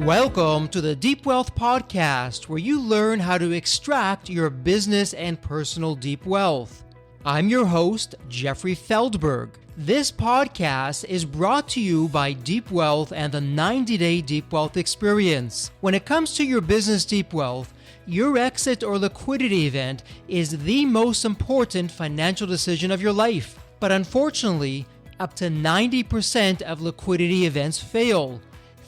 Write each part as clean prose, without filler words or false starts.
Welcome to the Deep Wealth Podcast, where you learn how to extract your business and personal deep wealth. I'm your host, Jeffrey Feldberg. This podcast is brought to you by Deep Wealth and the 90-Day Deep Wealth Experience. When it comes to your business deep wealth, your exit or liquidity event is the most important financial decision of your life. But unfortunately, up to 90% of liquidity events fail.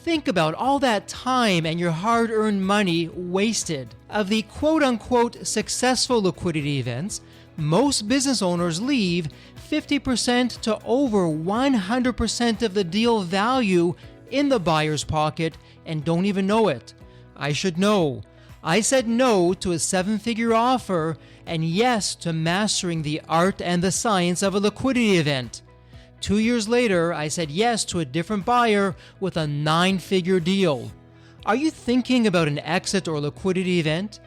Think about all that time and your hard-earned money wasted. Of the quote-unquote successful liquidity events, most business owners leave 50% to over 100% of the deal value in the buyer's pocket and don't even know it. I should know. I said no to a seven-figure offer and yes to mastering the art and the science of a liquidity event. 2 years later, I said yes to a different buyer with a 9-figure deal. Are you thinking about an exit or liquidity event?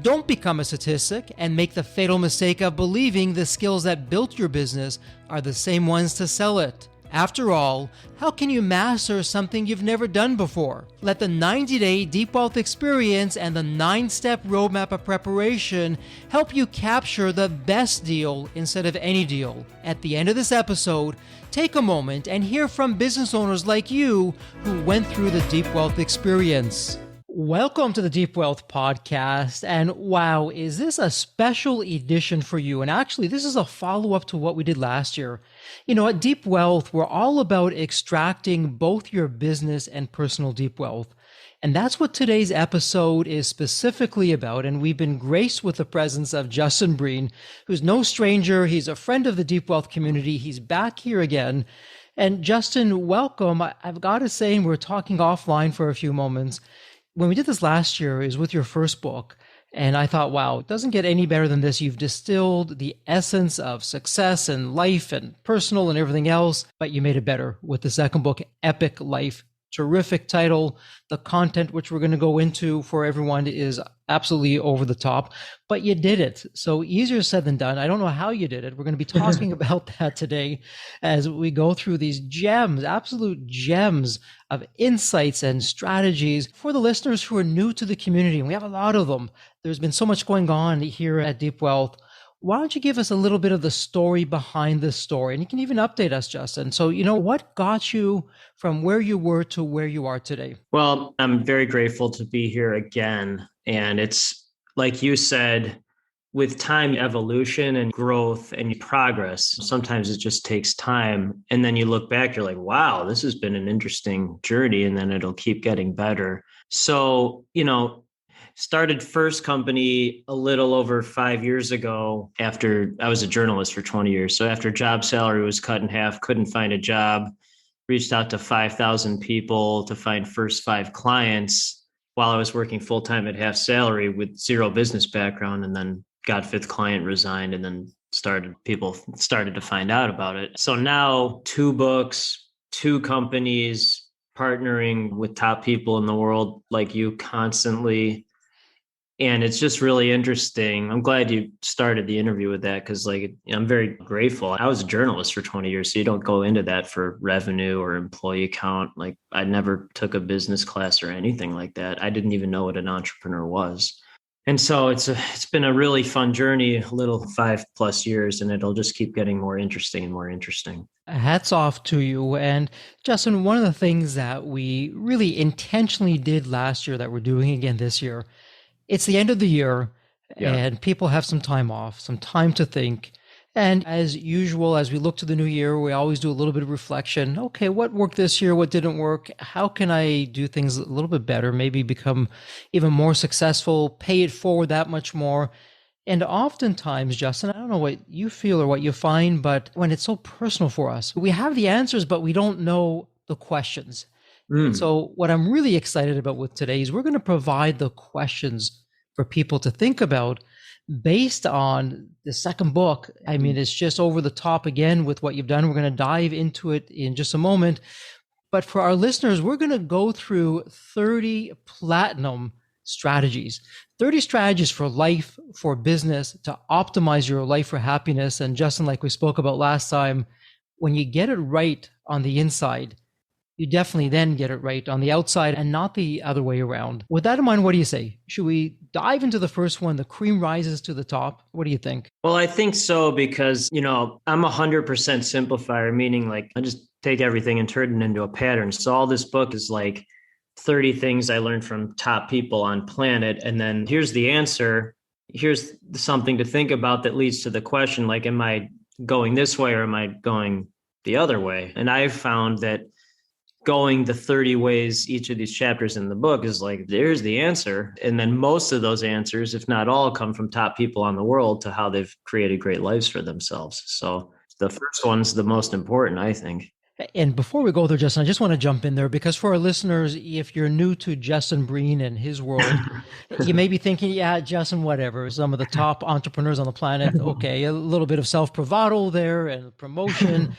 Don't become a statistic and make the fatal mistake of believing the skills that built your business are the same ones to sell it. After all, how can you master something you've never done before? Let the 90-Day Deep Wealth Experience and the 9-step roadmap of preparation help you capture the best deal instead of any deal. At the end of this episode, take a moment and hear from business owners like you who went through the Deep Wealth Experience. Welcome to the Deep Wealth Podcast, and wow, is this a special edition for you? And actually, this is a follow-up to what we did last year. You know, at Deep Wealth, we're all about extracting both your business and personal deep wealth. And that's what today's episode is specifically about. And we've been graced with the presence of Justin Breen, who's no stranger. He's a friend of the Deep Wealth community. He's back here again. And Justin, welcome. I've got to say, and we're talking offline for a few moments. When we did this last year, it was with your first book. And I thought, wow, it doesn't get any better than this. You've distilled the essence of success and life and personal and everything else, but you made it better with the second book, Epic Life. Terrific title. The content, which we're going to go into for everyone, is absolutely over the top, but you did it. So easier said than done. I don't know how you did it. We're going to be talking about that today as we go through these gems, absolute gems of insights and strategies for the listeners who are new to the community. And we have a lot of them. There's been so much going on here at Deep Wealth. Why don't you give us a little bit of the story behind this story? And you can even update us, Justin. So, what got you from where you were to where you are today? Well, I'm very grateful to be here again. And it's like you said, with time, evolution and growth and progress, sometimes it just takes time. And then you look back, you're like, wow, this has been an interesting journey. And then it'll keep getting better. So, started first company a little over 5 years ago after I was a journalist for 20 years. So after job salary was cut in half, couldn't find a job, reached out to 5,000 people to find first 5 clients while I was working full-time at half salary with zero business background, and then got 5th client, resigned, and then people started to find out about it. So now 2 books, 2 companies, partnering with top people in the world like you constantly. And it's just really interesting. I'm glad you started the interview with that because I'm very grateful. I was a journalist for 20 years, so you don't go into that for revenue or employee count. I never took a business class or anything like that. I didn't even know what an entrepreneur was. And so it's been a really fun journey, a little 5+ years, and it'll just keep getting more interesting and more interesting. Hats off to you. And Justin, one of the things that we really intentionally did last year that we're doing again this year, it's the end of the year and people have some time off, some time to think. And as usual, as we look to the new year, we always do a little bit of reflection. Okay, what worked this year? What didn't work? How can I do things a little bit better? Maybe become even more successful, pay it forward that much more. And oftentimes, Justin, I don't know what you feel or what you find, but when it's so personal for us, we have the answers, but we don't know the questions. So what I'm really excited about with today is we're going to provide the questions for people to think about based on the second book. I mean, it's just over the top again with what you've done. We're going to dive into it in just a moment. But for our listeners, we're going to go through 30 platinum strategies, 30 strategies for life, for business, to optimize your life for happiness. And Justin, like we spoke about last time, when you get it right on the inside, you definitely then get it right on the outside and not the other way around. With that in mind, what do you say? Should we dive into the first one, the cream rises to the top? What do you think? Well, I think so because, I'm 100% simplifier, meaning like I just take everything and turn it into a pattern. So all this book is like 30 things I learned from top people on planet. And then here's the answer. Here's something to think about that leads to the question, like, am I going this way or am I going the other way? And I've found that going the 30 ways each of these chapters in the book is like, there's the answer. And then most of those answers, if not all, come from top people on the world to how they've created great lives for themselves. So the first one's the most important, I think. And before we go there, Justin, I just want to jump in there because for our listeners, if you're new to Justin Breen and his world, you may be thinking, yeah, Justin, whatever, some of the top entrepreneurs on the planet. Okay, a little bit of self-bravado there and promotion.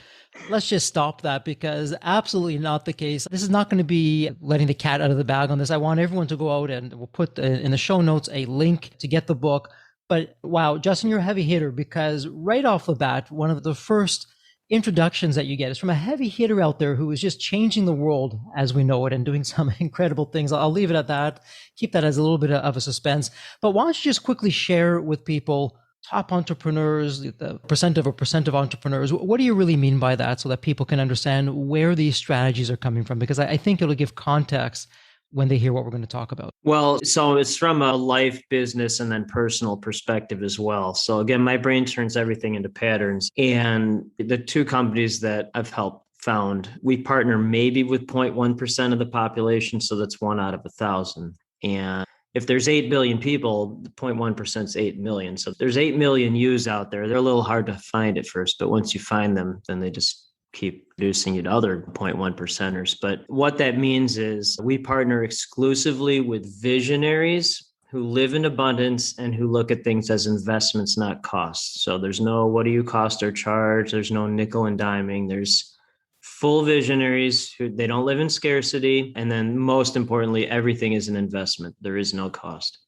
Let's just stop that because absolutely not the case. This is not going to be letting the cat out of the bag on this. I want everyone to go out and we'll put in the show notes a link to get the book. But wow, Justin, you're a heavy hitter because right off the bat, one of the first introductions that you get is from a heavy hitter out there who is just changing the world as we know it and doing some incredible things. I'll leave it at that. Keep that as a little bit of a suspense. But why don't you just quickly share with people top entrepreneurs, the percent of entrepreneurs. What do you really mean by that so that people can understand where these strategies are coming from? Because I think it'll give context when they hear what we're going to talk about. Well, so it's from a life, business, and then personal perspective as well. So again, my brain turns everything into patterns. And the two companies that I've helped found, we partner maybe with 0.1% of the population. So that's 1 out of 1,000. And if there's 8 billion people, 0.1% is 8 million. So there's 8 million yous out there. They're a little hard to find at first, but once you find them, then they just keep producing you to other 0.1 percenters. But what that means is we partner exclusively with visionaries who live in abundance and who look at things as investments, not costs. So there's no, what do you cost or charge? There's no nickel and diming. There's full visionaries who they don't live in scarcity. And then most importantly, everything is an investment. There is no cost.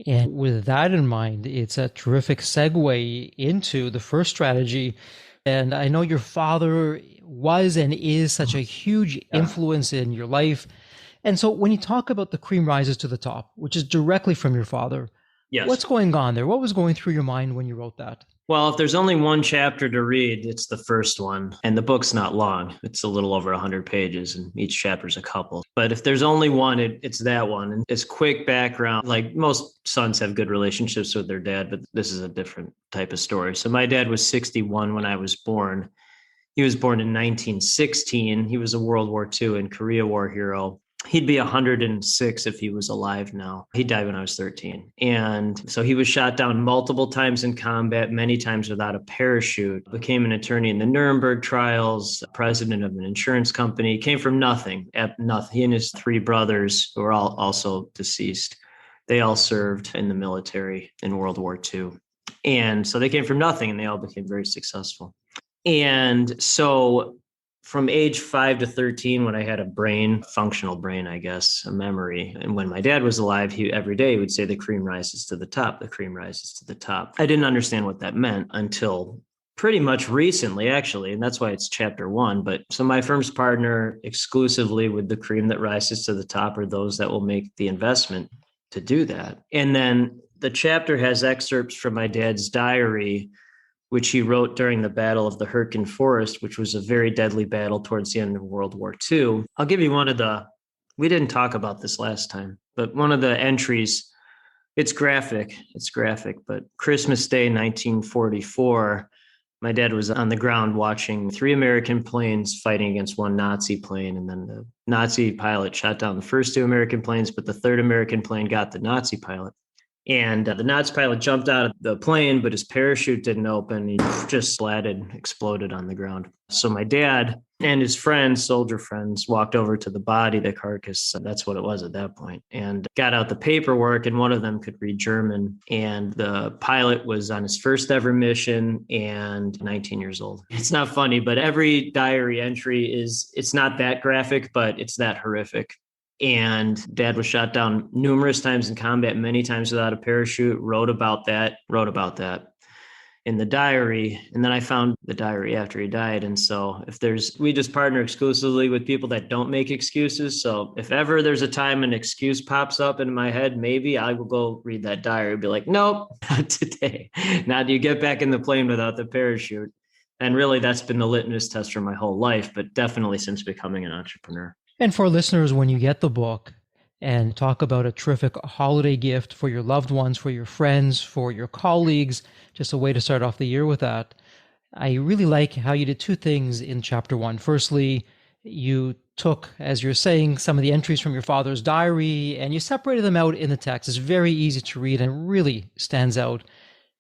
And with that in mind, it's a terrific segue into the first strategy. And I know your father was and is such a huge influence in your life. And so when you talk about the cream rises to the top, which is directly from your father, yes, what's going on there? What was going through your mind when you wrote that? Well, if there's only one chapter to read, it's the first one. And the book's not long. It's a little over 100 pages and each chapter's a couple. But if there's only one, it's that one. And it's quick background. Like most sons have good relationships with their dad, but this is a different type of story. So my dad was 61 when I was born. He was born in 1916. He was a World War II and Korea War hero. He'd be 106 if he was alive now. He died when I was 13. And so he was shot down multiple times in combat, many times without a parachute, became an attorney in the Nuremberg trials, president of an insurance company, came from nothing. He and his 3 brothers, who are all also deceased, they all served in the military in World War II. And so they came from nothing and they all became very successful. And so from age 5 to 13, when I had a brain, functional brain, I guess, a memory. And when my dad was alive, every day would say, the cream rises to the top, the cream rises to the top. I didn't understand what that meant until pretty much recently, actually. And that's why it's chapter 1. But so my firm's partner exclusively with the cream that rises to the top are those that will make the investment to do that. And then the chapter has excerpts from my dad's diary, which he wrote during the Battle of the Hürtgen Forest, which was a very deadly battle towards the end of World War II. I'll give you we didn't talk about this last time, but one of the entries, it's graphic, but Christmas Day, 1944, my dad was on the ground watching 3 American planes fighting against 1 Nazi plane. And then the Nazi pilot shot down the first 2 American planes, but the 3rd American plane got the Nazi pilot. And the Nazi pilot jumped out of the plane, but his parachute didn't open. He just exploded on the ground. So my dad and his friends, soldier friends, walked over to the body, the carcass. That's what it was at that point, and got out the paperwork. And one of them could read German. And the pilot was on his first ever mission and 19 years old. It's not funny, but every diary entry it's not that graphic, but it's that horrific. And dad was shot down numerous times in combat, many times without a parachute, wrote about that. in the diary. And then I found the diary after he died. And so we just partner exclusively with people that don't make excuses. So if ever there's a time an excuse pops up in my head, maybe I will go read that diary and be like, nope, not today. Now do you get back in the plane without the parachute? And really that's been the litmus test for my whole life, but definitely since becoming an entrepreneur. And for listeners, when you get the book, and talk about a terrific holiday gift for your loved ones, for your friends, for your colleagues, just a way to start off the year with that. I really like how you did two things in chapter 1. Firstly, you took, as you're saying, some of the entries from your father's diary and you separated them out in the text. It's very easy to read and really stands out.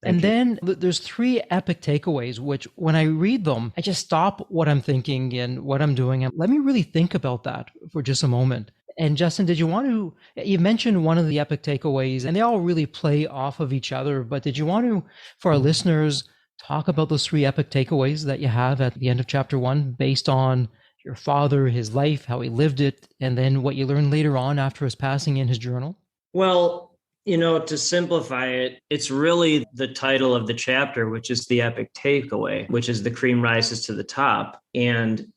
And then there's 3 epic takeaways, which when I read them, I just stop what I'm thinking and what I'm doing. And let me really think about that for just a moment. And Justin, you mentioned one of the epic takeaways, and they all really play off of each other, but did you want to, for our listeners, talk about those 3 epic takeaways that you have at the end of chapter 1 based on your father, his life, how he lived it, and then what you learned later on after his passing in his journal? Well, to simplify it, it's really the title of the chapter, which is the epic takeaway, which is the cream rises to the top. And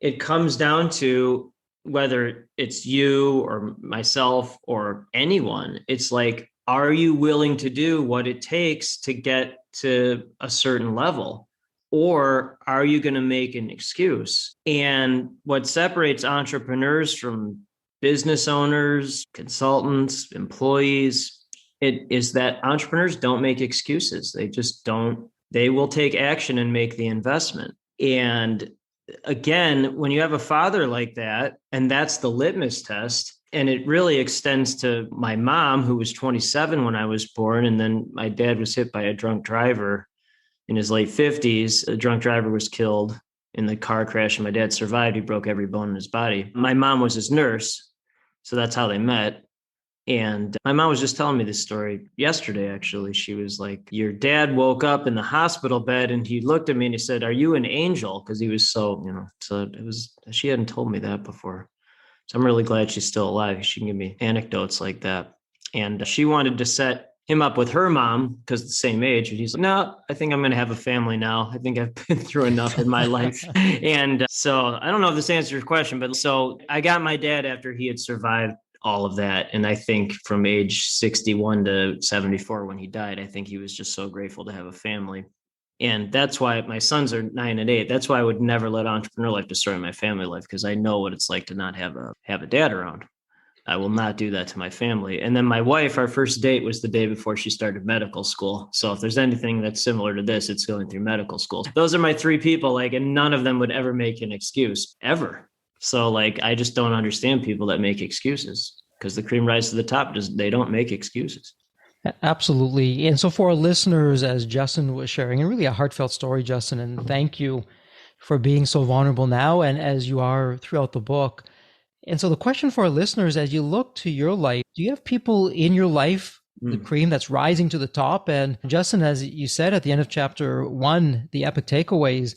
it comes down to whether it's you or myself or anyone, it's like, are you willing to do what it takes to get to a certain level? Or are you going to make an excuse? And what separates entrepreneurs from business owners, consultants, employees, it is that entrepreneurs don't make excuses. They just don't. They will take action and make the investment. And again, when you have a father like that, and that's the litmus test, and it really extends to my mom, who was 27 when I was born. And then my dad was hit by a drunk driver in his late 50s. The drunk driver was killed in the car crash and my dad survived. He broke every bone in his body. My mom was his nurse. So that's how they met. And my mom was just telling me this story yesterday, actually. She was like, your dad woke up in the hospital bed and he looked at me and he said, are you an angel? Because he was she hadn't told me that before. So I'm really glad she's still alive. She can give me anecdotes like that. And she wanted to set him up with her mom because the same age. And he's like, no, I think I'm going to have a family now. I think I've been through enough in my life. And so I don't know if this answers your question, but so I got my dad after he had survived all of that. And I think from age 61 to 74, when he died, I think he was just so grateful to have a family. And that's why my sons are 9 and 8. That's why I would never let entrepreneur life destroy my family life, because I know what it's like to not have a dad around. I will not do that to my family. And then my wife, our first date was the day before she started medical school. So if there's anything that's similar to this, it's going through medical school. Those are my 3 people, and none of them would ever make an excuse, ever. So I just don't understand people that make excuses, because the cream rises to the top. They don't make excuses. Absolutely. And so for our listeners, as Justin was sharing, and really a heartfelt story, Justin, and thank you for being so vulnerable now and as you are throughout the book. And so the question for our listeners, as you look to your life, do you have people in your life, the cream that's rising to the top? And Justin, as you said at the end of chapter 1, the epic takeaways,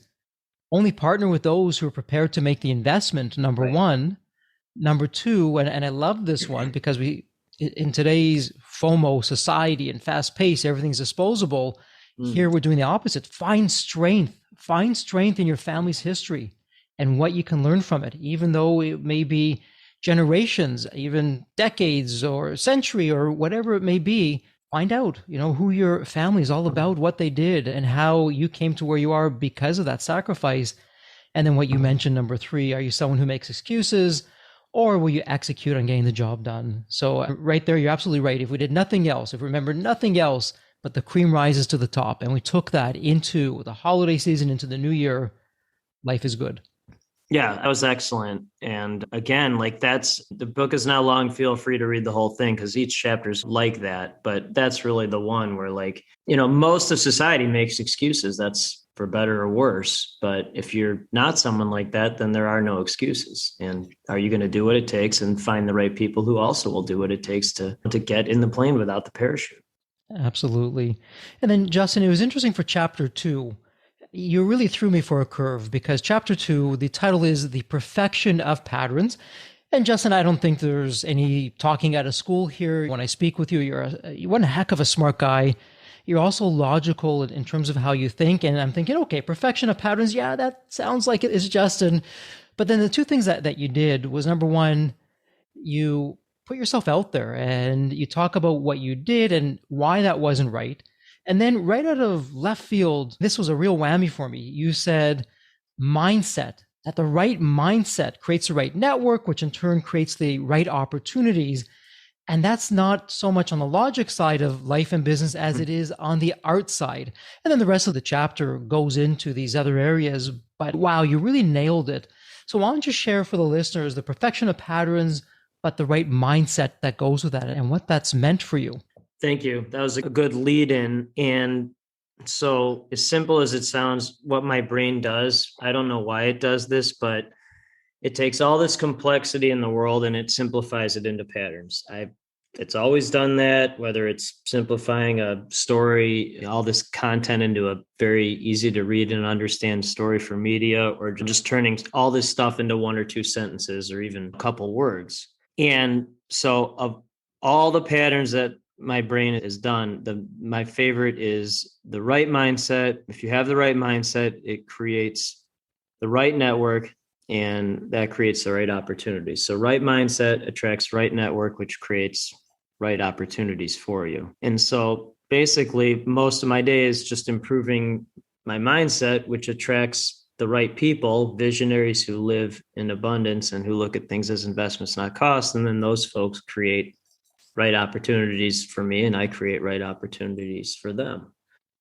only partner with those who are prepared to make the investment, number Right. 1. Number 2, and I love this one because in today's FOMO society and fast pace, everything's disposable. Here we're doing the opposite. Find strength in your family's history and what you can learn from it, even though it may be generations, even decades or a century or whatever it may be. Find out, who your family is all about, what they did and how you came to where you are because of that sacrifice. And then what you mentioned, number 3, are you someone who makes excuses, or will you execute on getting the job done? So right there, you're absolutely right. If we did nothing else, if we remember nothing else, but the cream rises to the top, and we took that into the holiday season, into the new year, life is good. Yeah, that was excellent. And again, the book is not long. Feel free to read the whole thing because each chapter is like that. But that's really the one where most of society makes excuses. That's for better or worse. But if you're not someone like that, then there are no excuses. And are you going to do what it takes and find the right people who also will do what it takes to get in the plane without the parachute? Absolutely. And then Justin, it was interesting for chapter 2. You really threw me for a curve because chapter 2, the title is The Perfection of Patterns. And Justin, I don't think there's any talking out of school here. When I speak with you, you're one heck of a smart guy. you're also logical in terms of how you think. And I'm thinking, okay, perfection of patterns. Yeah, that sounds like it is Justin. But then the two things that you did was, number one, you put yourself out there and you talk about what you did and why that wasn't right. And then right out of left field, this was a real whammy for me. You said mindset, that the right mindset creates the right network, which in turn creates the right opportunities. And that's not so much on the logic side of life and business as it is on the art side. And then the rest of the chapter goes into these other areas. But wow, you really nailed it. So why don't you share for the listeners the perfection of patterns, but the right mindset that goes with that and what that's meant for you? Thank you. That was a good lead in. And so, as simple as it sounds, what my brain does, I don't know why it does this, but it takes all this complexity in the world and it simplifies it into patterns. It's always done that, whether it's simplifying a story, all this content into a very easy to read and understand story for media, or just turning all this stuff into one or two sentences or even a couple words. And so of all the patterns that my brain has done, my favorite is the right mindset. If you have the right mindset, it creates the right network, and that creates the right opportunities. So right mindset attracts right network, which creates right opportunities for you. And so basically most of my day is just improving my mindset, which attracts the right people, visionaries who live in abundance and who look at things as investments, not costs. And then those folks create right opportunities for me, and I create right opportunities for them.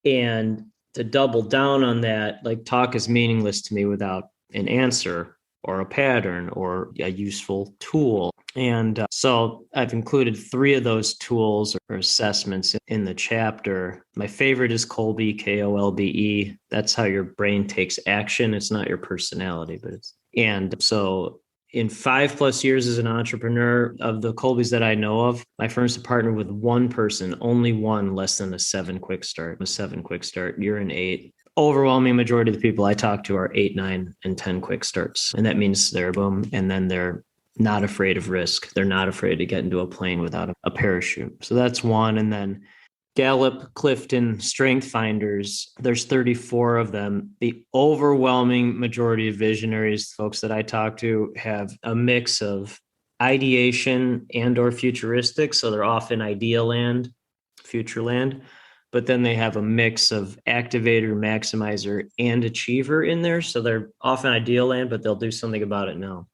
And to double down on that, like, talk is meaningless to me without an answer or a pattern or a useful tool. And so I've included 3 of those tools or assessments in the chapter. My favorite is Kolbe, Kolbe. That's how your brain takes action. It's not your personality, but and so in 5+ years as an entrepreneur, of the Kolbes that I know of, my firm's partnered with one person, only one less than a 7 quick start. You're an 8. Overwhelming majority of the people I talk to are 8, 9, and 10 quick starts. And that means they're boom. And then they're not afraid of risk. They're not afraid to get into a plane without a parachute. So that's one. And then Gallup, Clifton, Strength Finders, there's 34 of them. The overwhelming majority of visionaries, folks that I talk to, have a mix of ideation and or futuristic. So they're off in idea land, future land. But then they have a mix of activator, maximizer, and achiever in there. So they're off in ideal land, but they'll do something about it now.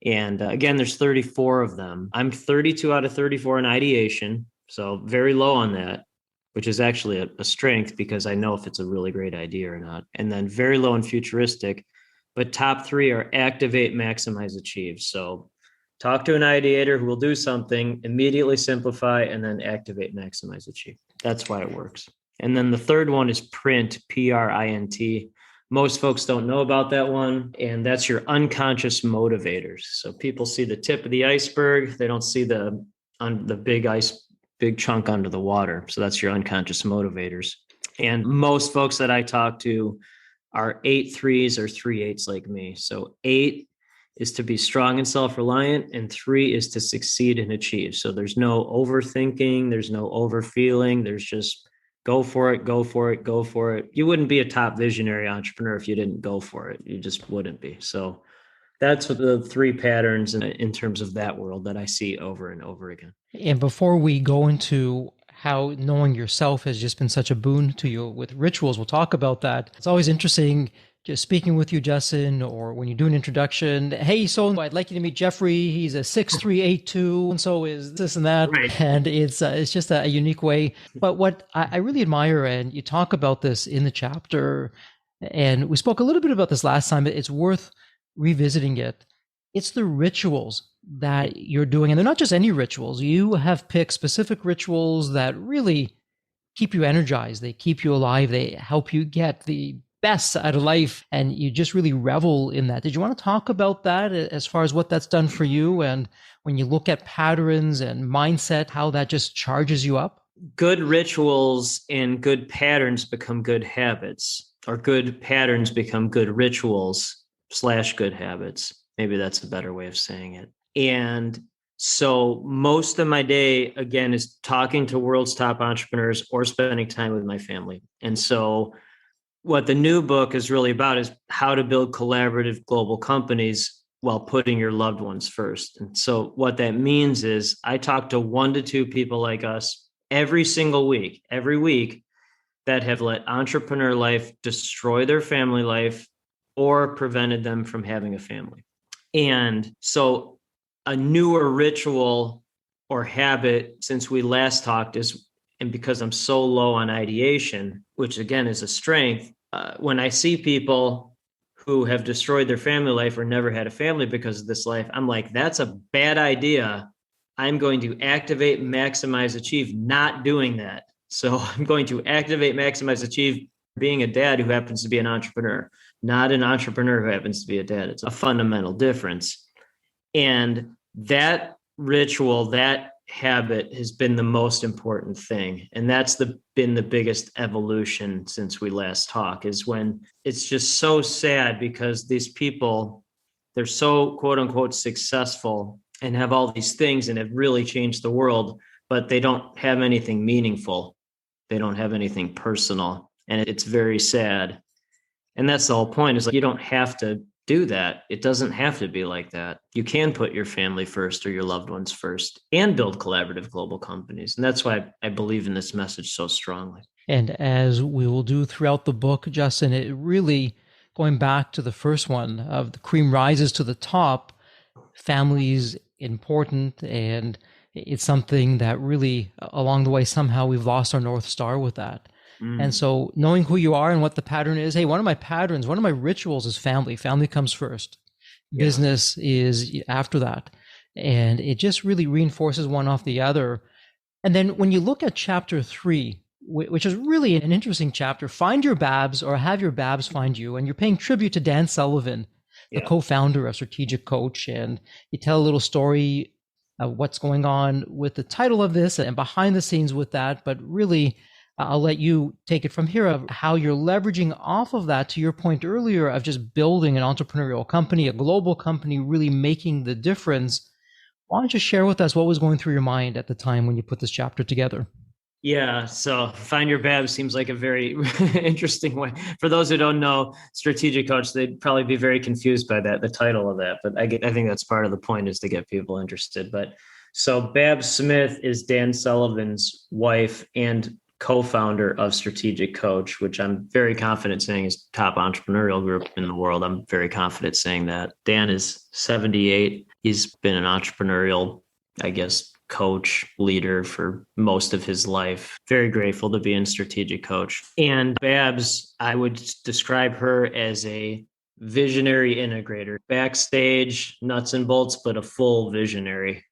And again, there's 34 of them. I'm 32 out of 34 in ideation. So very low on that, which is actually a strength because I know if it's a really great idea or not. And then very low in futuristic, but top 3 are activate, maximize, achieve. So talk to an ideator who will do something, immediately simplify, and then activate, maximize, achieve. That's why it works. And then the third one is print, PRINT. Most folks don't know about that one. And that's your unconscious motivators. So people see the tip of the iceberg. They don't see the big chunk under the water. So that's your unconscious motivators. And most folks that I talk to are 8 3s or 3 8s like me. So 8 is to be strong and self-reliant, and 3 is to succeed and achieve. So there's no overthinking, there's no overfeeling, there's just go for it, go for it, go for it. You wouldn't be a top visionary entrepreneur if you didn't go for it. You just wouldn't be. So that's what the 3 patterns in terms of that world that I see over and over again. And before we go into how knowing yourself has just been such a boon to you with rituals, we'll talk about that. It's always interesting just speaking with you, Justin, or when you do an introduction. Hey, so I'd like you to meet Jeffrey. He's a 6'3", and so is this and that. Right. And it's just a unique way. But what I really admire, and you talk about this in the chapter, and we spoke a little bit about this last time, but it's worth revisiting it. It's the rituals that you're doing. And they're not just any rituals. You have picked specific rituals that really keep you energized. They keep you alive. They help you get the best out of life. And you just really revel in that. Did you want to talk about that as far as what that's done for you? And when you look at patterns and mindset, how that just charges you up? Good rituals and good patterns become good habits, or good patterns become good rituals / good habits. Maybe that's a better way of saying it. And So most of my day, again, is talking to world's top entrepreneurs or spending time with my family. And so what the new book is really about is how to build collaborative global companies while putting your loved ones first. And so what that means is I talk to 1 to 2 people like us every single week, every week, that have let entrepreneur life destroy their family life or prevented them from having a family. And so a newer ritual or habit since we last talked is, and because I'm so low on ideation, which again is a strength, when I see people who have destroyed their family life or never had a family because of this life, I'm like, that's a bad idea. I'm going to activate, maximize, achieve not doing that. So I'm going to activate, maximize, achieve being a dad who happens to be an entrepreneur, not an entrepreneur who happens to be a dad. It's a fundamental difference. And that ritual, that habit has been the most important thing. And that's been the biggest evolution since we last talked, is when it's just so sad because these people, they're so quote unquote successful and have all these things and have really changed the world, but they don't have anything meaningful. They don't have anything personal. And it's very sad. And that's the whole point, is like, you don't have to do that. It doesn't have to be like that. You can put your family first or your loved ones first and build collaborative global companies. And that's why I believe in this message so strongly. And as we will do throughout the book, Justin, it really, going back to the first one of the cream rises to the top, family's important, and it's something that really along the way, somehow we've lost our North Star with that. And so knowing who you are and what the pattern is, hey, one of my rituals is family. Family comes first. Yeah. Business is after that. And it just really reinforces one off the other. And then when you look at chapter 3, which is really an interesting chapter, find your Babs or have your Babs find you. And you're paying tribute to Dan Sullivan, the co-founder of Strategic Coach. And you tell a little story of what's going on with the title of this and behind the scenes with that. But really, I'll let you take it from here of how you're leveraging off of that, to your point earlier of just building an entrepreneurial company, a global company, really making the difference. Why don't you share with us what was going through your mind at the time when you put this chapter together? Yeah, so find your Babs seems like a very interesting way. For those who don't know Strategic Coach, they'd probably be very confused by that, the title of that. But I think that's part of the point, is to get people interested. But so Babs Smith is Dan Sullivan's wife and co-founder of Strategic Coach, which I'm very confident saying is top entrepreneurial group in the world. I'm very confident saying that. Dan is 78. He's been an entrepreneurial, I guess, coach, leader for most of his life. Very grateful to be in Strategic Coach. And Babs, I would describe her as a visionary integrator, backstage nuts and bolts, but a full visionary.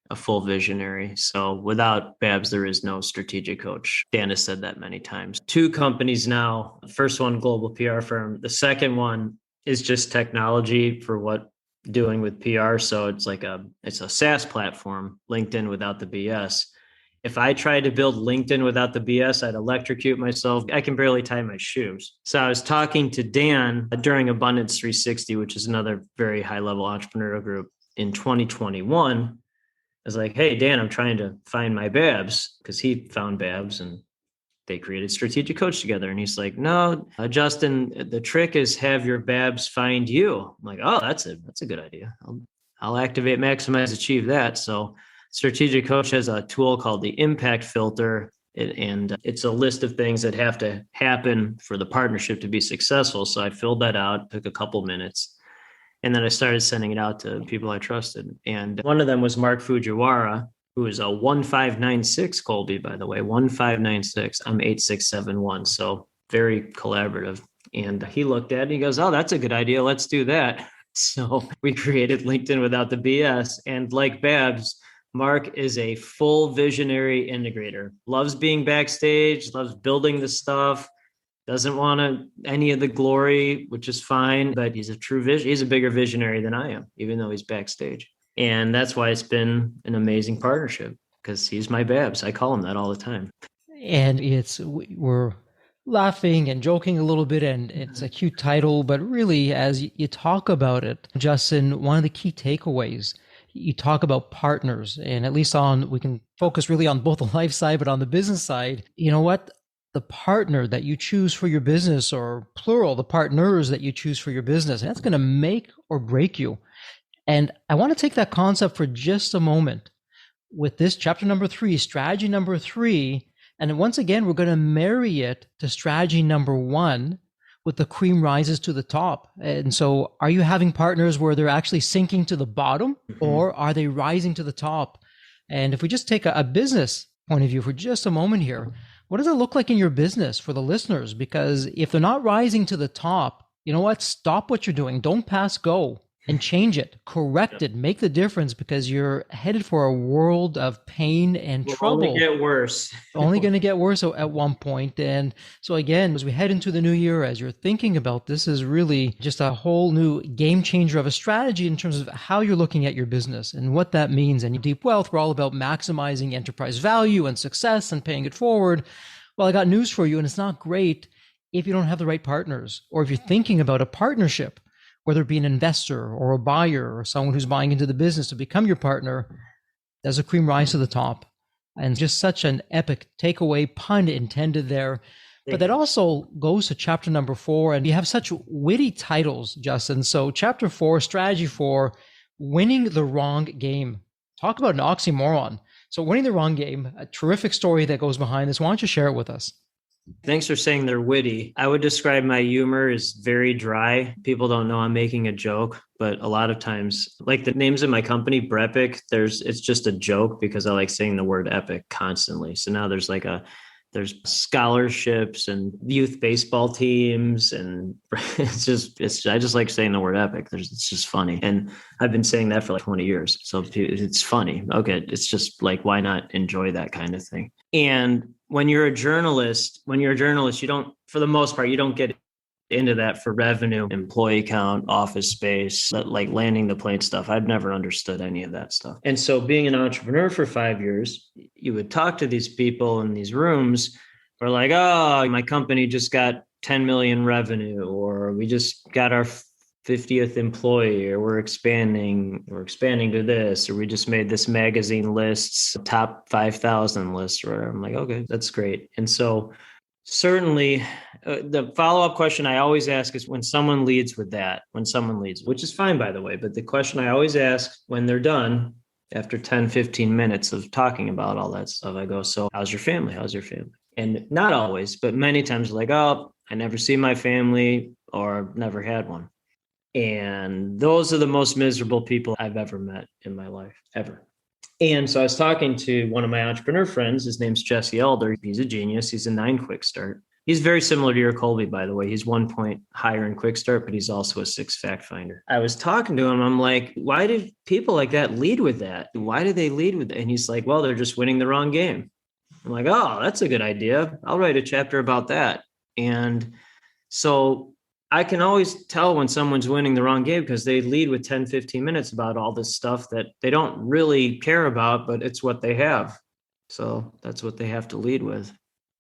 So without Babs, there is no Strategic Coach. Dan has said that many times. 2 companies now. The first one, global PR firm. The second one is just technology for what doing with PR. So it's a SaaS platform, LinkedIn without the BS. If I tried to build LinkedIn without the BS, I'd electrocute myself. I can barely tie my shoes. So I was talking to Dan during Abundance 360, which is another very high level entrepreneurial group in 2021. I was like, hey, Dan, I'm trying to find my Babs, because he found Babs and they created Strategic Coach together. And he's like, no, Justin, the trick is have your Babs find you. I'm like, oh, that's a good idea. I'll activate, maximize, achieve that. So Strategic Coach has a tool called the impact filter, and it's a list of things that have to happen for the partnership to be successful. So I filled that out, took a couple minutes, and then I started sending it out to people I trusted. And one of them was Mark Fujiwara, who is a 1596 Colby, by the way, 1596. I'm 8671. So very collaborative. And he looked at it and he goes, oh, that's a good idea. Let's do that. So we created LinkedIn without the BS. And like Babs, Mark is a full visionary integrator, loves being backstage, loves building the stuff, doesn't want any of the glory, which is fine, but he's a true he's a bigger visionary than I am, even though he's backstage. And that's why it's been an amazing partnership, because he's my Babs. I call him that all the time. And we're laughing and joking a little bit, and it's a cute title, but really, as you talk about it, Justin, one of the key takeaways you talk about partners, and at least we can focus really on both the life side, but on the business side, you know what? The partner that you choose for your business, or plural, the partners that you choose for your business, that's going to make or break you. And I want to take that concept for just a moment with this chapter number 3, strategy number 3. And once again, we're going to marry it to strategy number 1 with the cream rises to the top. And so are you having partners where they're actually sinking to the bottom, or are they rising to the top? And if we just take a business point of view for just a moment here, what does it look like in your business for the listeners? Because if they're not rising to the top, you know what? Stop what you're doing. Don't pass go. And change it, correct it, make the difference, because you're headed for a world of pain and trouble. Only get worse. Only going to get worse at one point. And so again, as we head into the new year, as you're thinking about this, is really just a whole new game changer of a strategy in terms of how you're looking at your business and what that means. And Deep Wealth, we're all about maximizing enterprise value and success and paying it forward. Well, I got news for you, and it's not great if you don't have the right partners, or if you're thinking about a partnership, whether it be an investor or a buyer or someone who's buying into the business to become your partner. Does a cream rise to the top? And just such an epic takeaway, pun intended there. But that also goes to chapter number 4. And you have such witty titles, Justin. So chapter 4, strategy 4, winning the wrong game. Talk about an oxymoron. So winning the wrong game, a terrific story that goes behind this. Why don't you share it with us? Thanks for saying they're witty. I would describe my humor as very dry. People don't know I'm making a joke, but a lot of times, like the names of my company, BrEpic, it's just a joke because I like saying the word epic constantly. So now there's scholarships and youth baseball teams, and I just like saying the word epic. It's just funny. And I've been saying that for like 20 years. So it's funny. Okay. It's just like, why not enjoy that kind of thing? And when you're a journalist, you don't, for the most part, you don't get into that for revenue, employee count, office space, like landing the plane stuff. I've never understood any of that stuff. And so being an entrepreneur for 5 years, you would talk to these people in these rooms who are like, oh, my company just got 10 million revenue, or we just got our 50th employee, or we're expanding to this, or we just made this magazine list's top 5,000 list, or I'm like, okay, that's great. And so certainly the follow-up question I always ask is when someone leads, which is fine, by the way, but the question I always ask when they're done, after 10, 15 minutes of talking about all that stuff, I go, so how's your family? And not always, but many times like, oh, I never see my family, or never had one. And those are the most miserable people I've ever met in my life, ever. And so I was talking to one of my entrepreneur friends. His name's Jesse Elder. He's a genius. He's a 9 quick start. He's very similar to your Colby, by the way. He's 1 point higher in quick start, but he's also a 6 fact finder. I was talking to him. I'm like, why do people like that lead with that? Why do they lead with that? And he's like, well, they're just winning the wrong game. I'm like, oh, that's a good idea. I'll write a chapter about that. And so I can always tell when someone's winning the wrong game because they lead with 10, 15 minutes about all this stuff that they don't really care about, but it's what they have. So that's what they have to lead with.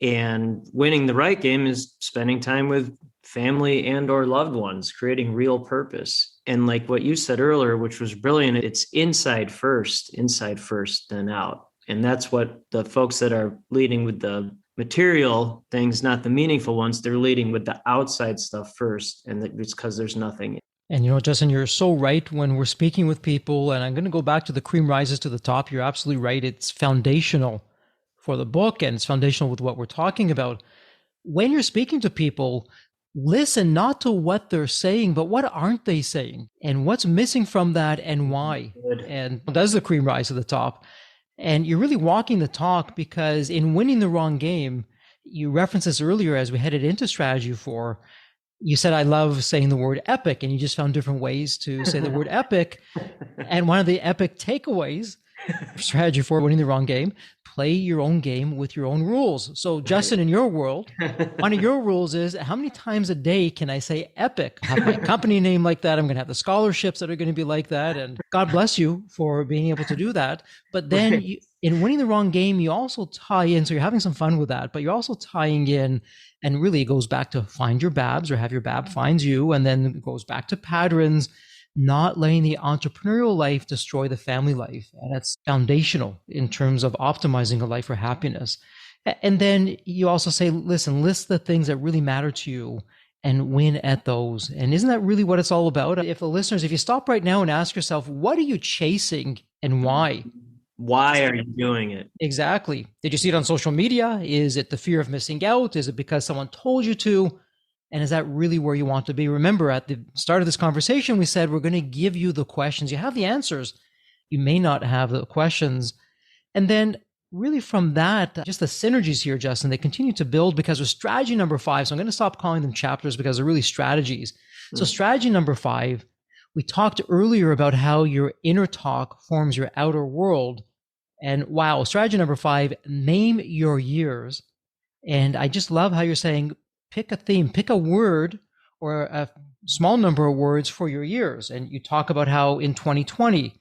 And winning the right game is spending time with family and or loved ones, creating real purpose. And like what you said earlier, which was brilliant, it's inside first, then out. And that's what the folks that are leading with the material things, not the meaningful ones, they're leading with the outside stuff first. And it's because there's nothing. And Justin, you're so right when we're speaking with people, and I'm going to go back to the cream rises to the top. You're absolutely right. It's foundational for the book, and it's foundational with what we're talking about. When you're speaking to people, listen not to what they're saying, but what aren't they saying, and what's missing from that, and why. Good. And does the cream rise to the top? And you're really walking the talk, because in winning the wrong game, you referenced this earlier as we headed into strategy 4. You said, I love saying the word epic, and you just found different ways to say the word epic. And one of the epic takeaways, strategy 4, winning the wrong game, play your own game with your own rules. So Justin, in your world, one of your rules is how many times a day can I say epic? Have my company name like that. I'm going to have the scholarships that are going to be like that. And God bless you for being able to do that. But then in winning the wrong game, you also tie in, so you're having some fun with that, but you're also tying in, and really it goes back to find your babs, or have your bab finds you. And then it goes back to patterns. not letting the entrepreneurial life destroy the family life. And that's foundational in terms of optimizing a life for happiness. And then you also say, listen, list the things that really matter to you and win at those. And isn't that really what it's all about? If the listeners, if you stop right now and ask yourself, what are you chasing and why? Why are you doing it? Exactly. Did you see it on social media? Is it the fear of missing out? Is it because someone told you to? And is that really where you want to be? Remember, at the start of this conversation, we said we're going to give you the questions. You have the answers. You may not have the questions. And then really from that, just the synergies here, Justin, they continue to build because of strategy number 5. So I'm going to stop calling them chapters because they're really strategies. So strategy number 5, we talked earlier about how your inner talk forms your outer world. And wow, strategy number 5, name your years. And I just love how you're saying, pick a theme, pick a word or a small number of words for your years. And you talk about how in 2020,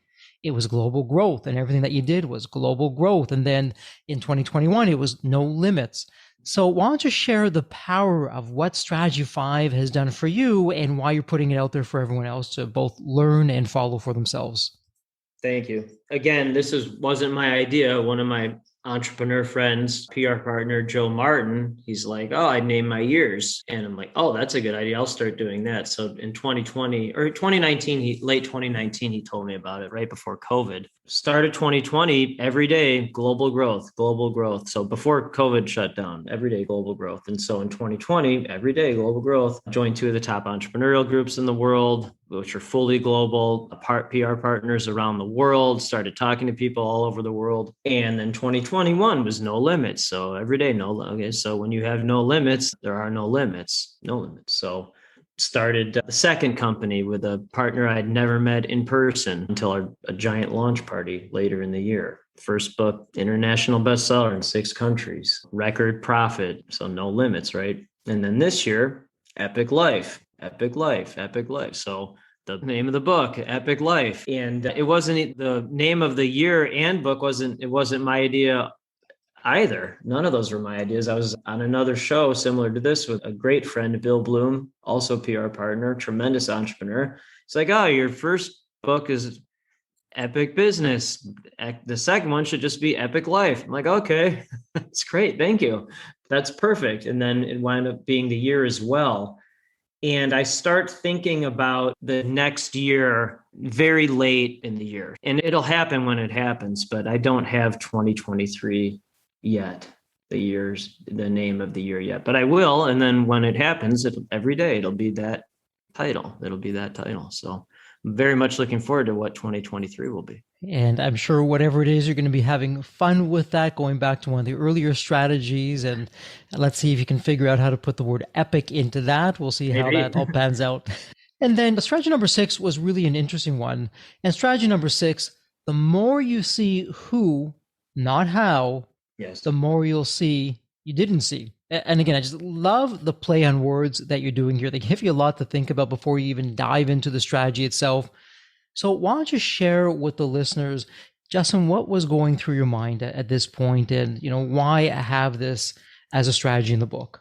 it was global growth and everything that you did was global growth. And then in 2021, it was no limits. So why don't you share the power of what strategy 5 has done for you and why you're putting it out there for everyone else to both learn and follow for themselves? Thank you. Again, wasn't my idea. One of my entrepreneur friends, PR partner, Joe Martin, he's like, oh, I named my years. And I'm like, oh, that's a good idea. I'll start doing that. So in 2020 or 2019, late 2019, he told me about it right before COVID. Started 2020, every day, global growth, global growth. So before COVID shut down, every day, global growth. And so in 2020, every day, global growth. Joined 2 of the top entrepreneurial groups in the world, which are fully global, PR partners around the world, started talking to people all over the world. And then 2021 was no limits. So every day, okay. So when you have no limits, there are no limits, no limits. So started the second company with a partner I'd never met in person until a giant launch party later in the year. First book, international bestseller in 6 countries, record profit. So no limits, right? And then this year, Epic Life. So the name of the book, Epic Life. And it wasn't the name of the year and book it wasn't my idea either. None of those were my ideas. I was on another show similar to this with a great friend, Bill Bloom, also PR partner, tremendous entrepreneur. It's like, oh, your first book is Epic Business. The second one should just be Epic Life. I'm like, okay, that's great. Thank you. That's perfect. And then it wound up being the year as well. And I start thinking about the next year very late in the year. And it'll happen when it happens, but I don't have 2023 yet, the name of the year yet. But I will. And then when it happens, every day it'll be that title. So I'm very much looking forward to what 2023 will be. And I'm sure whatever it is, you're going to be having fun with that, going back to one of the earlier strategies. And let's see if you can figure out how to put the word epic into that. We'll see how that all pans out. And then strategy number 6 was really an interesting one. And strategy number 6, the more you see who, not how, yes, the more you'll see you didn't see. And again, I just love the play on words that you're doing here. They give you a lot to think about before you even dive into the strategy itself. So why don't you share with the listeners, Justin, what was going through your mind at this point, and why have this as a strategy in the book?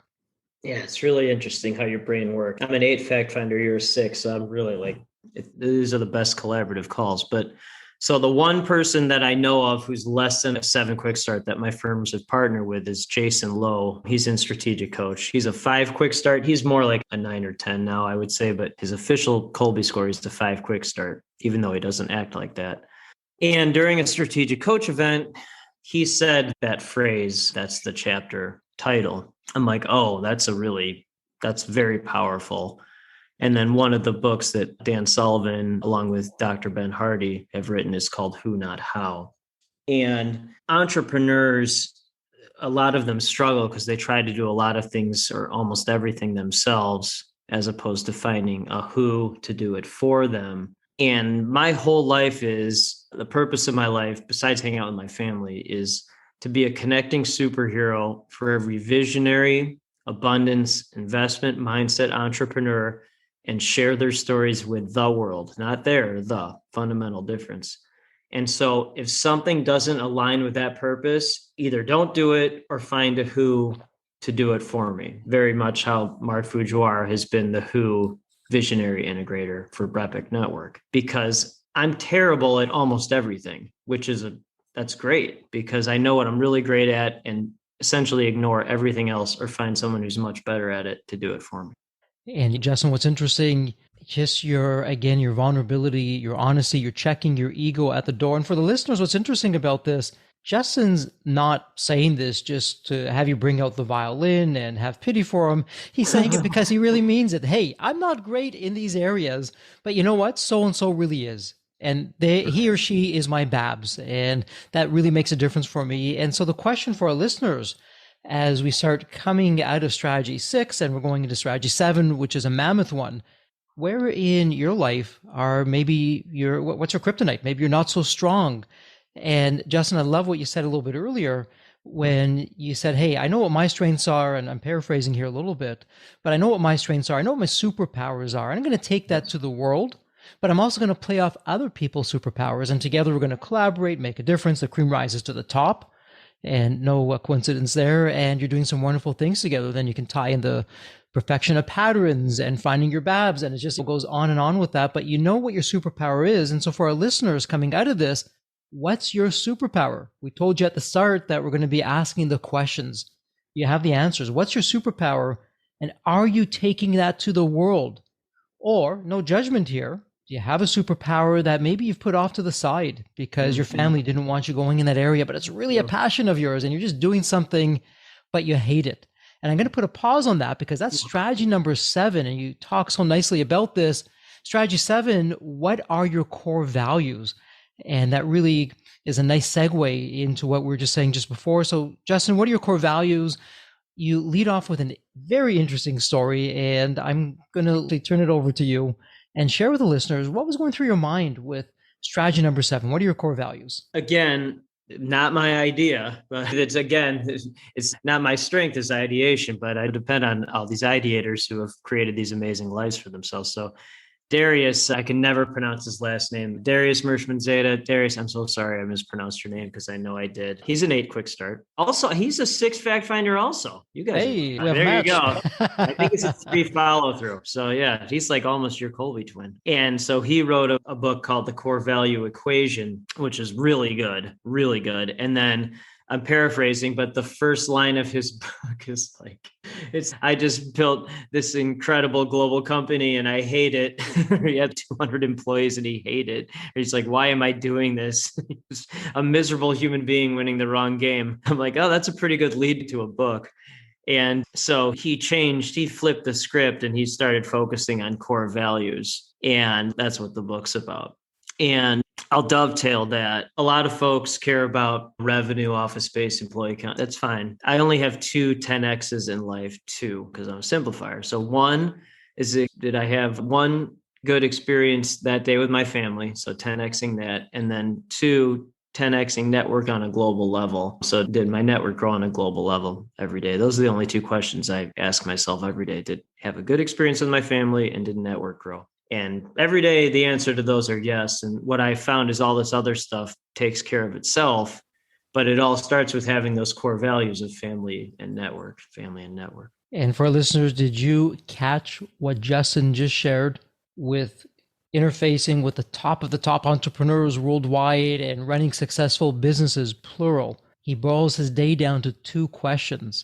Yeah, it's really interesting how your brain works. I'm an 8 fact finder, you're a 6, so I'm really these are the best collaborative calls. But so the one person that I know of who's less than a 7 quick start that my firms have partnered with is Jason Lowe. He's in Strategic Coach. He's a 5 quick start. He's more like a 9 or 10 now, I would say, but his official Colby score is the 5 quick start, even though he doesn't act like that. And during a Strategic Coach event, he said that phrase, that's the chapter title. I'm like, oh, that's very powerful. And then one of the books that Dan Sullivan, along with Dr. Ben Hardy, have written is called Who, Not How. And entrepreneurs, a lot of them struggle because they try to do a lot of things or almost everything themselves, as opposed to finding a who to do it for them. And my whole life the purpose of my life, besides hanging out with my family, is to be a connecting superhero for every visionary, abundance, investment, mindset entrepreneur, and share their stories with the world, not the fundamental difference. And so if something doesn't align with that purpose, either don't do it or find a who to do it for me. Very much how Mark Fujiwara has been the who visionary integrator for BrEpic Network, because I'm terrible at almost everything, that's great because I know what I'm really great at and essentially ignore everything else or find someone who's much better at it to do it for me. And Justin, what's interesting, just your vulnerability, your honesty, you're checking your ego at the door. And for the listeners, what's interesting about this, Justin's not saying this just to have you bring out the violin and have pity for him. He's saying it because he really means it. Hey, I'm not great in these areas, but you know what? So-and-so really is. And he or she is my Babs. And that really makes a difference for me. And so the question for our listeners, as we start coming out of strategy 6 and we're going into strategy 7, which is a mammoth one, where in your life are maybe what's your kryptonite? Maybe you're not so strong. And Justin, I love what you said a little bit earlier when you said, hey, I know what my strengths are, and I'm paraphrasing here a little bit, but I know what my strengths are. I know what my superpowers are. And I'm going to take that to the world, but I'm also going to play off other people's superpowers. And together we're going to collaborate, make a difference. The cream rises to the top. And no coincidence there. And you're doing some wonderful things together. Then you can tie in the perfection of patterns and finding your Babs. And it just goes on and on with that. But you know what your superpower is. And so for our listeners coming out of this, what's your superpower? We told you at the start that we're going to be asking the questions. You have the answers. What's your superpower? And are you taking that to the world? Or, no judgment here, do you have a superpower that maybe you've put off to the side because your family didn't want you going in that area, but it's really a passion of yours and you're just doing something, but you hate it? And I'm going to put a pause on that because that's strategy number 7. And you talk so nicely about this. Strategy 7, what are your core values? And that really is a nice segue into what we were just saying just before. So Justin, what are your core values? You lead off with a very interesting story, and I'm going to turn it over to you and share with the listeners what was going through your mind with strategy number 7. What are your core values? Again, not my idea, but it's not my strength as ideation, but I depend on all these ideators who have created these amazing lives for themselves. So Darius, I can never pronounce his last name. Darius Mershman Zeta. Darius, I'm so sorry I mispronounced your name because I know I did. He's an 8 quick start. Also, he's a 6 fact finder also. You guys, hey, there you go. I think it's a 3 follow through. So yeah, he's like almost your Colby twin. And so he wrote a book called The Core Value Equation, which is really good, really good. And then I'm paraphrasing, but the first line of his book is like, I just built this incredible global company and I hate it. He had 200 employees and he hated it. He's like, why am I doing this? He's a miserable human being winning the wrong game. I'm like, oh, that's a pretty good lead to a book. And so he flipped the script and he started focusing on core values. And that's what the book's about. And I'll dovetail that. A lot of folks care about revenue, office space, employee count. That's fine. I only have 2 10Xs in life, 2, because I'm a simplifier. So one is, did I have one good experience that day with my family? So 10Xing that. And then 2, 10Xing network on a global level. So did my network grow on a global level every day? Those are the only 2 questions I ask myself every day. Did I have a good experience with my family and did network grow? And every day the answer to those are yes. And what I found is all this other stuff takes care of itself, but it all starts with having those core values of family and network. And for our listeners, did you catch what Justin just shared with interfacing with the top of the top entrepreneurs worldwide and running successful businesses, plural? He boils his day down to 2 questions.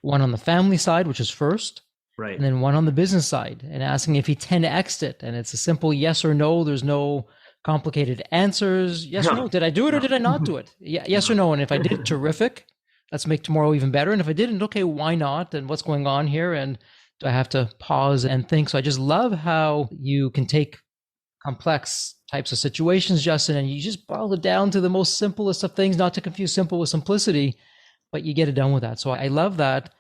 One on the family side, which is first. Right. And then one on the business side and asking if he 10X'd it. And it's a simple yes or no. There's no complicated answers. Yes or no. Did I do it or did I not do it? Yes or no. And if I did, terrific. Let's make tomorrow even better. And if I didn't, okay, why not? And what's going on here? And do I have to pause and think? So I just love how you can take complex types of situations, Justin, and you just boil it down to the most simplest of things, not to confuse simple with simplicity, but you get it done with that. So I love that.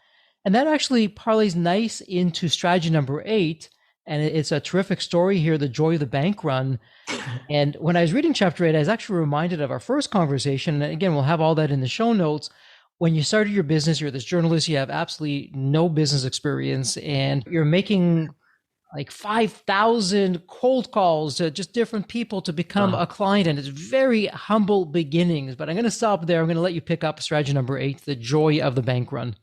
And that actually parlays nice into strategy number 8. And it's a terrific story here, The Joy of the Bank Run. And when I was reading chapter 8, I was actually reminded of our first conversation. And again, we'll have all that in the show notes. When you started your business, you're this journalist, you have absolutely no business experience, and you're making like 5,000 cold calls to just different people to become a client. And it's very humble beginnings. But I'm going to stop there. I'm going to let you pick up strategy number 8, The Joy of the Bank Run.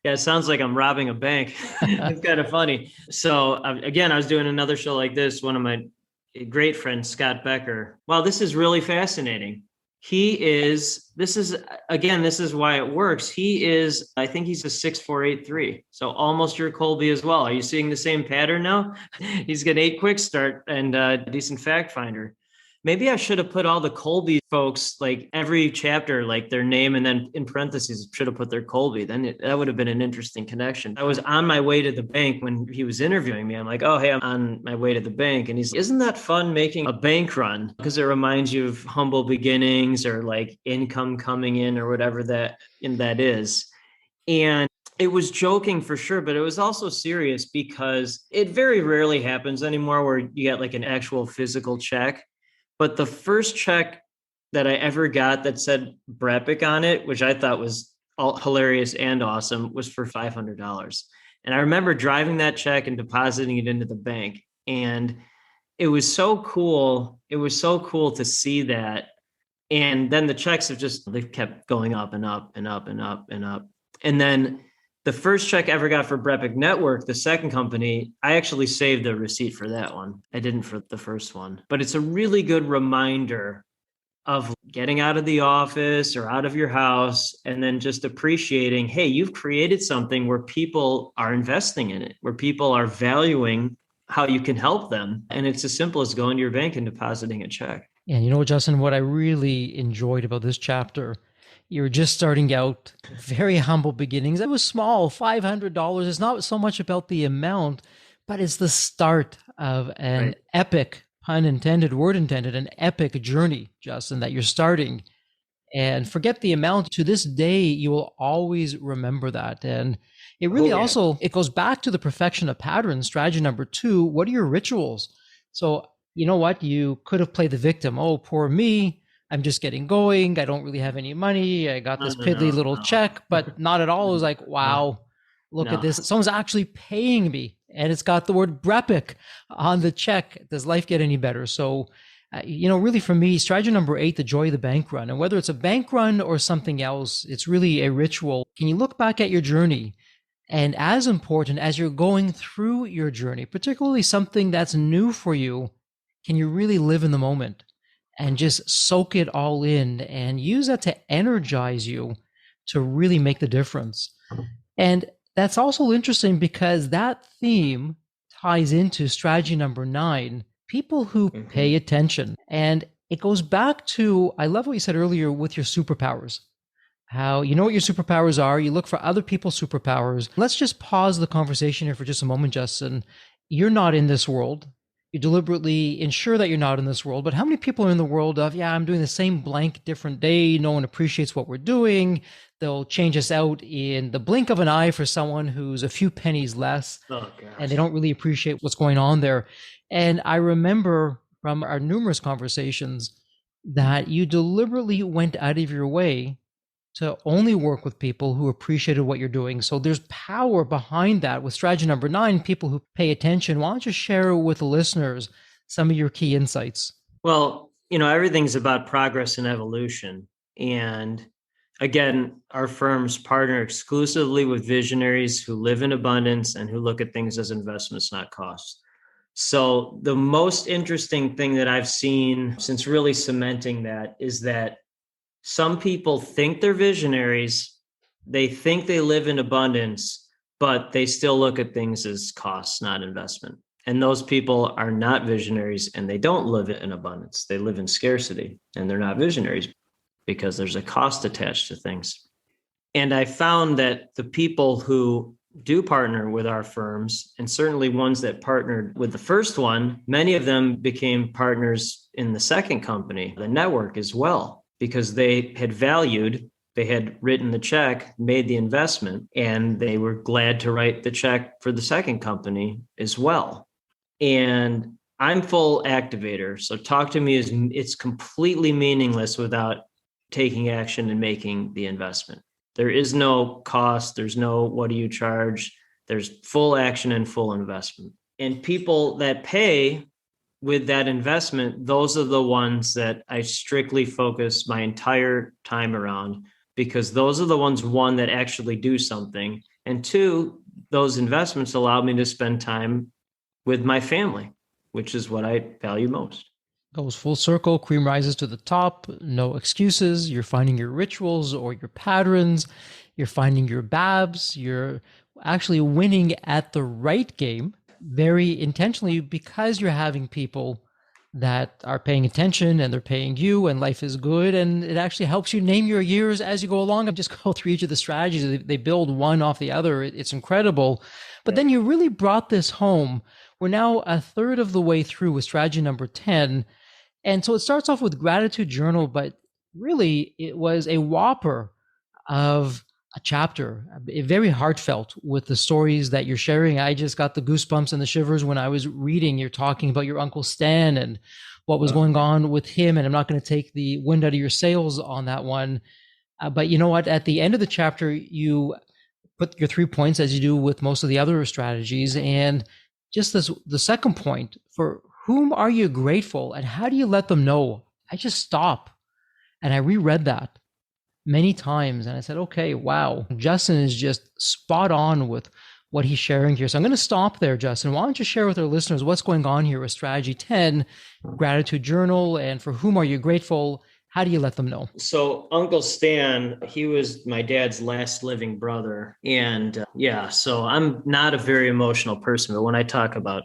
Yeah, it sounds like I'm robbing a bank. It's kind of funny. So again, I was doing another show like this. One of my great friends, Scott Becker. Wow, this is really fascinating. This is why it works. I think he's a 6,483. So almost your Colby as well. Are you seeing the same pattern now? He's got 8 quick start and a decent fact finder. Maybe I should have put all the Colby folks, like every chapter, like their name, and then in parentheses, should have put their Colby. That would have been an interesting connection. I was on my way to the bank when he was interviewing me. I'm like, oh, hey, I'm on my way to the bank. And he's like, isn't that fun making a bank run? Because it reminds you of humble beginnings or like income coming in or whatever that is. And it was joking for sure, but it was also serious because it very rarely happens anymore where you get like an actual physical check. But the first check that I ever got that said BrEpic on it, which I thought was all hilarious and awesome, was for $500. And I remember driving that check and depositing it into the bank. And it was so cool. It was so cool to see that. And then the checks they've kept going up and up and up and up and up. And then the first check I ever got for BrEpic Network, the second company, I actually saved the receipt for that one. I didn't for the first one. But it's a really good reminder of getting out of the office or out of your house and then just appreciating, hey, you've created something where people are investing in it, where people are valuing how you can help them. And it's as simple as going to your bank and depositing a check. And you know, Justin, what I really enjoyed about this chapter, you're just starting out, very humble beginnings. It was small, $500. It's not so much about the amount, but it's the start of an epic, pun intended, word intended, an epic journey, Justin, that you're starting. And forget the amount. To this day, you will always remember that. And it really it goes back to the perfection of patterns. Strategy number 2, what are your rituals? So you know what? You could have played the victim. Oh, poor me. I'm just getting going. I don't really have any money. I got this piddly little check, but not at all. It was like, wow, look at this. Someone's actually paying me. And it's got the word BrEpic on the check. Does life get any better? So, really for me, strategy number 8, the joy of the bank run. And whether it's a bank run or something else, it's really a ritual. Can you look back at your journey? And as important as you're going through your journey, particularly something that's new for you, can you really live in the moment and just soak it all in and use that to energize you to really make the difference? And that's also interesting because that theme ties into strategy number 9, people who pay attention. And it goes back to, I love what you said earlier with your superpowers. How you know what your superpowers are, you look for other people's superpowers. Let's just pause the conversation here for just a moment, Justin. You're not in this world. You deliberately ensure that you're not in this world, but how many people are in the world of, I'm doing the same blank different day, no one appreciates what we're doing, they'll change us out in the blink of an eye for someone who's a few pennies less, and they don't really appreciate what's going on there. And I remember from our numerous conversations that you deliberately went out of your way to only work with people who appreciated what you're doing. So there's power behind that. With strategy number 9, people who pay attention, why don't you share with the listeners some of your key insights? Well, everything's about progress and evolution. And again, our firms partner exclusively with visionaries who live in abundance and who look at things as investments, not costs. So the most interesting thing that I've seen since really cementing that is that some people think they're visionaries. They think they live in abundance, but they still look at things as costs, not investment. And those people are not visionaries and they don't live in abundance. They live in scarcity and they're not visionaries because there's a cost attached to things. And I found that the people who do partner with our firms, and certainly ones that partnered with the first one, many of them became partners in the second company, the network as well, because they had written the check, made the investment, and they were glad to write the check for the second company as well. And I'm full activator. So talk to me it's completely meaningless without taking action and making the investment. There is no cost. There's no, what do you charge? There's full action and full investment. And people that pay with that investment, those are the ones that I strictly focus my entire time around, because those are the ones, one, that actually do something, And two, those investments allowed me to spend time with my family, which is what I value most. Goes full circle, cream rises to the top, no excuses. You're finding your rituals or your patterns. You're finding your babs. You're actually winning at the right game very intentionally because you're having people that are paying attention and they're paying you and life is good. And it actually helps you name your years as you go along and just go through each of the strategies. They build one off the other. It's incredible. But then you really brought this home. We're now a third of the way through with strategy number 10. And so it starts off with gratitude journal, but really it was a whopper of a chapter, very heartfelt with the stories that you're sharing. I just got the goosebumps and the shivers when I was reading. You're talking about your Uncle Stan and what was going on with him. And I'm not going to take the wind out of your sails on that one. But you know what? At the end of the chapter, you put your 3 points as you do with most of the other strategies. And just this, the second point, for whom are you grateful and how do you let them know? I just stop and I reread that many times and I said, okay, wow, Justin is just spot on with what he's sharing here. So I'm going to stop there, Justin. Why don't you share with our listeners what's going on here with strategy 10, gratitude journal, and for whom are you grateful? How do you let them know? So Uncle Stan, he was my dad's last living brother. And so I'm not a very emotional person, but when I talk about,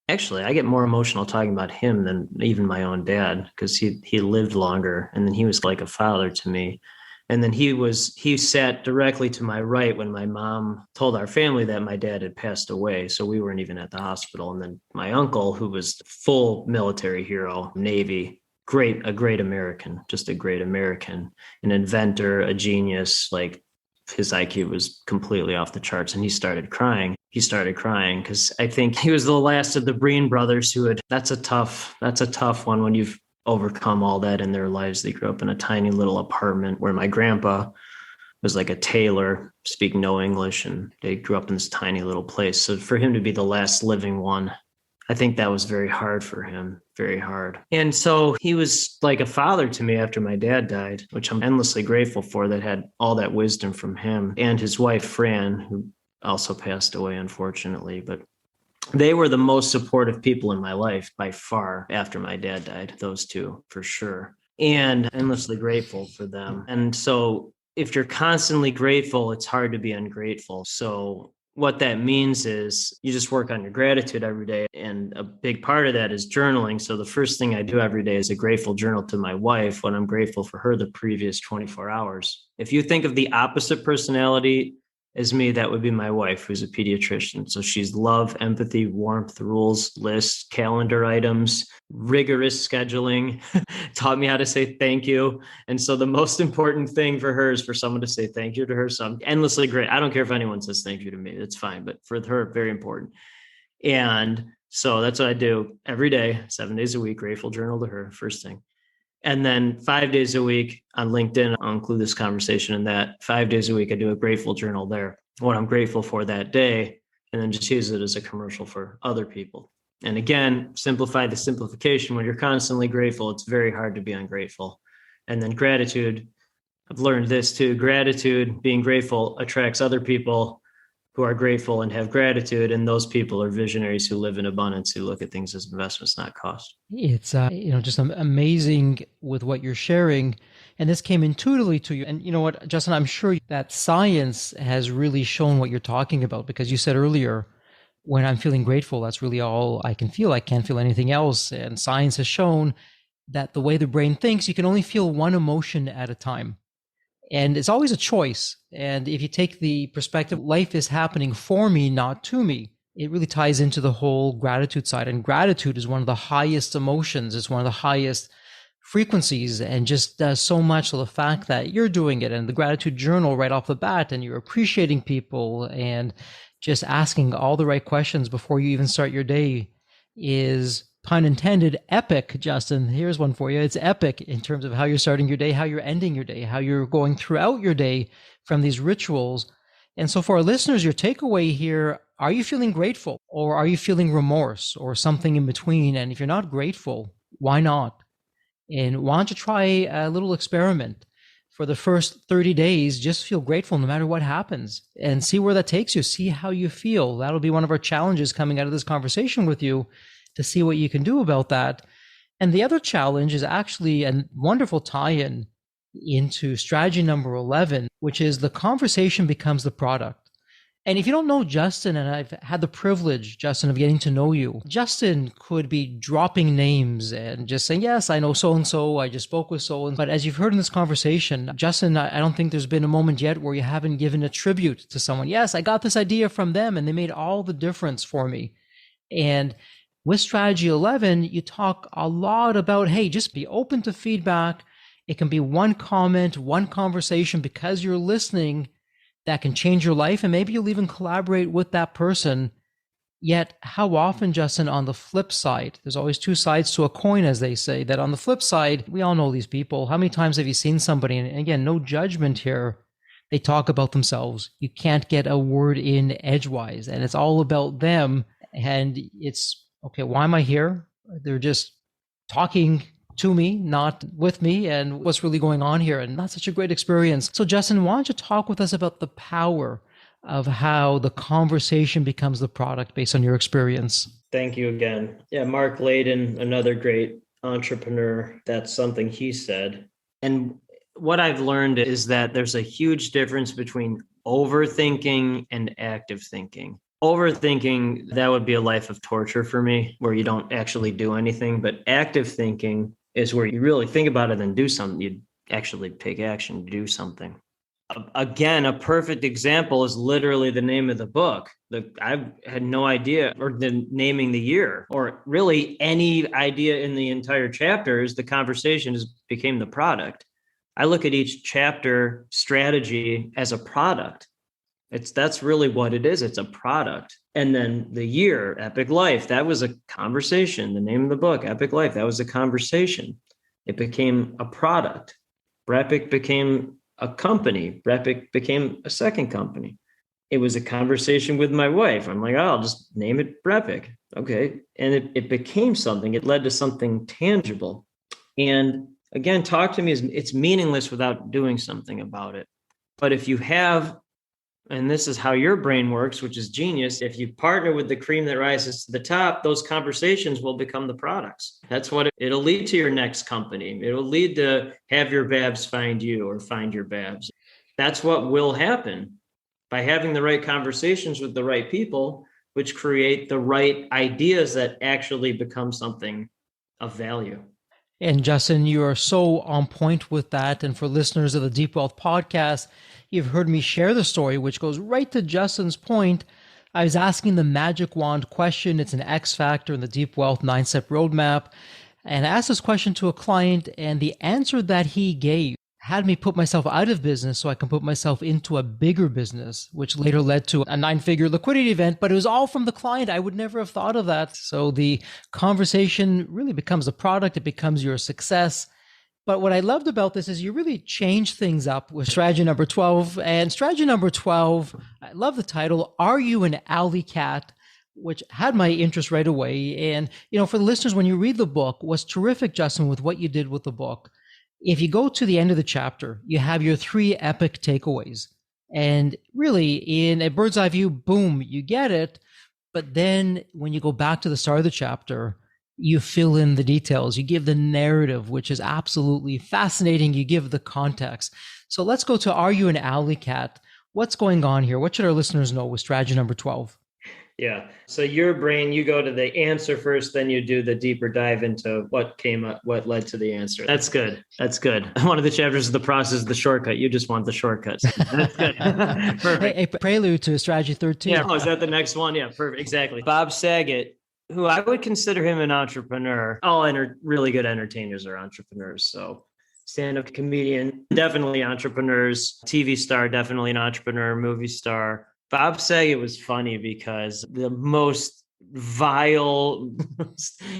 actually, I get more emotional talking about him than even my own dad, because he lived longer and then he was like a father to me. And then he sat directly to my right when my mom told our family that my dad had passed away. So we weren't even at the hospital. And then my uncle, who was full military hero, Navy, a great American, just a great American, an inventor, a genius, like his IQ was completely off the charts. And he started crying because I think he was the last of the Breen brothers that's a tough one when you've overcome all that in their lives. They grew up in a tiny little apartment where my grandpa was like a tailor, speak no English, and they grew up in this tiny little place. So for him to be the last living one, I think that was very hard for him, very hard. And so he was like a father to me after my dad died, which I'm endlessly grateful for, that had all that wisdom from him, and his wife, Fran, who also passed away, unfortunately. But they were the most supportive people in my life by far after my dad died, those two for sure. And endlessly grateful for them. And so if you're constantly grateful, it's hard to be ungrateful. So what that means is you just work on your gratitude every day. And a big part of that is journaling. So the first thing I do every day is a grateful journal to my wife when I'm grateful for her the previous 24 hours. If you think of the opposite personality as me, that would be my wife, who's a pediatrician. So she's love, empathy, warmth, rules, lists, calendar items, rigorous scheduling, taught me how to say thank you. And so the most important thing for her is for someone to say thank you to her. So I'm endlessly great. I don't care if anyone says thank you to me. It's fine. But for her, very important. And so that's what I do every day, 7 days a week, grateful journal to her, first thing. And then 5 days a week on LinkedIn, I'll include this conversation in that. 5 days a week, I do a grateful journal there, what I'm grateful for that day, and then just use it as a commercial for other people. And again, simplify the simplification. When you're constantly grateful, it's very hard to be ungrateful. And then gratitude, I've learned this too. Gratitude, being grateful, attracts other people who are grateful and have gratitude. And those people are visionaries who live in abundance, who look at things as investments, not cost. It's, just amazing with what you're sharing. And this came intuitively to you. And you know what, Justin, I'm sure that science has really shown what you're talking about, because you said earlier, when I'm feeling grateful, that's really all I can feel. I can't feel anything else. And science has shown that the way the brain thinks, you can only feel one emotion at a time. And it's always a choice. And if you take the perspective, life is happening for me, not to me, it really ties into the whole gratitude side. And gratitude is one of the highest emotions. It's one of the highest frequencies, and just so much of the fact that you're doing it, and the gratitude journal right off the bat, and you're appreciating people and just asking all the right questions before you even start your day is, pun intended, epic, Justin. Here's one for you. It's epic in terms of how you're starting your day, how you're ending your day, how you're going throughout your day from these rituals. And so for our listeners, your takeaway here, are you feeling grateful, or are you feeling remorse, or something in between? And if you're not grateful, why not? And why don't you try a little experiment? for the first 30 days, just feel grateful no matter what happens and see where that takes you. See how you feel. That'll be one of our challenges coming out of this conversation with you, to see what you can do about that. And the other challenge is actually a wonderful tie-in into strategy number 11, which is the conversation becomes the product. And if you don't know Justin, and I've had the privilege, Justin, of getting to know you, Justin could be dropping names and just saying, yes, I know so-and-so, I just spoke with so-and-so. But as you've heard in this conversation, Justin, I don't think there's been a moment yet where you haven't given a tribute to someone. Yes, I got this idea from them and they made all the difference for me. And with strategy 11, you talk a lot about, hey, just be open to feedback. It can be one comment, one conversation, because you're listening, that can change your life. And maybe you'll even collaborate with that person. Yet how often, Justin, on the flip side, there's always two sides to a coin, as they say, that on the flip side, we all know these people. How many times have you seen somebody, and again, no judgment here, they talk about themselves. You can't get a word in edgewise, and it's all about them. And it's, okay, why am I here? They're just talking to me, not with me, and what's really going on here. And not such a great experience. So Justin, why don't you talk with us about the power of how the conversation becomes the product based on your experience? Thank you again. Yeah, Mark Layden, another great entrepreneur, that's something he said. And what I've learned is that there's a huge difference between overthinking and active thinking. Overthinking, that would be a life of torture for me, where you don't actually do anything. But active thinking is where you really think about it and do something. You actually take action, do something. Again, a perfect example is literally the name of the book. I had no idea, or the naming the year, or really any idea in the entire chapter. Is the conversation became the product. I look at each chapter strategy as a product. That's really what it is. It's a product. And then the year, Epic Life, that was a conversation. The name of the book, Epic Life, that was a conversation. It became a product. BrEpic became a company. BrEpic became a second company. It was a conversation with my wife. I'm like, oh, I'll just name it BrEpic. Okay. And it became something. It led to something tangible. And again, talk to me it's meaningless without doing something about it. But if you have, and this is how your brain works, which is genius, if you partner with the cream that rises to the top, those conversations will become the products. That's what it'll lead to your next company. It'll lead to have your babs find you, or find your babs. That's what will happen by having the right conversations with the right people, which create the right ideas that actually become something of value. And Justin, you are so on point with that. And for listeners of the Deep Wealth podcast, you've heard me share the story, which goes right to Justin's point. I was asking the magic wand question. It's an X factor in the Deep Wealth 9-step roadmap. And I asked this question to a client, and the answer that he gave had me put myself out of business so I can put myself into a bigger business, which later led to a 9-figure liquidity event. But it was all from the client. I would never have thought of that. So the conversation really becomes a product. It becomes your success. But what I loved about this is you really change things up with strategy number 12. And strategy number 12, I love the title, Are You an Alley Cat? Which had my interest right away. And, for the listeners, when you read the book, what's terrific, Justin, with what you did with the book, if you go to the end of the chapter, you have your 3 epic takeaways. And really, in a bird's eye view, boom, you get it. But then when you go back to the start of the chapter, you fill in the details. You give the narrative, which is absolutely fascinating. You give the context. So let's go to, Are You an Alley Cat? What's going on here? What should our listeners know with strategy number 12? Yeah. So your brain, you go to the answer first, then you do the deeper dive into what came up, what led to the answer. That's good. That's good. One of the chapters of the process is the shortcut. You just want the shortcuts. That's good. Perfect. A prelude to strategy 13. Yeah. Oh, is that the next one? Yeah, perfect. Exactly. Bob Saget, who I would consider him an entrepreneur. All really good entertainers are entrepreneurs. So stand-up comedian, definitely entrepreneurs. TV star, definitely an entrepreneur. Movie star. Bob Saget was funny because the most vile,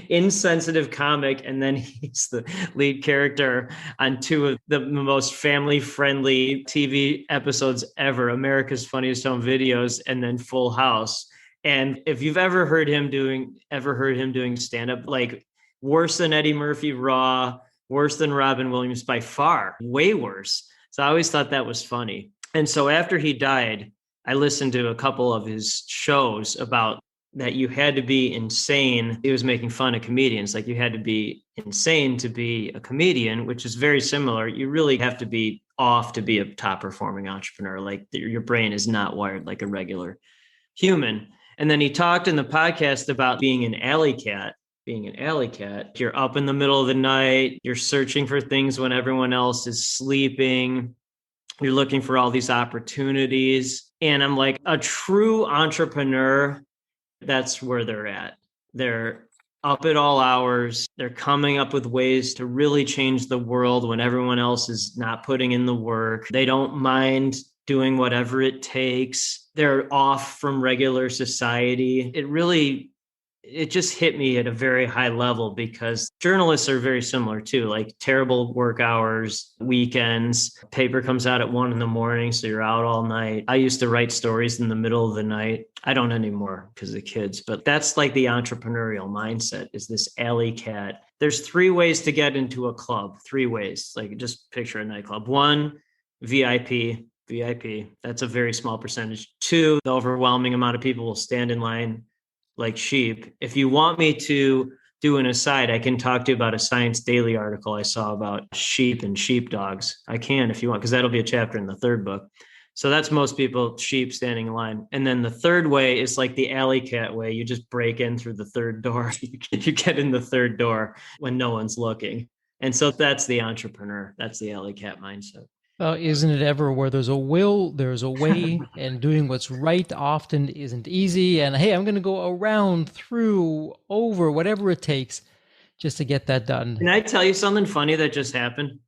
insensitive comic, and then he's the lead character on 2 of the most family-friendly TV episodes ever, America's Funniest Home Videos and then Full House. And if you've ever heard him doing stand-up, like worse than Eddie Murphy Raw, worse than Robin Williams by far, way worse. So I always thought that was funny. And so after he died, I listened to a couple of his shows about that you had to be insane. He was making fun of comedians. Like you had to be insane to be a comedian, which is very similar. You really have to be off to be a top performing entrepreneur. Like your brain is not wired like a regular human. And then he talked in the podcast about being an alley cat. Being an alley cat, you're up in the middle of the night, you're searching for things when everyone else is sleeping, you're looking for all these opportunities. And I'm like, a true entrepreneur, that's where they're at. They're up at all hours. They're coming up with ways to really change the world when everyone else is not putting in the work. They don't mind doing whatever it takes. They're off from regular society. It just hit me at a very high level because journalists are very similar too, like terrible work hours, weekends, paper comes out at 1 a.m. So you're out all night. I used to write stories in the middle of the night. I don't anymore because of the kids, but that's like the entrepreneurial mindset is this alley cat. There's 3 ways to get into a club, 3 ways, like just picture a nightclub. 1, VIP. That's a very small percentage. 2, the overwhelming amount of people will stand in line like sheep. If you want me to do an aside, I can talk to you about a Science Daily article I saw about sheep and sheepdogs. I can if you want, because that'll be a chapter in the 3rd book. So that's most people, sheep standing in line. And then the 3rd way is like the alley cat way. You just break in through the 3rd door. You get in the 3rd door when no one's looking. And so that's the entrepreneur. That's the alley cat mindset. Isn't it ever where there's a will, there's a way, and doing what's right often isn't easy. And hey, I'm going to go around, through, over, whatever it takes just to get that done. Can I tell you something funny that just happened?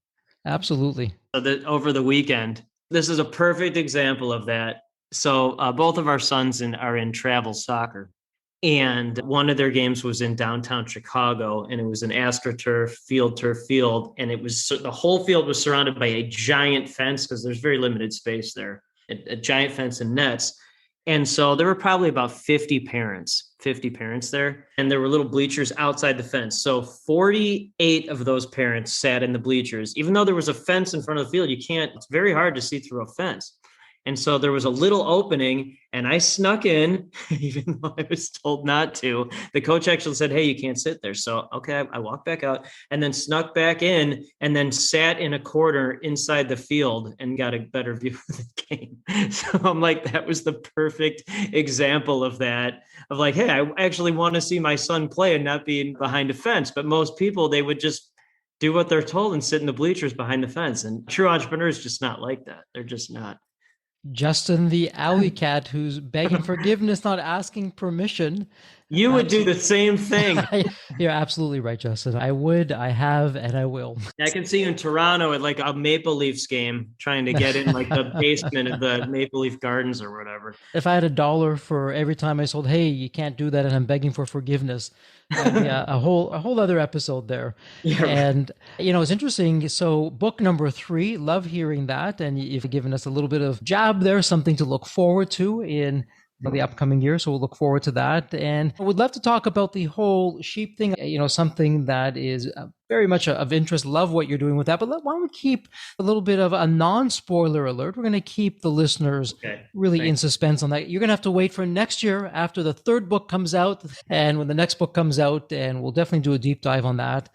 Absolutely. So that over the weekend, this is a perfect example of that. So both of our sons are in travel soccer. And one of their games was in downtown Chicago, and it was an AstroTurf turf field. And the whole field was surrounded by a giant fence because there's very limited space there, a giant fence and nets. And so there were probably about 50 parents there. And there were little bleachers outside the fence. So 48 of those parents sat in the bleachers. Even though there was a fence in front of the field, it's very hard to see through a fence. And so there was a little opening and I snuck in, even though I was told not to. The coach actually said, hey, you can't sit there. So, okay, I walked back out and then snuck back in and then sat in a corner inside the field and got a better view of the game. So I'm like, that was the perfect example of that, of like, hey, I actually want to see my son play and not be behind a fence. But most people, they would just do what they're told and sit in the bleachers behind the fence. And true entrepreneurs just not like that. They're just not. Justin, the alley cat who's begging forgiveness, not asking permission. You would do the same thing. You're absolutely right, Justin. I would, I have, and I will. I can see you in Toronto at like a Maple Leafs game trying to get in like the basement of the Maple Leaf Gardens or whatever. If I had $1 for every time I sold, hey, you can't do that, and I'm begging for forgiveness, a whole other episode there. Yeah, right. And, it's interesting. So book number 3, love hearing that. And you've given us a little bit of jab there, something to look forward to in the upcoming year. So we'll look forward to that. And I would love to talk about the whole sheep thing, something that is very much of interest. Love what you're doing with that. But why don't we keep a little bit of a non-spoiler alert? We're going to keep the listeners really in suspense on that. You're going to have to wait for next year after the 3rd book comes out and when the next book comes out, and we'll definitely do a deep dive on that.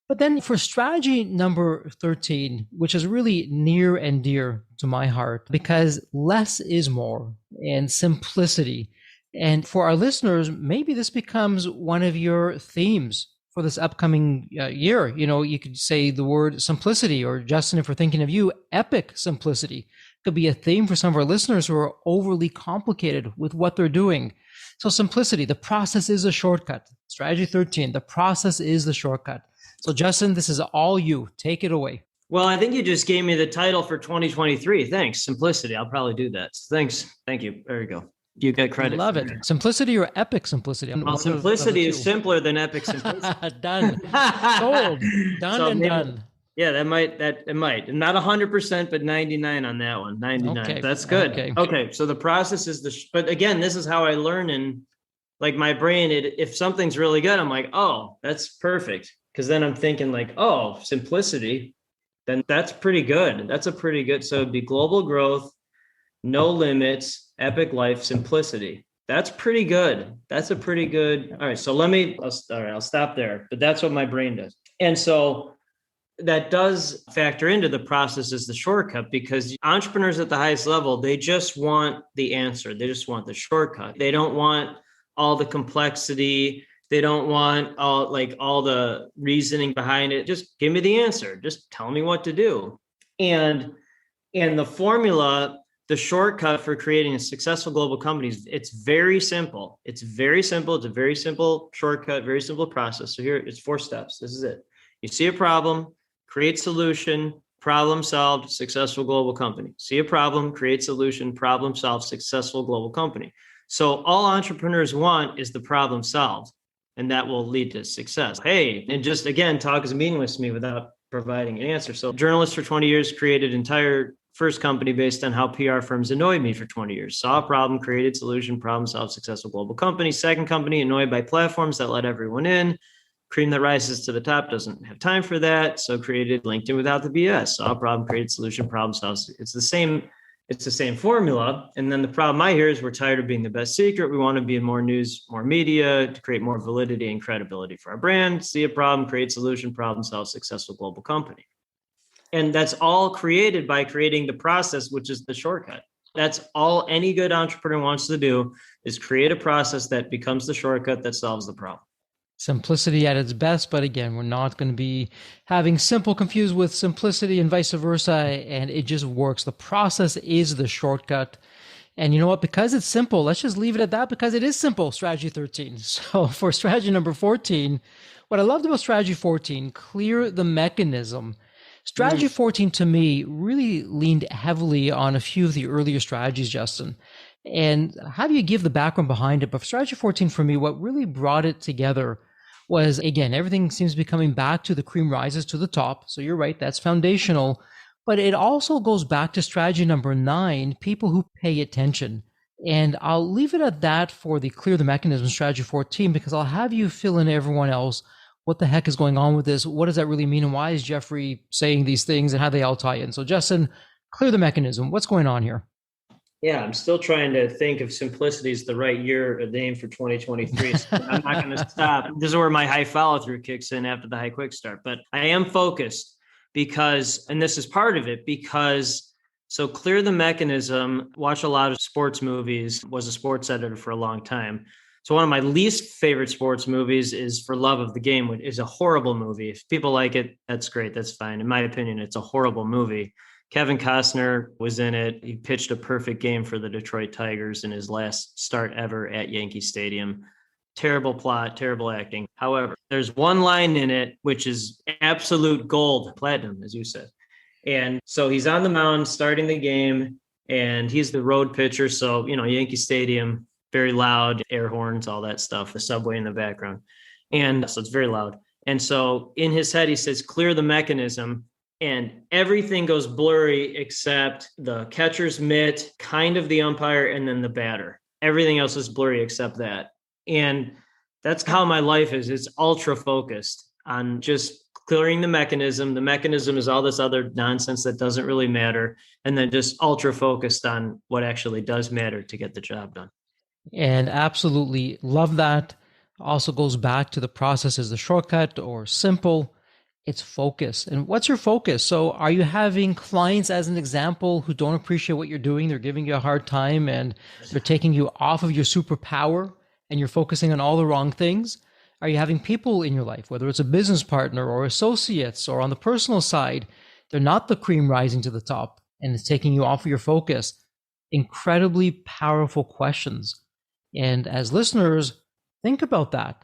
But then for strategy number 13, which is really near and dear to my heart, because less is more and simplicity. And for our listeners, maybe this becomes one of your themes for this upcoming year. You could say the word simplicity, or Justin, if we're thinking of you, epic simplicity could be a theme for some of our listeners who are overly complicated with what they're doing. So simplicity, the process is a shortcut. Strategy 13, the process is the shortcut. So Justin, this is all you. Take it away. Well, I think you just gave me the title for 2023. Thanks. Simplicity. I'll probably do that. Thanks. Thank you. There you go. You get credit. Love it. That. Simplicity or epic simplicity? Well, simplicity is simpler than epic simplicity. Done. Sold. Done. Yeah, it might. Not 100%, but 99 on that one. 99. Okay. That's good. Okay. So the process is but again, this is how I learn, and like my brain, if something's really good, I'm like, oh, that's perfect. Because then I'm thinking like, oh, simplicity. then that's pretty good. That's a pretty good. So it'd be global growth, no limits, epic life, simplicity. That's pretty good. That's a pretty good. All right. So I'll stop there. But that's what my brain does. And so that does factor into the process as the shortcut, because entrepreneurs at the highest level, they just want the answer. They just want the shortcut. They don't want all the complexity. They don't want all the reasoning behind it. Just give me the answer. Just tell me what to do. And the formula, the shortcut for creating a successful global company, it's very simple. It's very simple. It's a very simple shortcut, very simple process. So here it's 4 steps. This is it. You see a problem, create solution, problem solved, successful global company. See a problem, create solution, problem solved, successful global company. So all entrepreneurs want is the problem solved, and that will lead to success. Hey, and just again, talk is meaningless to me without providing an answer. So journalist for 20 years, created entire first company based on how PR firms annoyed me for 20 years. Saw a problem, created solution, problem solved, successful global company. Second company, annoyed by platforms that let everyone in. Cream that rises to the top doesn't have time for that. So created LinkedIn without the BS. Saw a problem, created solution, problem solved. It's the same formula. And then the problem I hear is we're tired of being the best secret. We want to be in more news, more media to create more validity and credibility for our brand. See a problem, create solution, problem solved, successful global company. And that's all created by creating the process, which is the shortcut. That's all any good entrepreneur wants to do, is create a process that becomes the shortcut that solves the problem. Simplicity at its best, but again, we're not going to be having simple confused with simplicity and vice versa, and it just works. The process is the shortcut. And you know what? Because it's simple, let's just leave it at that, because it is simple. Strategy 13. So for strategy number 14, what I loved about strategy 14, clear the mechanism. Strategy 14 to me really leaned heavily on a few of the earlier strategies, Justin. And how do you give the background behind it? But for strategy 14 for me, what really brought it together was, again, everything seems to be coming back to the cream rises to the top. So you're right, that's foundational. But it also goes back to strategy number 9, people who pay attention. And I'll leave it at that for the clear the mechanism strategy 14, because I'll have you fill in everyone else. What the heck is going on with this? What does that really mean? And why is Jeffrey saying these things, and how they all tie in? So Justin, clear the mechanism. What's going on here? Yeah, I'm still trying to think if simplicity is the right year name for 2023. So I'm not going to stop. This is where my high follow through kicks in after the high quick start. But I am focused because, and this is part of it, because so clear the mechanism, watch a lot of sports movies, was a sports editor for a long time. So one of my least favorite sports movies is For Love of the Game, which is a horrible movie. If people like it, that's great. That's fine. In my opinion, it's a horrible movie. Kevin Costner was in it. He pitched a perfect game for the Detroit Tigers in his last start ever at Yankee Stadium. Terrible plot, terrible acting. However, there's one line in it which is absolute gold, platinum, as you said. And so he's on the mound starting the game, and he's the road pitcher. So, Yankee Stadium, very loud, air horns, all that stuff, the subway in the background. And so it's very loud. And so in his head, he says, clear the mechanism. And everything goes blurry except the catcher's mitt, kind of the umpire, and then the batter. Everything else is blurry except that. And that's how my life is. It's ultra focused on just clearing the mechanism. The mechanism is all this other nonsense that doesn't really matter. And then just ultra focused on what actually does matter to get the job done. And absolutely love that. Also goes back to the process as the shortcut or simple. It's focus. And what's your focus? So are you having clients, as an example, who don't appreciate what you're doing? They're giving you a hard time and they're taking you off of your superpower and you're focusing on all the wrong things? Are you having people in your life, whether it's a business partner or associates or on the personal side, they're not the cream rising to the top and it's taking you off of your focus? Incredibly powerful questions. And as listeners, think about that.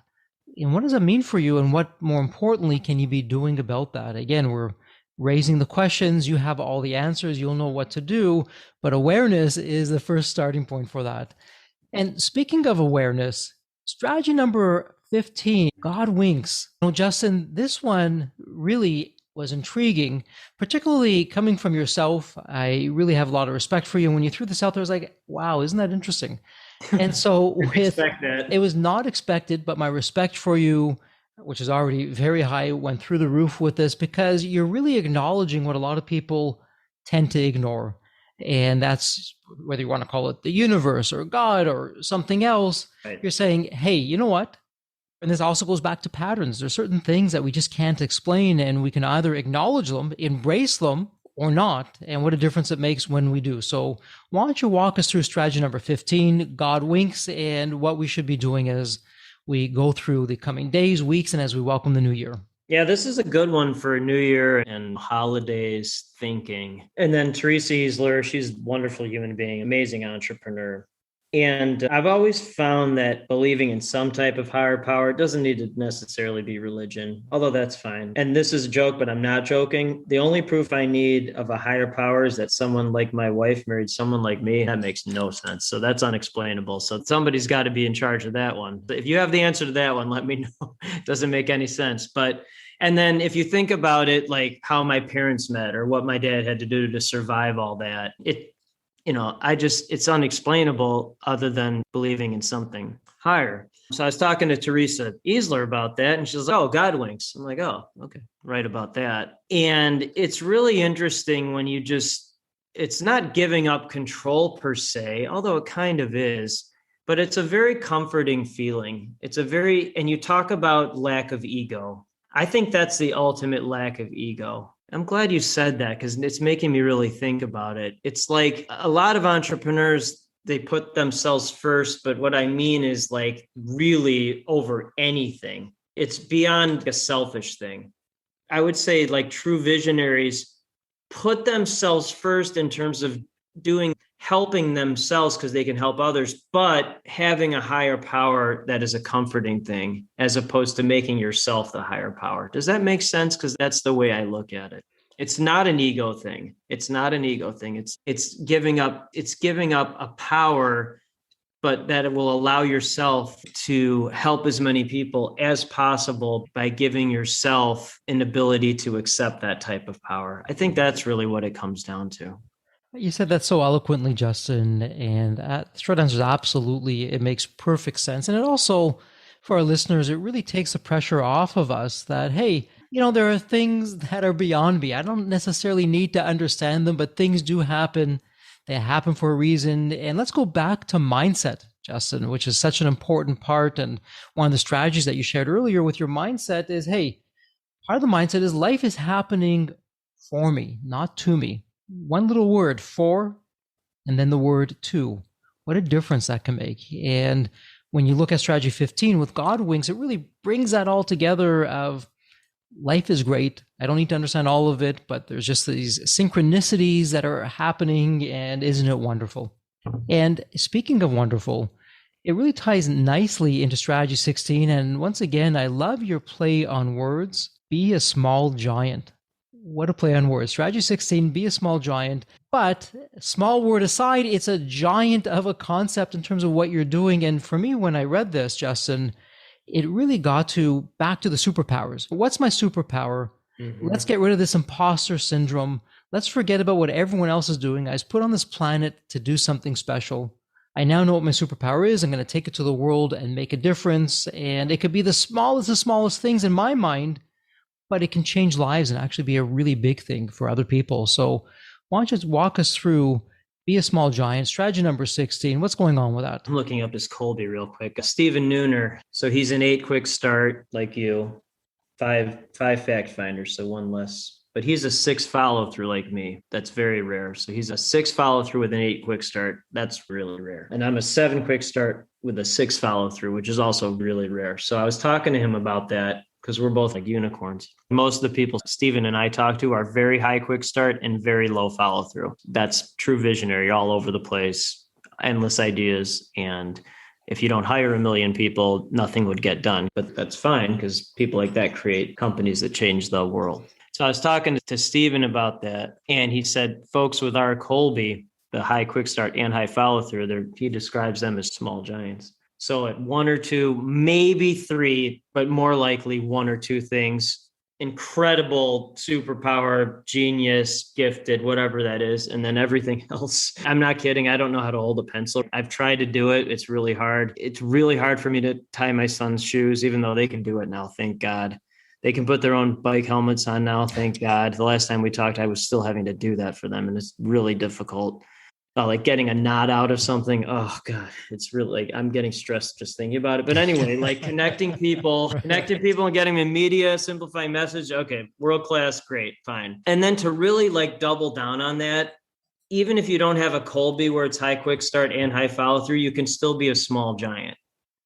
And what does that mean for you? And what, more importantly, can you be doing about that? Again, we're raising the questions. You have all the answers. You'll know what to do. But awareness is the first starting point for that. And speaking of awareness, strategy number 15, God winks. Justin, this one really was intriguing, particularly coming from yourself. I really have a lot of respect for you. And when you threw this out there, I was like, wow, isn't that interesting? And so it was not expected, but my respect for you which is already very high, went through the roof with this because you're really acknowledging what a lot of people tend to ignore. And that's whether you want to call it the universe or God or something else. Right. You're saying, hey, you know what? And this also goes back to patterns. There's certain things that we just can't explain, and we can either acknowledge them, embrace them, or not, and what a difference it makes when we do. So why don't you walk us through strategy number 15, God winks, and what we should be doing as we go through the coming days, weeks, and as we welcome the new year. Yeah, this is a good one for New Year and holidays thinking. And then Teresa Easler, she's a wonderful human being, amazing entrepreneur. And I've always found that believing in some type of higher power doesn't need to necessarily be religion, although that's fine. And this is a joke, but I'm not joking. The only proof I need of a higher power is that someone like my wife married someone like me. That makes no sense. So that's unexplainable. So somebody's got to be in charge of that one. If you have the answer to that one, let me know. It doesn't make any sense. And then if you think about it, like how my parents met or what my dad had to do to survive all that, it's unexplainable other than believing in something higher. So I was talking to Teresa Easler about that, and she's like, oh, God winks. I'm like, oh, okay, right about that. And it's really interesting when it's not giving up control per se, although it kind of is, but it's a very comforting feeling. And you talk about lack of ego. I think that's the ultimate lack of ego. I'm glad you said that because it's making me really think about it. It's like a lot of entrepreneurs, they put themselves first, but what I mean is like really over anything. It's beyond a selfish thing. I would say like true visionaries put themselves first in terms of helping themselves because they can help others, but having a higher power that is a comforting thing as opposed to making yourself the higher power. Does that make sense? Because that's the way I look at it. It's not an ego thing. It's giving up a power, but that it will allow yourself to help as many people as possible by giving yourself an ability to accept that type of power. I think that's really what it comes down to. You said that so eloquently, Justin, and the short answer is absolutely. It makes perfect sense. And it also, for our listeners, it really takes the pressure off of us that, hey, there are things that are beyond me. I don't necessarily need to understand them, but things do happen. They happen for a reason. And let's go back to mindset, Justin, which is such an important part. And one of the strategies that you shared earlier with your mindset is, hey, part of the mindset is life is happening for me, not to me. One little word, for, and then the word to. What a difference that can make. And when you look at strategy 15 with God winks, it really brings that all together of life is great. I don't need to understand all of it, but there's just these synchronicities that are happening, and isn't it wonderful? And speaking of wonderful, it really ties nicely into strategy 16. And once again, I love your play on words. Be a small giant. What a play on words. Strategy 16, be a small giant. But small word aside, it's a giant of a concept in terms of what you're doing. And for me, when I read this, Justin, it really got back to the superpowers. What's my superpower? Mm-hmm. Let's get rid of this imposter syndrome. Let's forget about what everyone else is doing. I was put on this planet to do something special. I now know what my superpower is. I'm going to take it to the world and make a difference. And it could be the smallest things in my mind, but it can change lives and actually be a really big thing for other people. So why don't you walk us through Be a Small Giant, strategy number 16. What's going on with that? I'm looking up his Colby real quick. Stephen Nooner. So he's an 8 quick start like you, 5 fact finders, so 1 less. But he's a 6 follow through like me. That's very rare. So he's a 6 follow through with an 8 quick start. That's really rare. And I'm a 7 quick start with a 6 follow through, which is also really rare. So I was talking to him about that, because we're both like unicorns. Most of the people Stephen and I talk to are very high quick start and very low follow through. That's true visionary all over the place, endless ideas. And if you don't hire 1 million people, nothing would get done. But that's fine because people like that create companies that change the world. So I was talking to Stephen about that. And he said, folks with our Colby, the high quick start and high follow through, he describes them as small giants. So at 1 or 2, maybe 3, but more likely 1 or 2 things, incredible superpower, genius, gifted, whatever that is. And then everything else, I'm not kidding. I don't know how to hold a pencil. I've tried to do it. It's really hard. It's really hard for me to tie my son's shoes, even though they can do it now. Thank God. They can put their own bike helmets on now. Thank God. The last time we talked, I was still having to do that for them. And it's really difficult. Like getting a knot out of something. Oh God, it's really like I'm getting stressed just thinking about it. But anyway, like connecting people and getting the media, simplifying message. Okay, world class, great, fine. And then to really like double down on that, even if you don't have a Colby where it's high quick start and high follow through, you can still be a small giant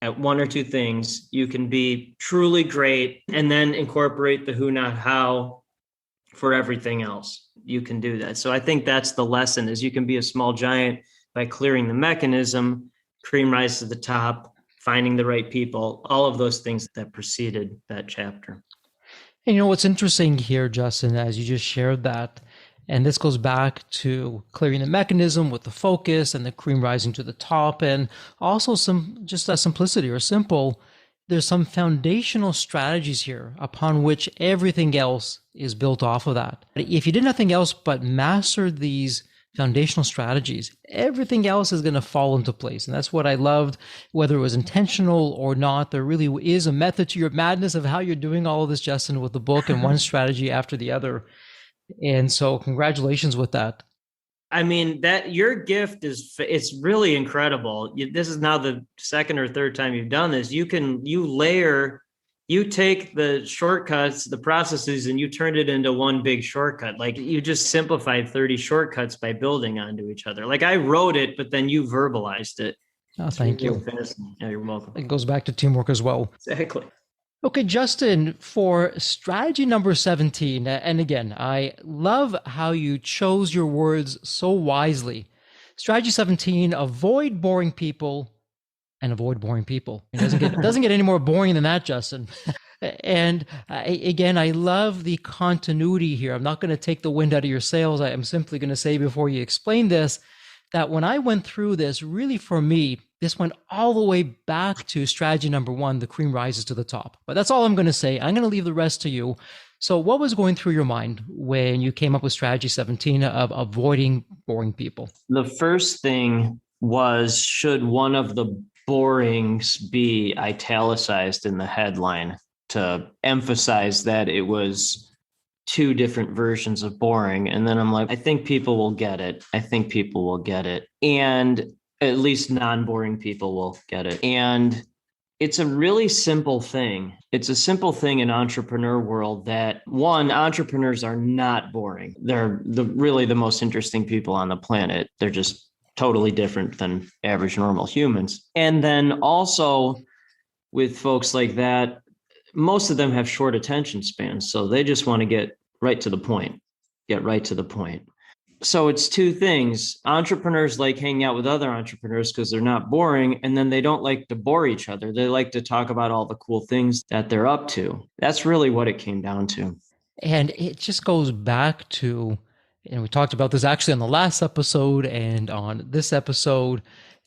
at one or two things. You can be truly great and then incorporate the who, not how for everything else. You can do that. So I think that's the lesson is you can be a small giant by clearing the mechanism, cream rise to the top, finding the right people, all of those things that preceded that chapter. And what's interesting here, Justin, as you just shared that, and this goes back to clearing the mechanism with the focus and the cream rising to the top, and also some just a simplicity or simple. There's some foundational strategies here upon which everything else is built off of that. If you did nothing else but master these foundational strategies, everything else is going to fall into place. And that's what I loved, whether it was intentional or not. There really is a method to your madness of how you're doing all of this, Justin, with the book and one strategy after the other. And so congratulations with that. I mean, that your gift it's really incredible. This is now the second or third time you've done this. You take the shortcuts, the processes, and you turned it into one big shortcut. Like you just simplified 30 shortcuts by building onto each other. Like I wrote it, but then you verbalized it. Oh, thank you. Yeah, you're welcome. It goes back to teamwork as well. Exactly. Okay, Justin, for strategy number 17, and again, I love how you chose your words so wisely. Strategy 17, avoid boring people and avoid boring people. It doesn't get any more boring than that, Justin. And again, I love the continuity here. I'm not going to take the wind out of your sails. I am simply going to say before you explain this, that when I went through this, really for me, this went all the way back to strategy number 1, the cream rises to the top. But that's all I'm going to say. I'm going to leave the rest to you. So what was going through your mind when you came up with strategy 17 of avoiding boring people? The first thing was, should one of the borings be italicized in the headline to emphasize that it was two different versions of boring? And then I'm like, I think people will get it. And at least non-boring people will get it. And it's a really simple thing. It's a simple thing in entrepreneur world that, one, entrepreneurs are not boring. They're really the most interesting people on the planet. They're just totally different than average normal humans. And then also with folks like that, most of them have short attention spans. So they just want to get right to the point. So it's two things. Entrepreneurs like hanging out with other entrepreneurs because they're not boring. And then they don't like to bore each other. They like to talk about all the cool things that they're up to. That's really what it came down to. And it just goes back to, and we talked about this actually on the last episode and on this episode,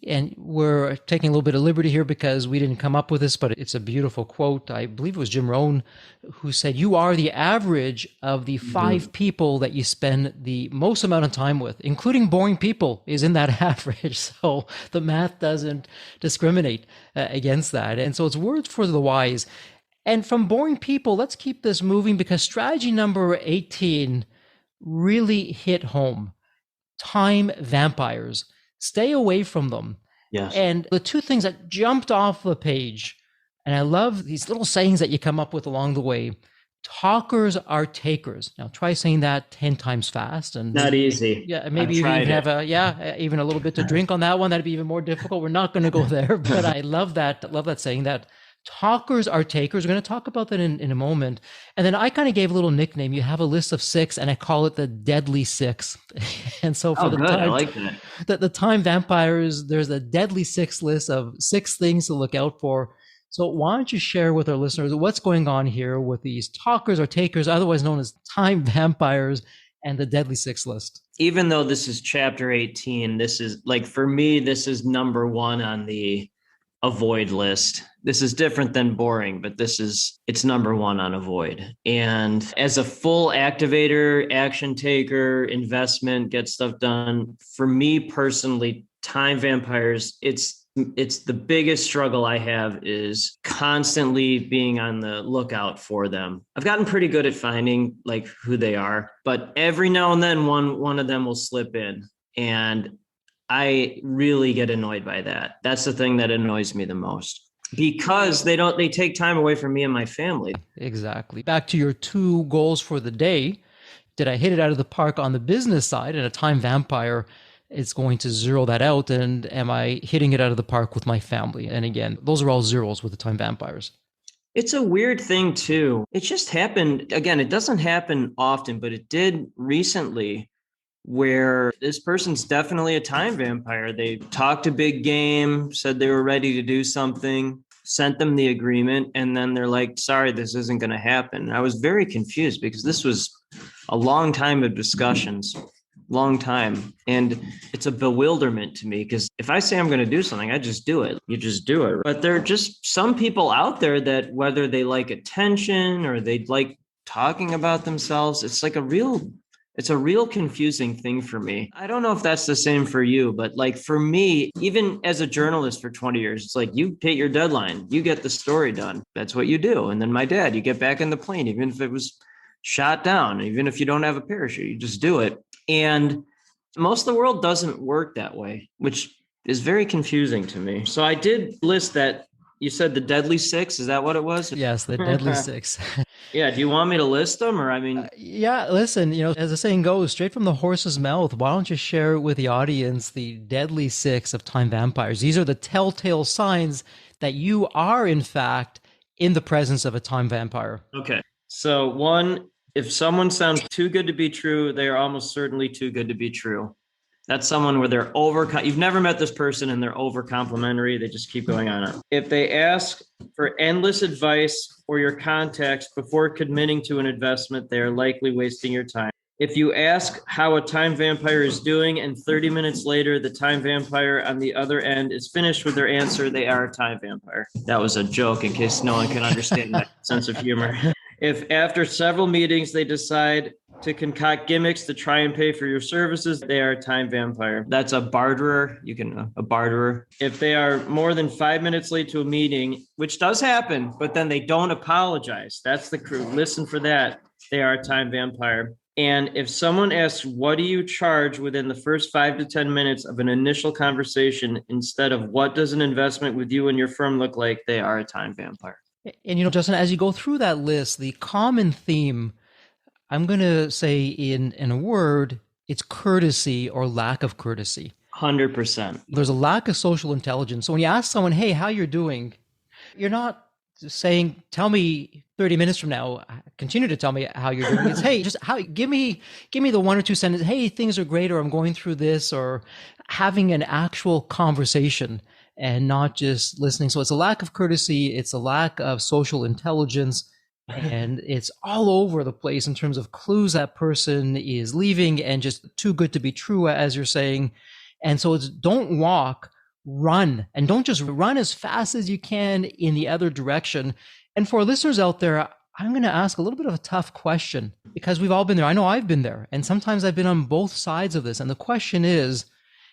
and we're taking a little bit of liberty here because we didn't come up with this, but it's a beautiful quote. I believe it was Jim Rohn who said, you are the average of the 5 people that you spend the most amount of time with, including boring people, is in that average. So the math doesn't discriminate against that. And so it's words for the wise. And from boring people, let's keep this moving because strategy number 18 really hit home. Time vampires. Stay away from them. Yes. And the two things that jumped off the page, and I love these little sayings that you come up with along the way. Talkers are takers. Now try saying that 10 times fast. And not easy. Yeah, maybe you even have even a little bit to drink on that one. That'd be even more difficult. We're not going to go there, but I love that. Love that saying, that talkers are takers. We're going to talk about that in a moment. And then I kind of gave a little nickname. You have a list of 6, and I call it the Deadly 6. And so for I like that. The time vampires, there's a Deadly 6 list of 6 things to look out for. So why don't you share with our listeners what's going on here with these talkers or takers, otherwise known as time vampires, and the Deadly 6 list? Even though this is chapter 18, this is like, for me, this is number 1 on the avoid list. This is different than boring, but it's number one on avoid. And as a full activator, action taker, investment, get stuff done, for me personally, time vampires, it's the biggest struggle I have is constantly being on the lookout for them. I've gotten pretty good at finding like who they are, but every now and then one of them will slip in, and I really get annoyed by that. That's the thing that annoys me the most, because they take time away from me and my family. Exactly. Back to your 2 goals for the day. Did I hit it out of the park on the business side? And a time vampire is going to zero that out. And am I hitting it out of the park with my family? And again, those are all zeros with the time vampires. It's a weird thing too. It just happened. Again, it doesn't happen often, but it did recently, where this person's definitely a time vampire. They talked a big game, said they were ready to do something, sent them the agreement, and then they're like, sorry, this isn't going to happen. I was very confused because this was a long time of discussions, long time. And it's a bewilderment to me, because if I say I'm going to do something, I just do it. You just do it. But there are just some people out there that, whether they like attention or they like talking about themselves, it's a real confusing thing for me. I don't know if that's the same for you, but like for me, even as a journalist for 20 years, it's like you hit your deadline, you get the story done. That's what you do. And then my dad, you get back in the plane, even if it was shot down, even if you don't have a parachute, you just do it. And most of the world doesn't work that way, which is very confusing to me. So I did list that. You said the deadly 6. Is that what it was? Yes, the deadly 6. Yeah. Do you want me to list them, or yeah, listen, as the saying goes, straight from the horse's mouth, why don't you share with the audience the deadly 6 of time vampires? These are the telltale signs that you are, in fact, in the presence of a time vampire. Okay. So 1, if someone sounds too good to be true, they are almost certainly too good to be true. That's someone where they're you've never met this person and they're over complimentary. They just keep going on. If they ask for endless advice or your context before committing to an investment, they are likely wasting your time. If you ask how a time vampire is doing and 30 minutes later, the time vampire on the other end is finished with their answer, they are a time vampire. That was a joke in case no one can understand that sense of humor. If after several meetings, they decide to concoct gimmicks to try and pay for your services, they are a time vampire. That's a barterer. A barterer. If they are more than 5 minutes late to a meeting, which does happen, but then they don't apologize, that's the crew. Listen for that. They are a time vampire. And if someone asks, what do you charge within the first 5 to 10 minutes of an initial conversation, instead of what does an investment with you and your firm look like, they are a time vampire. And, Justin, as you go through that list, the common theme, I'm going to say in a word, it's courtesy or lack of courtesy. 100%. There's a lack of social intelligence. So when you ask someone, hey, how you're doing, you're not saying, tell me 30 minutes from now, continue to tell me how you're doing. It's, hey, just give me the 1 or 2 sentences. Hey, things are great, or I'm going through this, or having an actual conversation and not just listening. So it's a lack of courtesy. It's a lack of social intelligence. And it's all over the place in terms of clues that person is leaving, and just too good to be true, as you're saying. And so it's don't walk, run, and don't just run as fast as you can in the other direction. And for listeners out there, I'm going to ask a little bit of a tough question, because we've all been there. I know I've been there. And sometimes I've been on both sides of this. And the question is,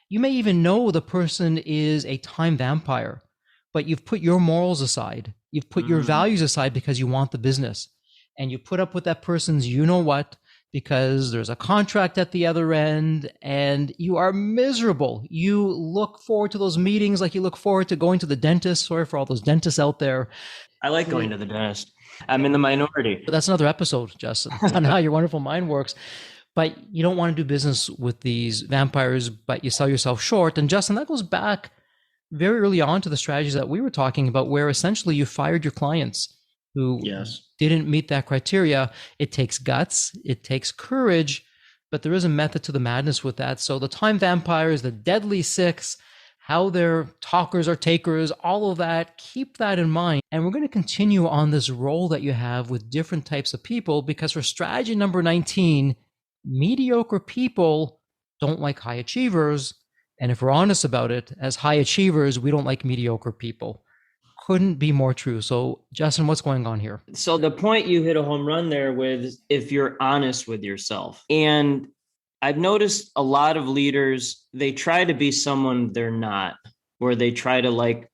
you may even know the person is a time vampire, but you've put your morals aside. You've put your values aside because you want the business, and you put up with that person's what, because there's a contract at the other end, and you are miserable. You look forward to those meetings like you look forward to going to the dentist. Sorry for all those dentists out there. I like going to the dentist. I'm in the minority. That's another episode, Justin, on how your wonderful mind works. But you don't want to do business with these vampires, but you sell yourself short. And Justin, that goes back very early on to the strategies that we were talking about, where essentially you fired your clients who didn't meet that criteria. It takes guts, it takes courage, but there is a method to the madness with that. So the time vampires, the deadly 6, how they're talkers or takers, all of that, keep that in mind. And we're going to continue on this role that you have with different types of people, because for strategy number 19, mediocre people don't like high achievers. And if we're honest about it, as high achievers, we don't like mediocre people. couldn't be more true. So, Justin, what's going on here? So the point you hit a home run there with, if you're honest with yourself. And I've noticed a lot of leaders, they try to be someone they're not, where they try to like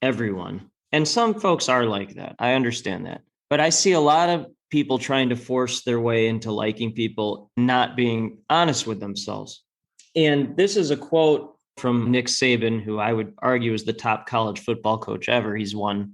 everyone. And some folks are like that. I understand that. But I see a lot of people trying to force their way into liking people, not being honest with themselves. And this is a quote from Nick Saban, who I would argue is the top college football coach ever. He's won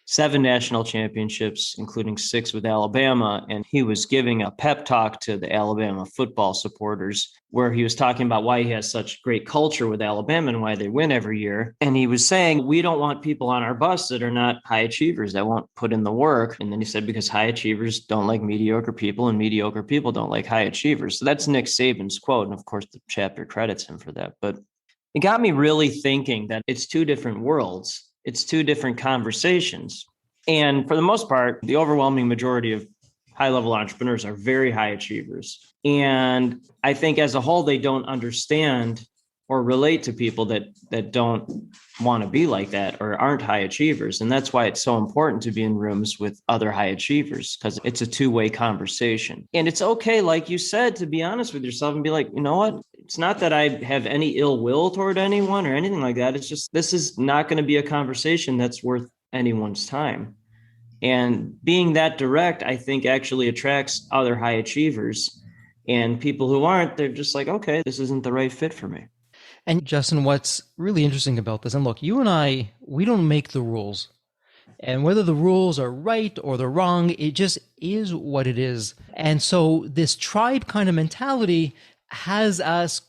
7 national championships, including 6 with Alabama. And he was giving a pep talk to the Alabama football supporters, where he was talking about why he has such great culture with Alabama and why they win every year. And he was saying, we don't want people on our bus that are not high achievers, that won't put in the work. And then he said, because high achievers don't like mediocre people and mediocre people don't like high achievers. So that's Nick Saban's quote. And of course, the chapter credits him for that. But it got me really thinking that it's 2 different worlds. It's 2 different conversations. And for the most part, the overwhelming majority of high-level entrepreneurs are very high achievers. And I think as a whole, they don't understand or relate to people that don't want to be like that or aren't high achievers. And that's why it's so important to be in rooms with other high achievers, because it's a 2-way conversation. And it's okay, like you said, to be honest with yourself and be like, you know what? It's not that I have any ill will toward anyone or anything like that. It's just, this is not going to be a conversation that's worth anyone's time. And being that direct, I think actually attracts other high achievers, and people who aren't, they're just like, okay, this isn't the right fit for me. And Justin, what's really interesting about this, and look, you and I, we don't make the rules. And whether the rules are right or they're wrong, it just is what it is. And so this tribe kind of mentality has us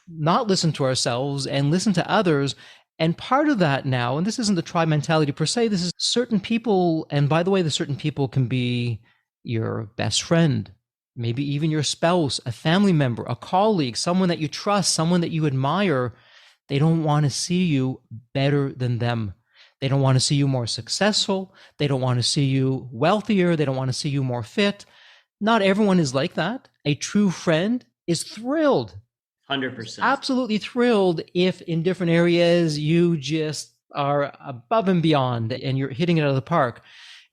not listen to ourselves and listen to others. And part of that now, and this isn't the tribe mentality per se, this is certain people. And by the way, the certain people can be your best friend, maybe even your spouse, a family member, a colleague, someone that you trust, someone that you admire. They don't want to see you better than them. They don't want to see you more successful. They don't want to see you wealthier. They don't want to see you more fit. Not everyone is like that. A true friend is thrilled. 100%. Absolutely thrilled if in different areas you just are above and beyond and you're hitting it out of the park.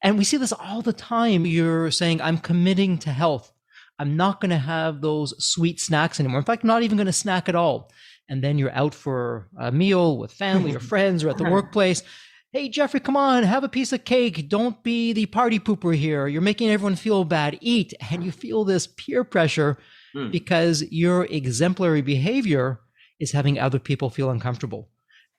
And we see this all the time. You're saying, I'm committing to health. I'm not going to have those sweet snacks anymore. In fact, I'm not even going to snack at all. And then you're out for a meal with family or friends or at the workplace. Hey, Jeffrey, come on, have a piece of cake. Don't be the party pooper here. You're making everyone feel bad. Eat. And you feel this peer pressure because your exemplary behavior is having other people feel uncomfortable.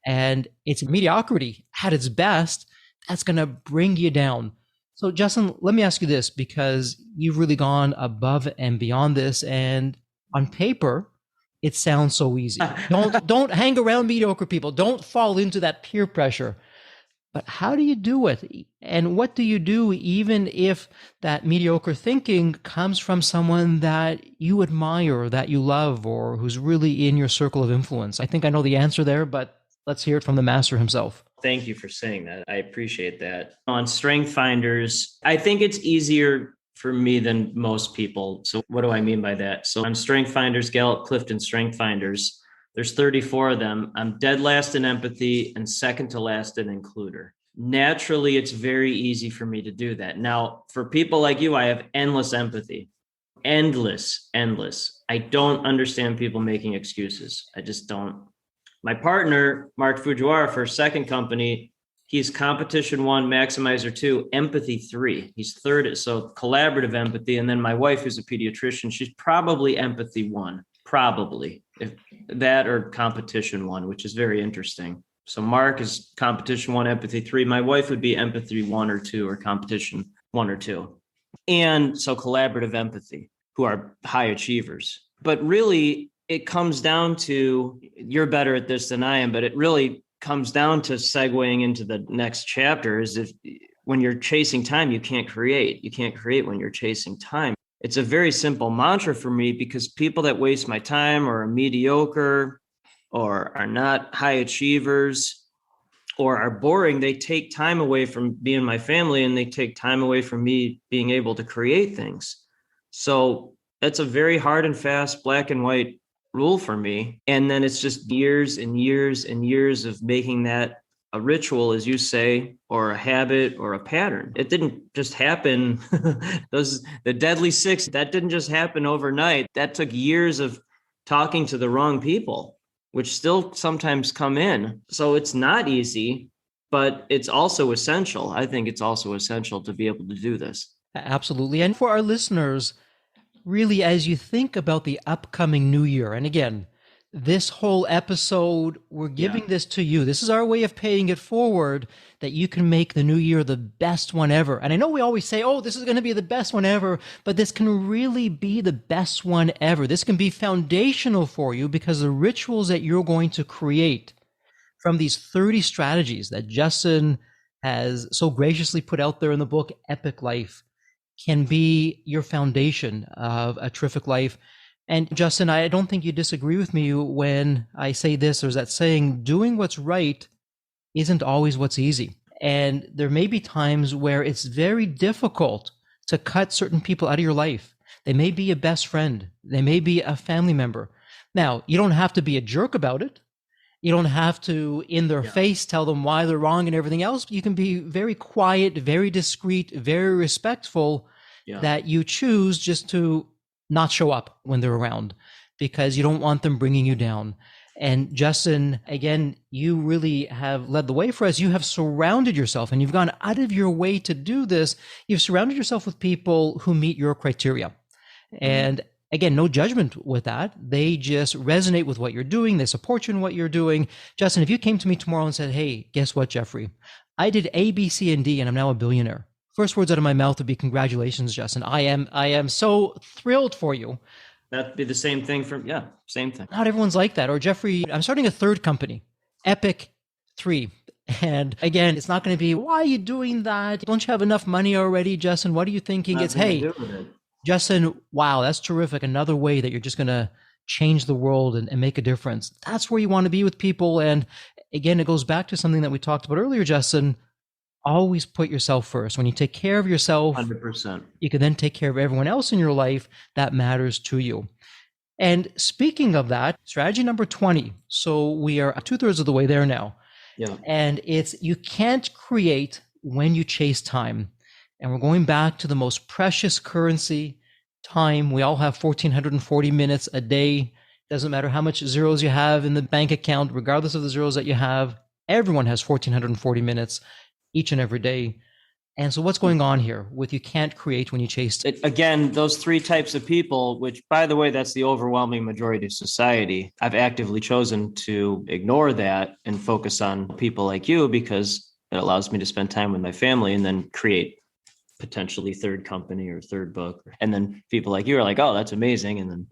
And it's mediocrity at its best that's going to bring you down. So, Justin, let me ask you this, because you've really gone above and beyond this. And on paper, it sounds so easy. Don't hang around mediocre people. Don't fall into that peer pressure. But how do you do it? And what do you do even if that mediocre thinking comes from someone that you admire, that you love, or who's really in your circle of influence? I think I know the answer there, but let's hear it from the master himself. Thank you for saying that. I appreciate that. On Strength Finders, I think it's easier for me than most people. So what do I mean by that? So on Strength Finders, Gallup Clifton Strength Finders, there's 34 of them. I'm dead last in empathy and second to last in includer. Naturally, it's very easy for me to do that. Now, for people like you, I have endless empathy. Endless. I don't understand people making excuses. I just don't. My partner, Mark Fujiwara, for his second company, he's competition 1, maximizer 2, empathy 3. He's third, so collaborative empathy. And then my wife, who's a pediatrician, she's probably empathy 1, probably, if that or competition 1, which is very interesting. So Mark is competition 1, empathy 3. My wife would be empathy 1 or 2 or competition 1 or 2. And so collaborative empathy, who are high achievers. But really, it comes down to, you're better at this than I am, but it really comes down to segueing into the next chapter, is if when you're chasing time, you can't create. You can't create when you're chasing time. It's a very simple mantra for me, because people that waste my time or are mediocre or are not high achievers or are boring, they take time away from being my family, and they take time away from me being able to create things. So that's a very hard and fast black and white rule for me. And then it's just years and years and years of making that a ritual, as you say, or a habit or a pattern. It didn't just happen. The deadly six, that didn't just happen overnight. That took years of talking to the wrong people, which still sometimes come in. So it's not easy, but it's also essential. I think it's also essential to be able to do this. Absolutely. And for our listeners, really, as you think about the upcoming new year, and again, this whole episode, we're giving this to you. This is our way of paying it forward that you can make the new year the best one ever. And I know we always say, oh, this is going to be the best one ever, but this can really be the best one ever. This can be foundational for you because the rituals that you're going to create from these 30 strategies that Justin has so graciously put out there in the book, Epic Life, can be your foundation of a terrific life. And Justin, I don't think you disagree with me when I say this. There's that saying, doing what's right isn't always what's easy. And there may be times where it's very difficult to cut certain people out of your life. They may be a best friend. They may be a family member. Now, you don't have to be a jerk about it. You don't have to, in their face, tell them why they're wrong and everything else. You can be very quiet, very discreet, very respectful, that you choose just to not show up when they're around because you don't want them bringing you down. And Justin, again, you really have led the way for us. You have surrounded yourself, and you've gone out of your way to do this. You've surrounded yourself with people who meet your criteria. And again, no judgment with that. They just resonate with what you're doing. They support you in what you're doing. Justin, if you came to me tomorrow and said, hey, guess what, Jeffrey? I did A, B, C, and D, and I'm now a billionaire. First words out of my mouth would be, congratulations, Justin. I am so thrilled for you. That'd be the same thing same thing. Not everyone's like that. Or Jeffrey, I'm starting a third company, Epic 3. And again, it's not going to be, why are you doing that? Don't you have enough money already, Justin? What are you thinking? It's, hey, Justin, wow, that's terrific. Another way that you're just going to change the world and make a difference. That's where you want to be with people. And again, it goes back to something that we talked about earlier, Justin. Always put yourself first. When you take care of yourself, 100%. You can then take care of everyone else in your life that matters to you. And speaking of that, strategy number 20. So we are 2/3 of the way there now. Yeah. And it's, you can't create when you chase time. And we're going back to the most precious currency, time. We all have 1,440 minutes a day. Doesn't matter how much zeros you have in the bank account, regardless of the zeros that you have, everyone has 1,440 minutes each and every day. And so what's going on here with you can't create when you chase? Again, those three types of people, which, by the way, that's the overwhelming majority of society. I've actively chosen to ignore that and focus on people like you because it allows me to spend time with my family and then create potentially third company or third book. And then people like you are like, oh, that's amazing. And then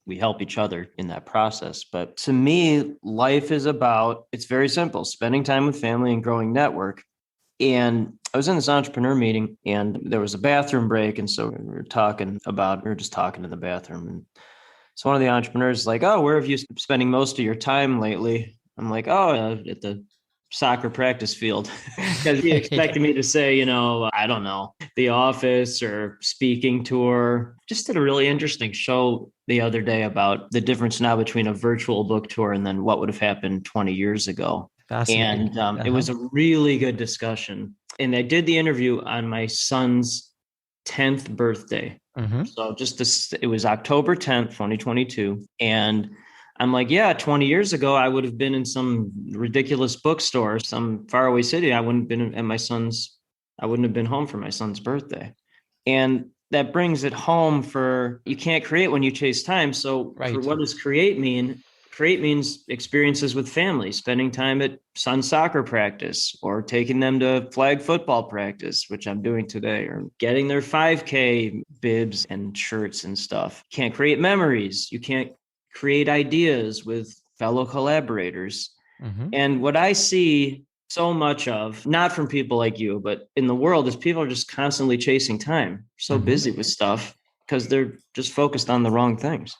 we help each other in that process. But to me, life is about, it's very simple, spending time with family and growing network. And I was in this entrepreneur meeting and there was a bathroom break. And so we were just talking in the bathroom. And so one of the entrepreneurs is like, oh, where have you been spending most of your time lately? I'm like, oh, at the soccer practice field. Because he expected me to say, I don't know, The Office or speaking tour. Just did a really interesting show the other day about the difference now between a virtual book tour and then what would have happened 20 years ago. And it was a really good discussion. And I did the interview on my son's 10th birthday. So it was October 10th, 2022. And I'm like, yeah, 20 years ago, I would have been in some ridiculous bookstore, some faraway city. I wouldn't have been home for my son's birthday. And that brings it home you can't create when you chase time. So what does create mean? Create means experiences with family, spending time at son's soccer practice or taking them to flag football practice, which I'm doing today, or getting their 5K bibs and shirts and stuff. You can't create memories. You can't create ideas with fellow collaborators. And what I see so much of, not from people like you, but in the world, is people are just constantly chasing time, so busy with stuff because they're just focused on the wrong things.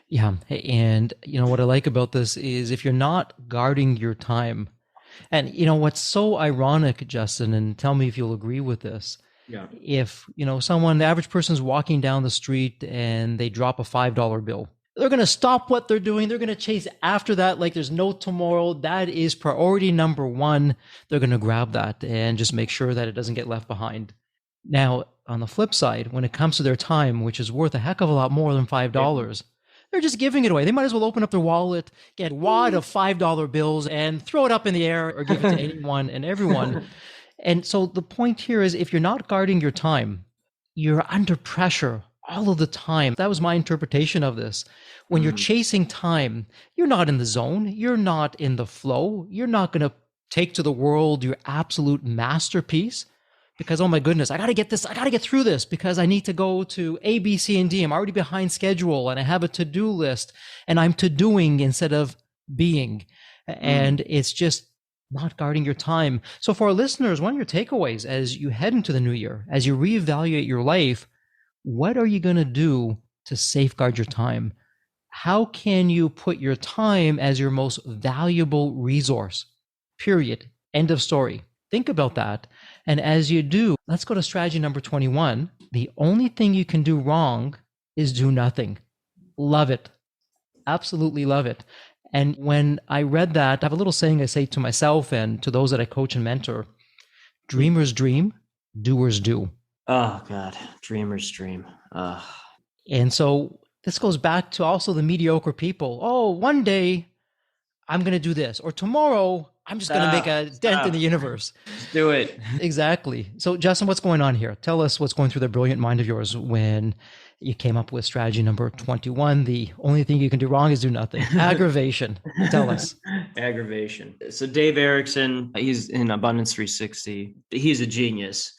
Yeah. And what I like about this is if you're not guarding your time, and what's so ironic, Justin, and tell me if you'll agree with this. Yeah. If, the average person's walking down the street and they drop a $5 bill They're going to stop what they're doing. They're going to chase after that like there's no tomorrow. That is priority number one. They're going to grab that and just make sure that it doesn't get left behind. Now, on the flip side, when it comes to their time, which is worth a heck of a lot more than $5, they're just giving it away. They might as well open up their wallet, get a wad of $5 bills and throw it up in the air or give it to anyone and everyone. And so the point here is if you're not guarding your time, you're under pressure all of the time. That was my interpretation of this. When you're chasing time, you're not in the zone. You're not in the flow. You're not going to take to the world your absolute masterpiece because, oh my goodness, I got to get this. I got to get through this because I need to go to A, B, C, and D. I'm already behind schedule and I have a to-do list and I'm to-doing instead of being. And it's just not guarding your time. So for our listeners, one of your takeaways as you head into the new year, as you reevaluate your life, what are you going to do to safeguard your time? How can you put your time as your most valuable resource? Period. End of story. Think about that. And as you do, let's go to strategy number 21. The only thing you can do wrong is do nothing. Love it. Absolutely love it. And when I read that, I have a little saying I say to myself and to those that I coach and mentor: dreamers dream, doers do. Oh God, dreamers dream. And so this goes back to also the mediocre people. Oh, one day I'm going to do this, or tomorrow I'm just going to make a dent in the universe. Just do it. Exactly. So Justin, what's going on here? Tell us what's going through the brilliant mind of yours when you came up with strategy number 21. The only thing you can do wrong is do nothing. Aggravation. Tell us. Aggravation. So Dave Erickson, he's in Abundance 360. He's a genius.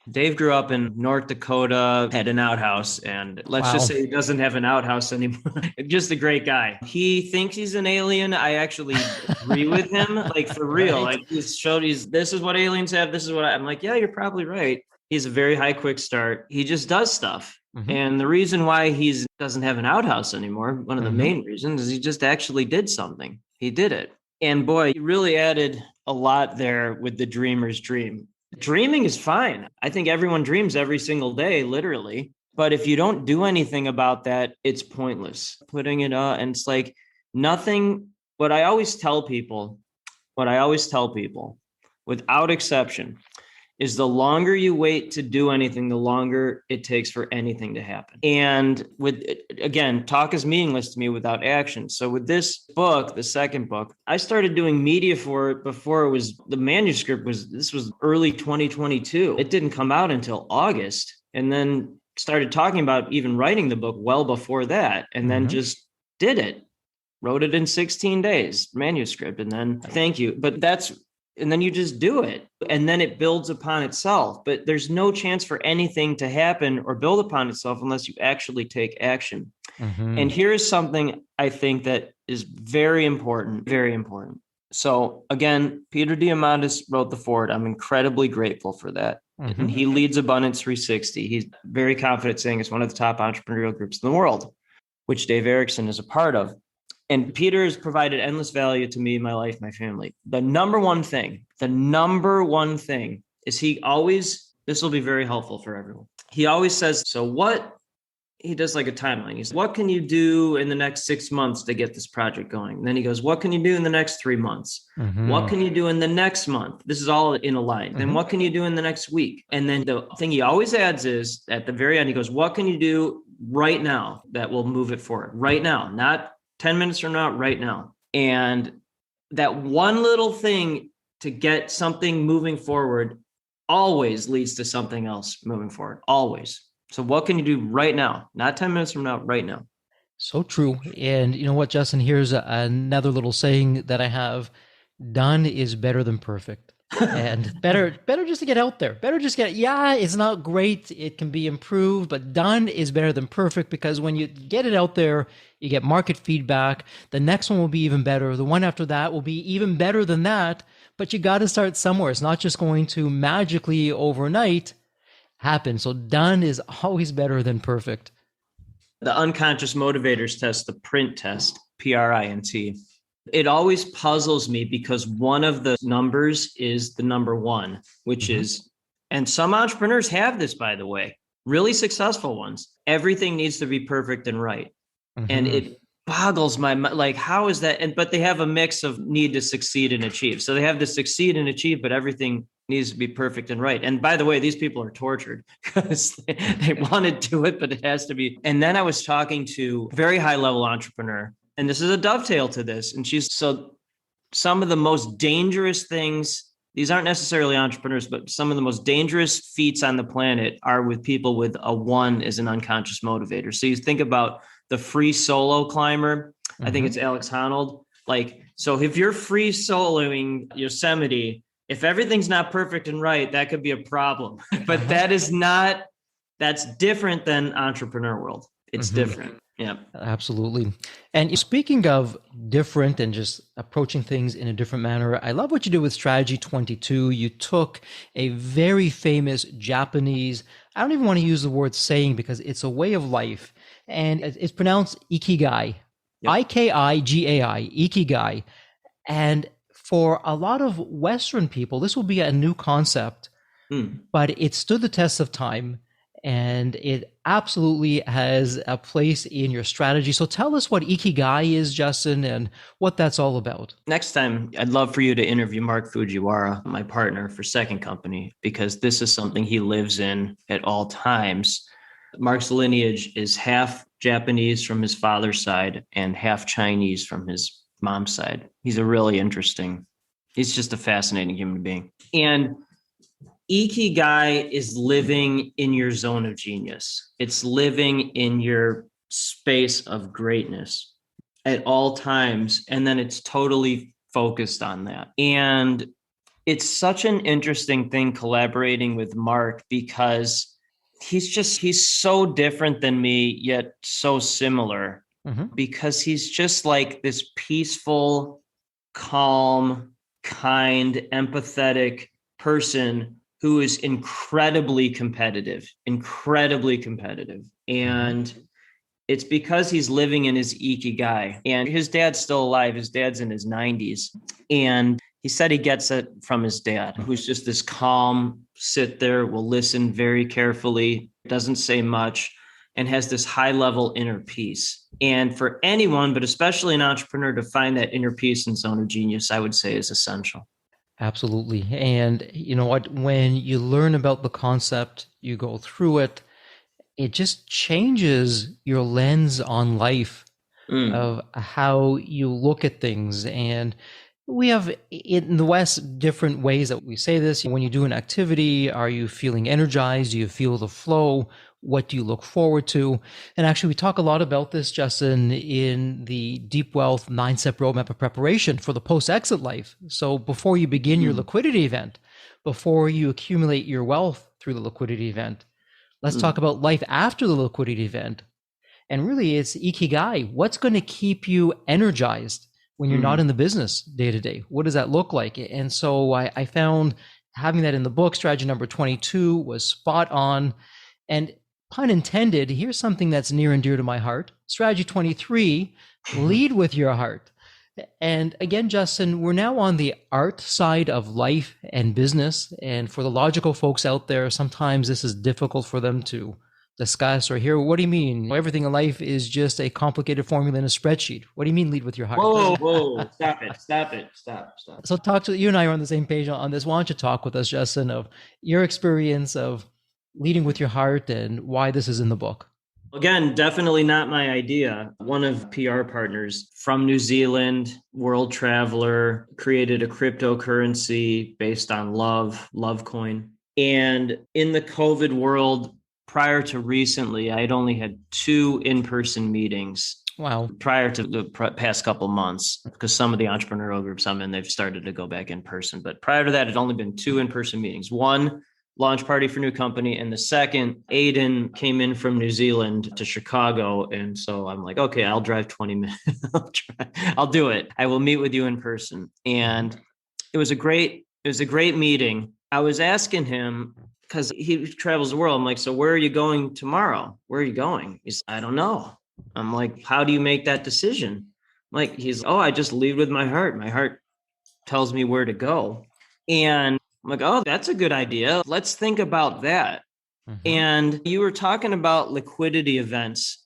Dave grew up in North Dakota, had an outhouse, and let's just say he doesn't have an outhouse anymore. Just a great guy. He thinks he's an alien. I actually agree with him, like for real. Right. Like this is what aliens have. This is what I'm like, yeah, you're probably right. He's a very high quick start. He just does stuff. And the reason why he doesn't have an outhouse anymore, one of the main reasons, is he just actually did something. He did it. And boy, he really added a lot there with the dreamer's dream. Dreaming is fine. I think everyone dreams every single day, literally. But if you don't do anything about that, it's pointless. Putting it up, and it's like nothing. What I always tell people, without exception, is the longer you wait to do anything, the longer it takes for anything to happen. And again, talk is meaningless to me without action. So with this book, the second book, I started doing media for it before the manuscript this was early 2022. It didn't come out until August, and then started talking about even writing the book well before that, and then just did it. Wrote it in 16 days, manuscript, and then thank you. And then you just do it, and then it builds upon itself. But there's no chance for anything to happen or build upon itself unless you actually take action. And here is something I think that is very important, very important. So again, Peter Diamandis wrote the foreword. I'm incredibly grateful for that. And he leads Abundance 360. He's very confident saying it's one of the top entrepreneurial groups in the world, which Dave Erickson is a part of. And Peter has provided endless value to me, my life, my family. The number one thing is this will be very helpful for everyone. He always says, he does like a timeline. He says, what can you do in the next 6 months to get this project going? And then he goes, what can you do in the next 3 months? What can you do in the next month? This is all in a line. Then what can you do in the next week? And then the thing he always adds is at the very end, he goes, what can you do right now that will move it forward? Right now, not 10 minutes from now, right now. And that one little thing to get something moving forward always leads to something else moving forward, always. So what can you do right now? Not 10 minutes from now, right now. So true. And you know what, Justin, here's another little saying that I have: done is better than perfect. And better just to get out there. It's not great. It can be improved, but done is better than perfect, because when you get it out there, you get market feedback. The next one will be even better. The one after that will be even better than that, but you got to start somewhere. It's not just going to magically overnight happen. So done is always better than perfect. The unconscious motivators test, the PRINT test, PRINT. It always puzzles me because one of the numbers is the number one, which is, and some entrepreneurs have this, by the way, really successful ones. Everything needs to be perfect and right. And boggles my mind. Like, how is that? But they have a mix of need to succeed and achieve. So they have to succeed and achieve, but everything needs to be perfect and right. And by the way, these people are tortured because they want to do it, but it has to be. And then I was talking to a very high level entrepreneur, and this is a dovetail to this. And some of the most dangerous things, these aren't necessarily entrepreneurs, but some of the most dangerous feats on the planet are with people with a one as an unconscious motivator. So you think about the free solo climber. I think it's Alex Honnold. Like, so if you're free soloing Yosemite, if everything's not perfect and right, that could be a problem. But that's different than entrepreneur world. It's different. Yeah, absolutely. And speaking of different and just approaching things in a different manner, I love what you did with Strategy 22. You took a very famous Japanese, I don't even want to use the word saying because it's a way of life, and it's pronounced Ikigai, Ikigai, Ikigai. And for a lot of Western people, this will be a new concept, but it stood the test of time. And it absolutely has a place in your strategy. So tell us what Ikigai is, Justin, and what that's all about. Next time, I'd love for you to interview Mark Fujiwara, my partner for Second Company, because this is something he lives in at all times. Mark's lineage is half Japanese from his father's side and half Chinese from his mom's side. He's just a fascinating human being. And Ikigai is living in your zone of genius. It's living in your space of greatness at all times. And then it's totally focused on that. And it's such an interesting thing collaborating with Mark because he's so different than me, yet so similar because he's just like this peaceful, calm, kind, empathetic person who is incredibly competitive. And it's because he's living in his Ikigai. And his dad's still alive. His dad's in his 90s. And he said he gets it from his dad, who's just this calm, sit there, will listen very carefully, doesn't say much, and has this high level inner peace. And for anyone, but especially an entrepreneur, to find that inner peace and zone of genius, I would say is essential. Absolutely. And you know what? When you learn about the concept, you go through it, it just changes your lens on life of how you look at things. And we have in the West different ways that we say this. When you do an activity, are you feeling energized? Do you feel the flow? What do you look forward to? And actually, we talk a lot about this, Justin, in the Deep Wealth 9-step roadmap of preparation for the post-exit life. So before you begin your liquidity event, before you accumulate your wealth through the liquidity event, let's talk about life after the liquidity event. And really, it's Ikigai. What's going to keep you energized when you're not in the business day to day? What does that look like? And so I found having that in the book, strategy number 22, was spot on. And pun intended, here's something that's near and dear to my heart. Strategy 23, lead with your heart. And again, Justin, we're now on the art side of life and business. And for the logical folks out there, sometimes this is difficult for them to discuss or hear. What do you mean? Everything in life is just a complicated formula in a spreadsheet. What do you mean lead with your heart? Whoa, stop it. So you and I are on the same page on this. Why don't you talk with us, Justin, of your experience of leading with your heart and why this is in the book? Again, definitely not my idea. One of PR partners from New Zealand, world traveler, created a cryptocurrency based on love coin. And in the COVID world, prior to recently, I had only had 2 in-person meetings. Wow. Prior to the past couple months, because some of the entrepreneurial groups I'm in, they've started to go back in person. But prior to that, it had only been 2 in-person meetings. One, launch party for new company. And the second, Aiden came in from New Zealand to Chicago. And so I'm like, okay, I'll drive 20 minutes. I'll do it. I will meet with you in person. And it was a great meeting. I was asking him, because he travels the world. I'm like, so where are you going tomorrow? Where are you going? He's, I don't know. I'm like, how do you make that decision? I just lead with my heart. My heart tells me where to go. And I'm like, oh, that's a good idea. Let's think about that. And you were talking about liquidity events,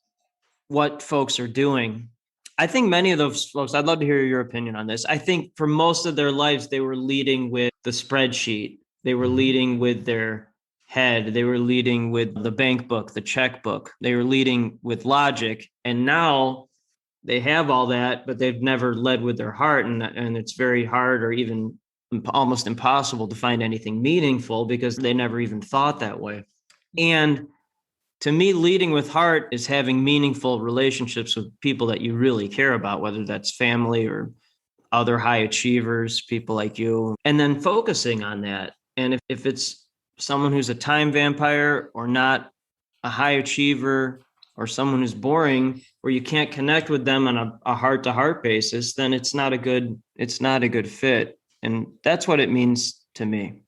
what folks are doing. I think many of those folks, I'd love to hear your opinion on this. I think for most of their lives, they were leading with the spreadsheet. They were leading with their head. They were leading with the bank book, the checkbook. They were leading with logic. And now they have all that, but they've never led with their heart. And it's very hard or even almost impossible to find anything meaningful because they never even thought that way. And to me, leading with heart is having meaningful relationships with people that you really care about, whether that's family or other high achievers, people like you, and then focusing on that. And if it's someone who's a time vampire or not a high achiever or someone who's boring, where you can't connect with them on a heart-to-heart basis, then it's not a good fit. And that's what it means to me.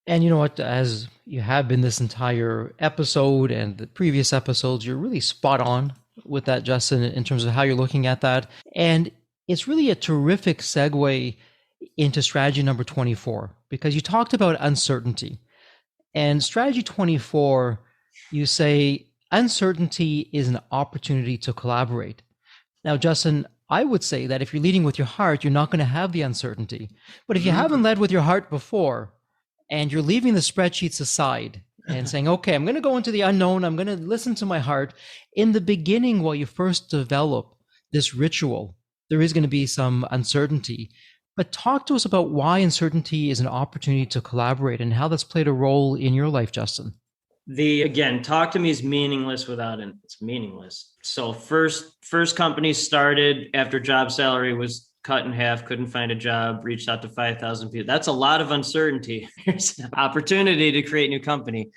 And you know what, as you have been this entire episode and the previous episodes, you're really spot on with that, Justin, in terms of how you're looking at that. And it's really a terrific segue into strategy number 24, because you talked about uncertainty. And strategy 24, you say uncertainty is an opportunity to collaborate. Now, Justin, I would say that if you're leading with your heart, you're not going to have the uncertainty. But if you haven't led with your heart before, and you're leaving the spreadsheets aside and saying, okay, I'm going to go into the unknown. I'm going to listen to my heart. In the beginning, while you first develop this ritual, there is going to be some uncertainty. But talk to us about why uncertainty is an opportunity to collaborate and how that's played a role in your life, Justin. Again, talk to me is meaningless without it. It's meaningless. So first company started after job salary was cut in half, couldn't find a job, reached out to 5,000 people. That's a lot of uncertainty. There's an opportunity to create a new company.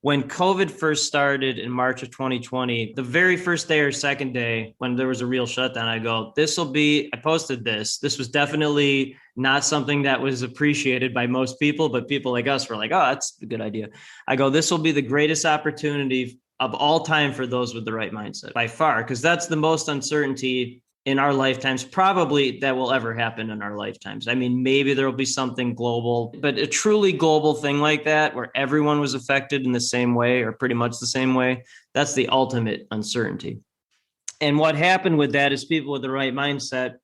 When COVID first started in March of 2020, the very first day or second day when there was a real shutdown, I posted this. This was definitely not something that was appreciated by most people, but people like us were like, oh, that's a good idea. This will be the greatest opportunity of all time for those with the right mindset by far, because that's the most uncertainty in our lifetimes, probably that will ever happen in our lifetimes. I mean, maybe there will be something global, but a truly global thing like that, where everyone was affected in the same way or pretty much the same way, that's the ultimate uncertainty. And what happened with that is people with the right mindset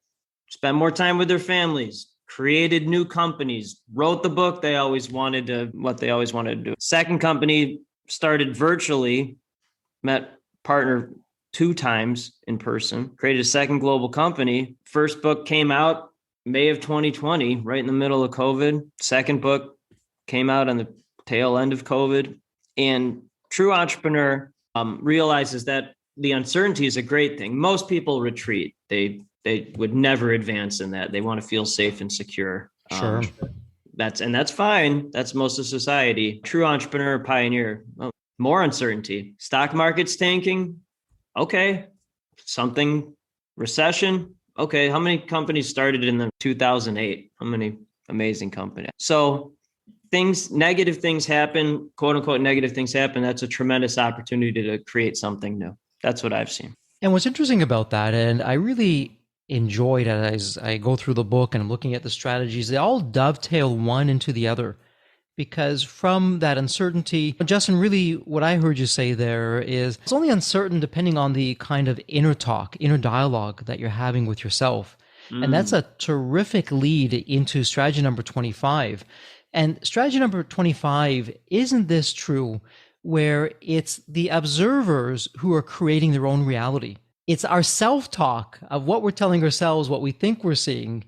spent more time with their families, created new companies, wrote the book they always wanted to do. Second company started virtually, met partner 2 times in person, created a second global company. First book came out May of 2020, right in the middle of COVID. Second book came out on the tail end of COVID. And true entrepreneur realizes that the uncertainty is a great thing. Most people retreat. They would never advance in that. They want to feel safe and secure. Sure. That's fine. That's most of society. True entrepreneur, pioneer, more uncertainty. Stock market's tanking. Okay, recession. Okay, how many companies started in the 2008? How many amazing companies? So negative things happen, quote unquote, negative things happen. That's a tremendous opportunity to create something new. That's what I've seen. And what's interesting about that, and I really enjoyed as I go through the book and I'm looking at the strategies, they all dovetail one into the other. Because from that uncertainty, Justin, really what I heard you say there is it's only uncertain depending on the kind of inner dialogue that you're having with yourself. And that's a terrific lead into strategy number 25. And strategy number 25, isn't this true, where it's the observers who are creating their own reality? It's our self-talk of what we're telling ourselves, what we think we're seeing.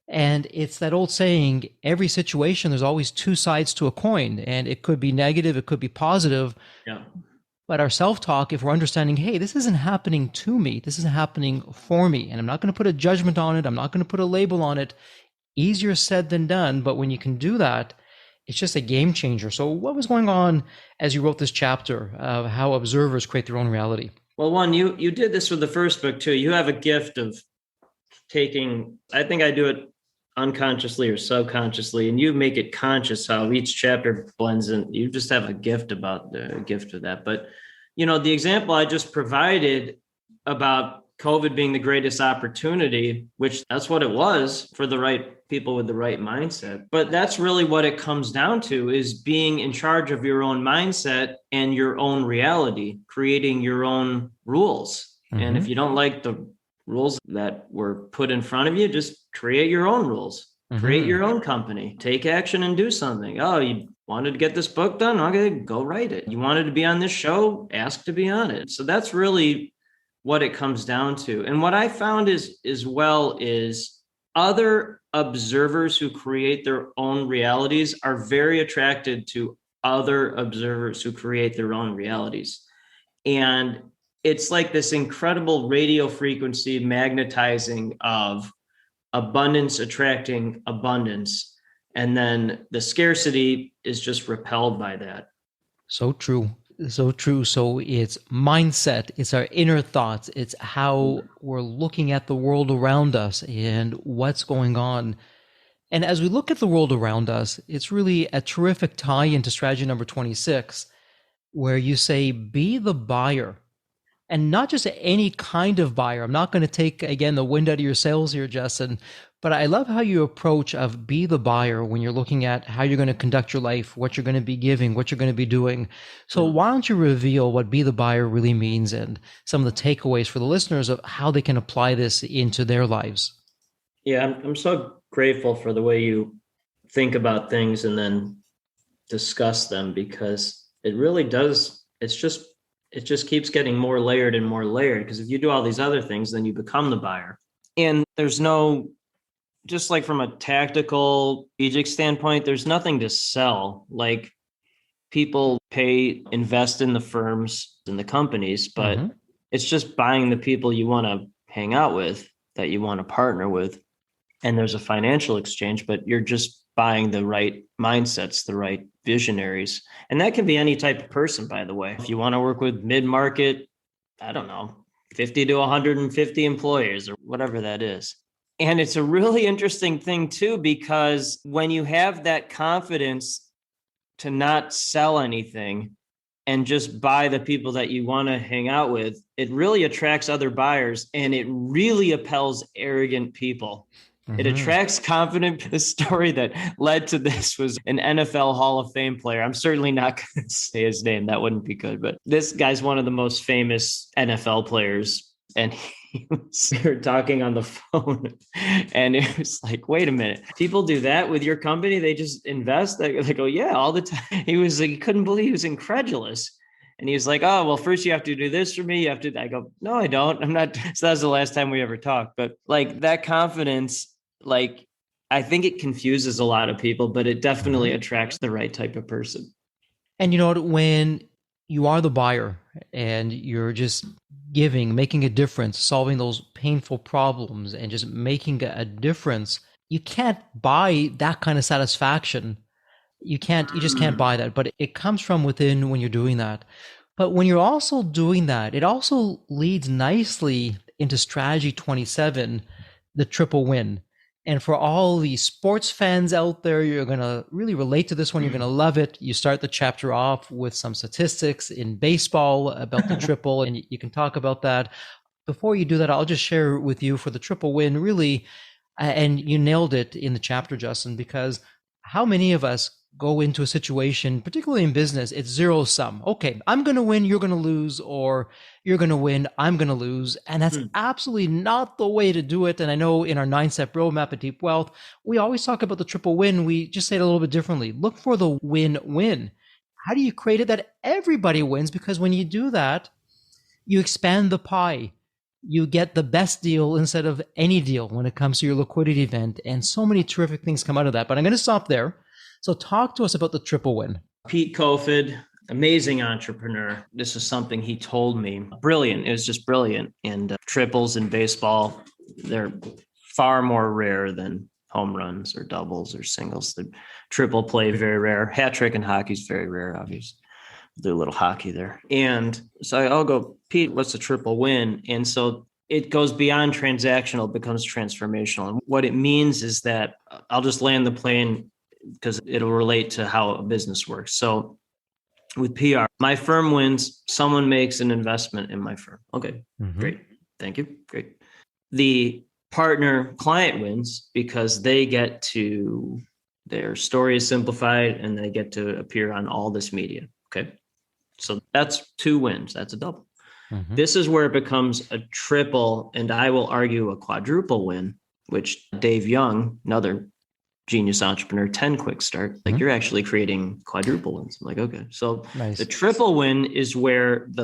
And it's that old saying, every situation, there's always 2 sides to a coin, and it could be negative, it could be positive. Yeah. But our self-talk, if we're understanding, hey, this isn't happening to me, this isn't happening for me, and I'm not going to put a judgment on it, I'm not going to put a label on it. Easier said than done, but when you can do that, it's just a game changer. So what was going on as you wrote this chapter of how observers create their own reality? Well, one, you did this with the first book too. You have a gift of taking, I think I do it unconsciously or subconsciously, and you make it conscious how each chapter blends in. You just have a gift of that. But, the example I just provided about COVID being the greatest opportunity, which that's what it was for the right people with the right mindset. But that's really what it comes down to, is being in charge of your own mindset and your own reality, creating your own rules. Mm-hmm. And if you don't like the rules that were put in front of you. Just create your own rules, create your own company, take action and do something. Oh, you wanted to get this book done? Okay, go write it. You wanted to be on this show? Ask to be on it. So that's really what it comes down to. And what I found is other observers who create their own realities are very attracted to other observers who create their own realities. And it's like this incredible radio frequency magnetizing of abundance attracting abundance. And then the scarcity is just repelled by that. So true. So true. So it's mindset, it's our inner thoughts, it's how we're looking at the world around us and what's going on. And as we look at the world around us, it's really a terrific tie into strategy number 26, where you say, be the buyer. And not just any kind of buyer. I'm not going to take, again, the wind out of your sails here, Justin, but I love how you approach of be the buyer when you're looking at how you're going to conduct your life, what you're going to be giving, what you're going to be doing. So why don't you reveal what be the buyer really means and some of the takeaways for the listeners of how they can apply this into their lives? Yeah, I'm so grateful for the way you think about things and then discuss them, because it really does. It just keeps getting more layered and more layered, because if you do all these other things, then you become the buyer. And there's no, just like from a tactical, strategic standpoint, there's nothing to sell. Like people invest in the firms and the companies, but it's just buying the people you want to hang out with, that you want to partner with. And there's a financial exchange, but you're just buying the right mindsets, the right visionaries. And that can be any type of person, by the way. If you want to work with mid-market, I don't know, 50 to 150 employees or whatever that is. And it's a really interesting thing too, because when you have that confidence to not sell anything and just buy the people that you want to hang out with, it really attracts other buyers, and it really appels arrogant people. It attracts confident. The story that led to this was an NFL Hall of Fame player. I'm certainly not going to say his name. That wouldn't be good. But this guy's one of the most famous NFL players. And we were talking on the phone, and it was like, wait a minute. People do that with your company? They just invest? They go, yeah, all the time. He couldn't believe, he was incredulous. And he was like, oh, well, first you have to do this for me. I go, no, I don't. I'm not. So that was the last time we ever talked. But like that confidence, like, I think it confuses a lot of people, but it definitely attracts the right type of person. And you know what, when you are the buyer and you're just giving, making a difference, solving those painful problems and just making a difference, you can't buy that kind of satisfaction. You just can't buy that, but it comes from within when you're doing that. But when you're also doing that, it also leads nicely into strategy 27, the triple win. And for all the sports fans out there, you're going to really relate to this one. You're going to love it. You start the chapter off with some statistics in baseball about the triple, and you can talk about that. Before you do that, I'll just share with you for the triple win, really, and you nailed it in the chapter, Justin, because how many of us go into a situation, particularly in business, it's zero sum. Okay, I'm going to win, you're going to lose, or you're going to win, I'm going to lose. And that's absolutely not the way to do it. And I know in our 9-step roadmap at Deep Wealth, we always talk about the triple win. We just say it a little bit differently. Look for the win-win. How do you create it that everybody wins? Because when you do that, you expand the pie. You get the best deal instead of any deal when it comes to your liquidity event. And so many terrific things come out of that. But I'm going to stop there. So talk to us about the triple win. Pete Kofod, amazing entrepreneur. This is something he told me. Brilliant. It was just brilliant. And triples in baseball, they're far more rare than home runs or doubles or singles. The triple play, very rare. Hat trick in hockey is very rare, obviously. Do a little hockey there. And so I'll go, Pete, what's the triple win? And so it goes beyond transactional, it becomes transformational. And what it means is that I'll just land the plane because it'll relate to how a business works. So with PR, my firm wins, someone makes an investment in my firm. Okay, great. Thank you. Great. The partner client wins because they get to, their story is simplified and they get to appear on all this media. Okay. So that's 2 wins. That's a double. Mm-hmm. This is where it becomes a triple, and I will argue a quadruple win, which Dave Young, another genius entrepreneur, 10 quick start, like you're actually creating quadruple wins. I'm like, okay. So the Nice. triple win is where the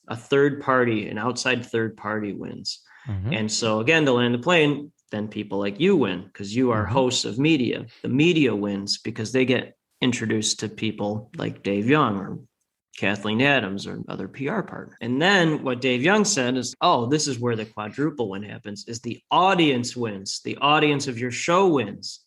an outside third party wins. Mm-hmm. And so again, to land the plane, then people like you win because you are Mm-hmm. hosts of media. The media wins because they get introduced to people like Dave Young or Kathleen Adams or other PR partner. And then what Dave Young said is, oh, this is where the quadruple win happens, is the audience wins. The audience of your show wins,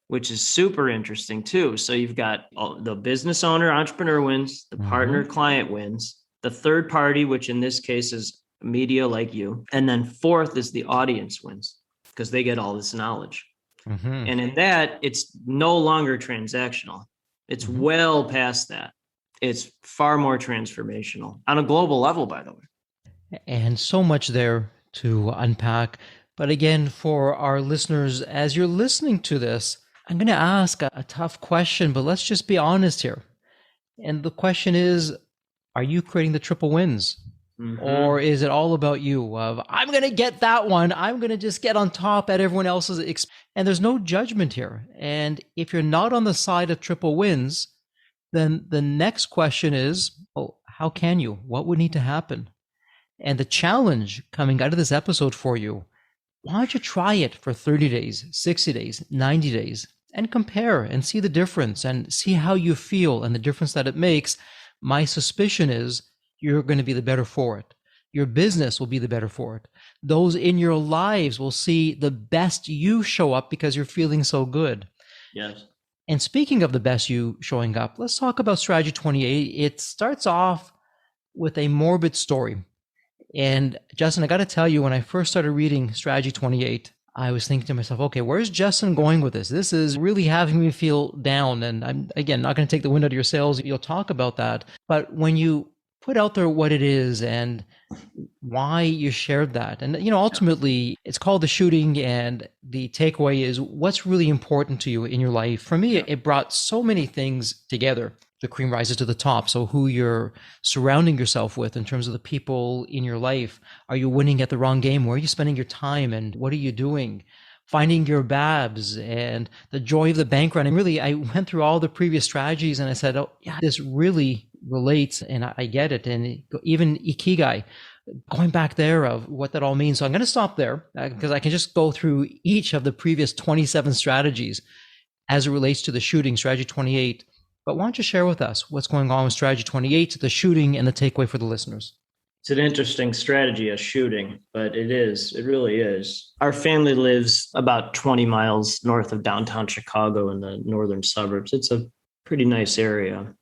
which is super interesting too. So you've got the business owner, entrepreneur wins, the partner client wins, the third party, which in this case is media like you. And then fourth is the audience wins because they get all this knowledge. Mm-hmm. And in that, it's no longer transactional. It's well past that. It's far more transformational on a global level, by the way. And so much there to unpack. But again, for our listeners, as you're listening to this, I'm going to ask a tough question, but let's just be honest here. And the question is, are you creating the triple wins? Or is it all about you? I'm going to get that one. I'm going to just get on top at everyone else's and there's no judgment here. And if you're not on the side of triple wins, then the next question is, oh, how can you? What would need to happen? And the challenge coming out of this episode for you, why don't you try it for 30 days, 60 days, 90 days, and compare and see the difference and see how you feel and the difference that it makes. My suspicion is you're going to be the better for it. Your business will be the better for it. Those in your lives will see the best you show up because you're feeling so good. Yes. And speaking of the best you showing up, let's talk about Strategy 28. It starts off with a morbid story. And Justin, I got to tell you, when I first started reading Strategy 28, I was thinking to myself, okay, where's Justin going with this? This is really having me feel down. And I'm, again, not going to take the wind out of your sails. You'll talk about that. But when you put out there what it is and why you shared that, and ultimately it's called the shooting, and the takeaway is what's really important to you in your life. For me, it brought so many things together. The cream rises to the top. So who you're surrounding yourself with in terms of the people in your life. Are you winning at the wrong game? Where are you spending your time and what are you doing? Finding your babs and the joy of the bank run. And really, I went through all the previous strategies and I said, oh yeah, this really relates and I get it. And even Ikigai, going back there of what that all means. So I'm going to stop there because I can just go through each of the previous 27 strategies as it relates to the shooting, Strategy 28. But why don't you share with us what's going on with Strategy 28, the shooting, and the takeaway for the listeners? It's an interesting strategy, a shooting, but it really is. Our family lives about 20 miles north of downtown Chicago in the northern suburbs. It's a pretty nice area.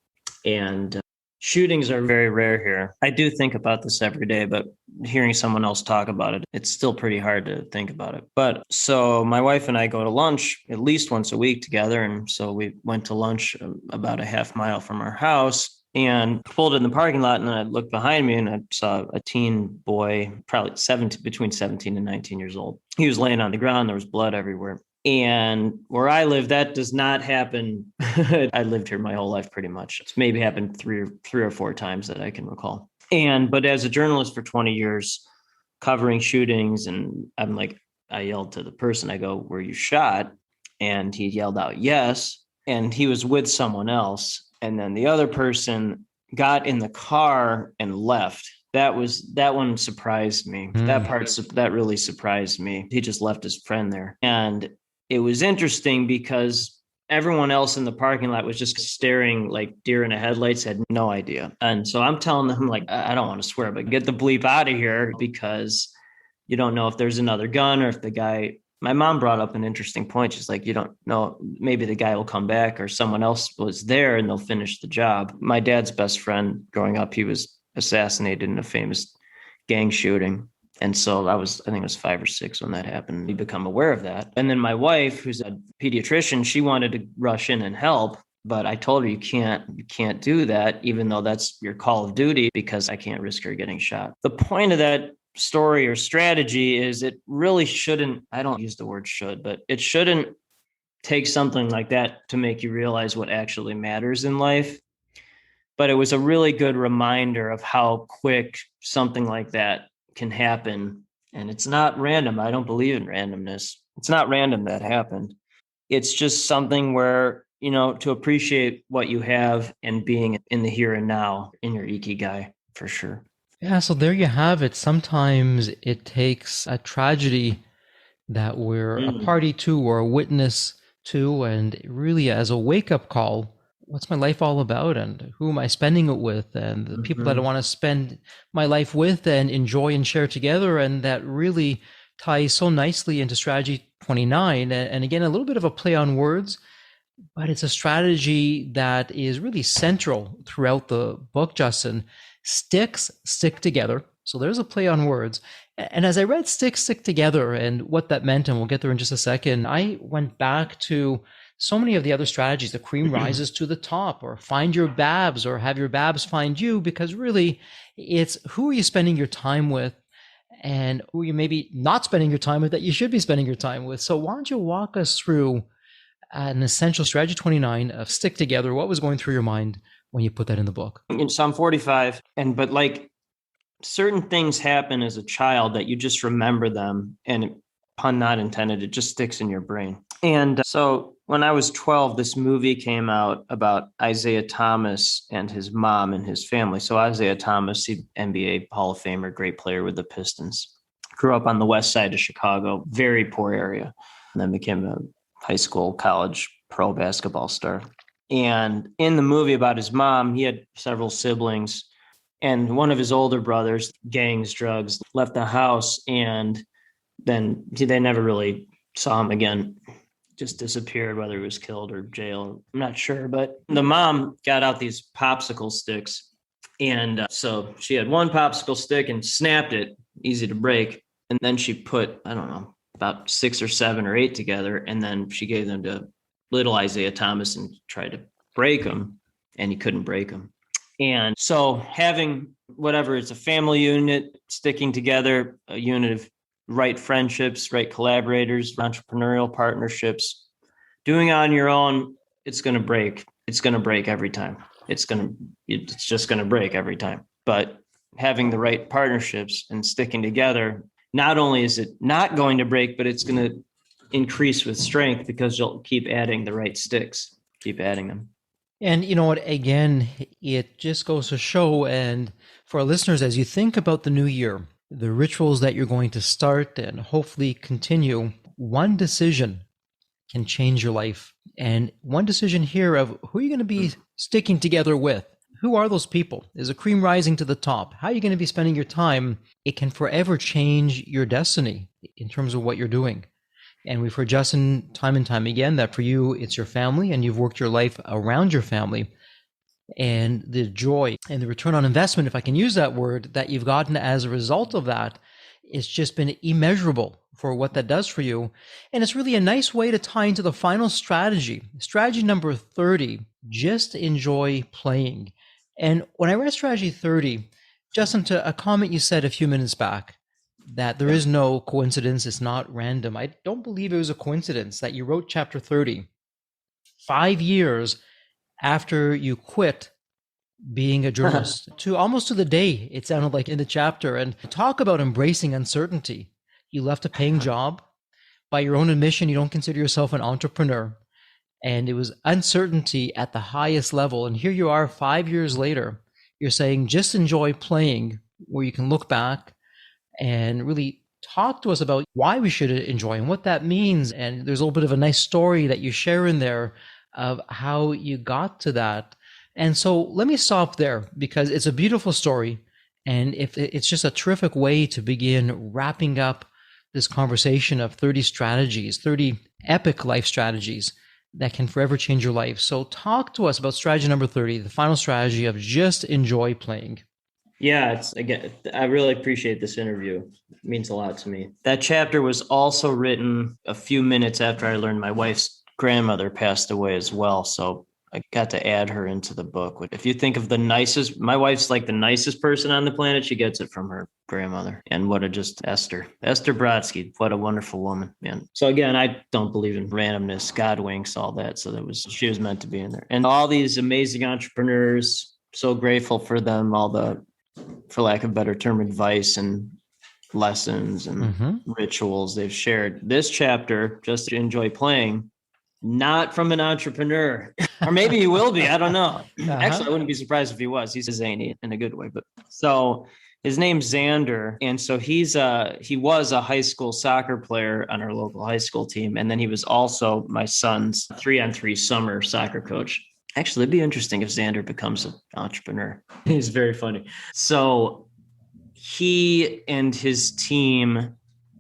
And shootings are very rare here. I do think about this every day, but hearing someone else talk about it, it's still pretty hard to think about it. But so my wife and I go to lunch at least once a week together. And so we went to lunch about a half mile from our house and pulled in the parking lot. And then I looked behind me and I saw a teen boy, probably between 17 and 19 years old. He was laying on the ground. There was blood everywhere. And where I live, that does not happen. I lived here my whole life pretty much. It's maybe happened three or four times that I can recall. But as a journalist for 20 years, covering shootings, and I yelled to the person, I go, "Were you shot?" And he yelled out, "Yes." And he was with someone else. And then the other person got in the car and left. That one surprised me. That really surprised me. He just left his friend there. And it was interesting because everyone else in the parking lot was just staring like deer in the headlights, had no idea. And so I'm telling them, like, I don't want to swear, but get the bleep out of here because you don't know if there's another gun or if the guy. My mom brought up an interesting point. She's like, you don't know, maybe the guy will come back or someone else was there and they'll finish the job. My dad's best friend growing up, he was assassinated in a famous gang shooting. And so I think it was 5 or 6 when that happened. We become aware of that. And then my wife, who's a pediatrician, she wanted to rush in and help. But I told her, you can't do that, even though that's your call of duty, because I can't risk her getting shot. The point of that story or strategy is it really shouldn't, I don't use the word should, but it shouldn't take something like that to make you realize what actually matters in life. But it was a really good reminder of how quick something like that can happen. And it's not random. I don't believe in randomness. It's not random that happened. It's just something where, to appreciate what you have and being in the here and now in your ikigai, for sure. Yeah, so there you have it. Sometimes it takes a tragedy that we're a party to or a witness to, and really as a wake-up call, what's my life all about, and who am I spending it with, and the people that I want to spend my life with and enjoy and share together. And that really ties so nicely into strategy 29. And again, a little bit of a play on words, but it's a strategy that is really central throughout the book, Justin. Sticks stick together. So there's a play on words. And as I read sticks stick together and what that meant, and we'll get there in just a second, I went back to so many of the other strategies. The cream rises to the top, or find your babs, or have your babs find you, because really it's who are you spending your time with, and who you maybe not spending your time with that you should be spending your time with. So why don't you walk us through an essential strategy 29 of stick together? What was going through your mind when you put that in the book? In Psalm 45, but like certain things happen as a child that you just remember them, and pun not intended, it just sticks in your brain. And so when I was 12, this movie came out about Isaiah Thomas and his mom and his family. So Isaiah Thomas, the NBA Hall of Famer, great player with the Pistons, grew up on the west side of Chicago, very poor area, and then became a high school, college pro basketball star. And in the movie about his mom, he had several siblings, and one of his older brothers, gangs, drugs, left the house, and then they never really saw him again. Just disappeared, whether he was killed or jailed, I'm not sure. But the mom got out these popsicle sticks. And so she had one popsicle stick and snapped it, easy to break. And then she put, I don't know, about 6 or 7 or 8 together. And then she gave them to little Isaiah Thomas and tried to break them, and he couldn't break them. And so having whatever, it's a family unit sticking together, a unit of right friendships, right collaborators, entrepreneurial partnerships, doing it on your own, it's going to break. It's going to break every time. It's just going to break every time. But having the right partnerships and sticking together, not only is it not going to break, but it's going to increase with strength, because you'll keep adding the right sticks, keep adding them. And you know what, again, it just goes to show, and for our listeners, as you think about the new year, the rituals that you're going to start and hopefully continue, one decision can change your life. And one decision here of who you're going to be sticking together with. Who are those people? Is a cream rising to the top? How are you going to be spending your time? It can forever change your destiny in terms of what you're doing. And we've heard, Justin, time and time again, that for you, it's your family, and you've worked your life around your family. And the joy and the return on investment, if I can use that word, that you've gotten as a result of that, it's just been immeasurable for what that does for you. And it's really a nice way to tie into the final strategy. Strategy number 30, just enjoy playing. And when I read strategy 30, Justin, to a comment you said a few minutes back, that there is no coincidence, it's not random. I don't believe it was a coincidence that you wrote chapter 30 5 years after you quit being a journalist, to almost to the day, it sounded like, in the chapter. And talk about embracing uncertainty. You left a paying job. By your own admission, you don't consider yourself an entrepreneur. And it was uncertainty at the highest level. And here you are 5 years later, you're saying, just enjoy playing, where you can look back and really talk to us about why we should enjoy and what that means. And there's a little bit of a nice story that you share in there of how you got to that. And so let me stop there, because it's a beautiful story. And if it's just a terrific way to begin wrapping up this conversation of 30 strategies, 30 epic life strategies that can forever change your life. So talk to us about strategy number 30, the final strategy of just enjoy playing. Yeah, I really appreciate this interview. It means a lot to me. That chapter was also written a few minutes after I learned my wife's grandmother passed away as well. So I got to add her into the book. If you think of the nicest, my wife's like the nicest person on the planet. She gets it from her grandmother. And Esther Brodsky, what a wonderful woman, man. So again, I don't believe in randomness, God winks, all that. So she was meant to be in there. And all these amazing entrepreneurs, so grateful for them, all the, for lack of a better term, advice and lessons and rituals they've shared. This chapter, just to enjoy playing, not from an entrepreneur, or maybe he will be. I don't know. Actually, I wouldn't be surprised if he was. He's a zany in a good way. But so his name's Xander, and so he was a high school soccer player on our local high school team, and then he was also my son's 3-on-3 summer soccer coach. Actually, it'd be interesting if Xander becomes an entrepreneur. He's very funny. So he and his team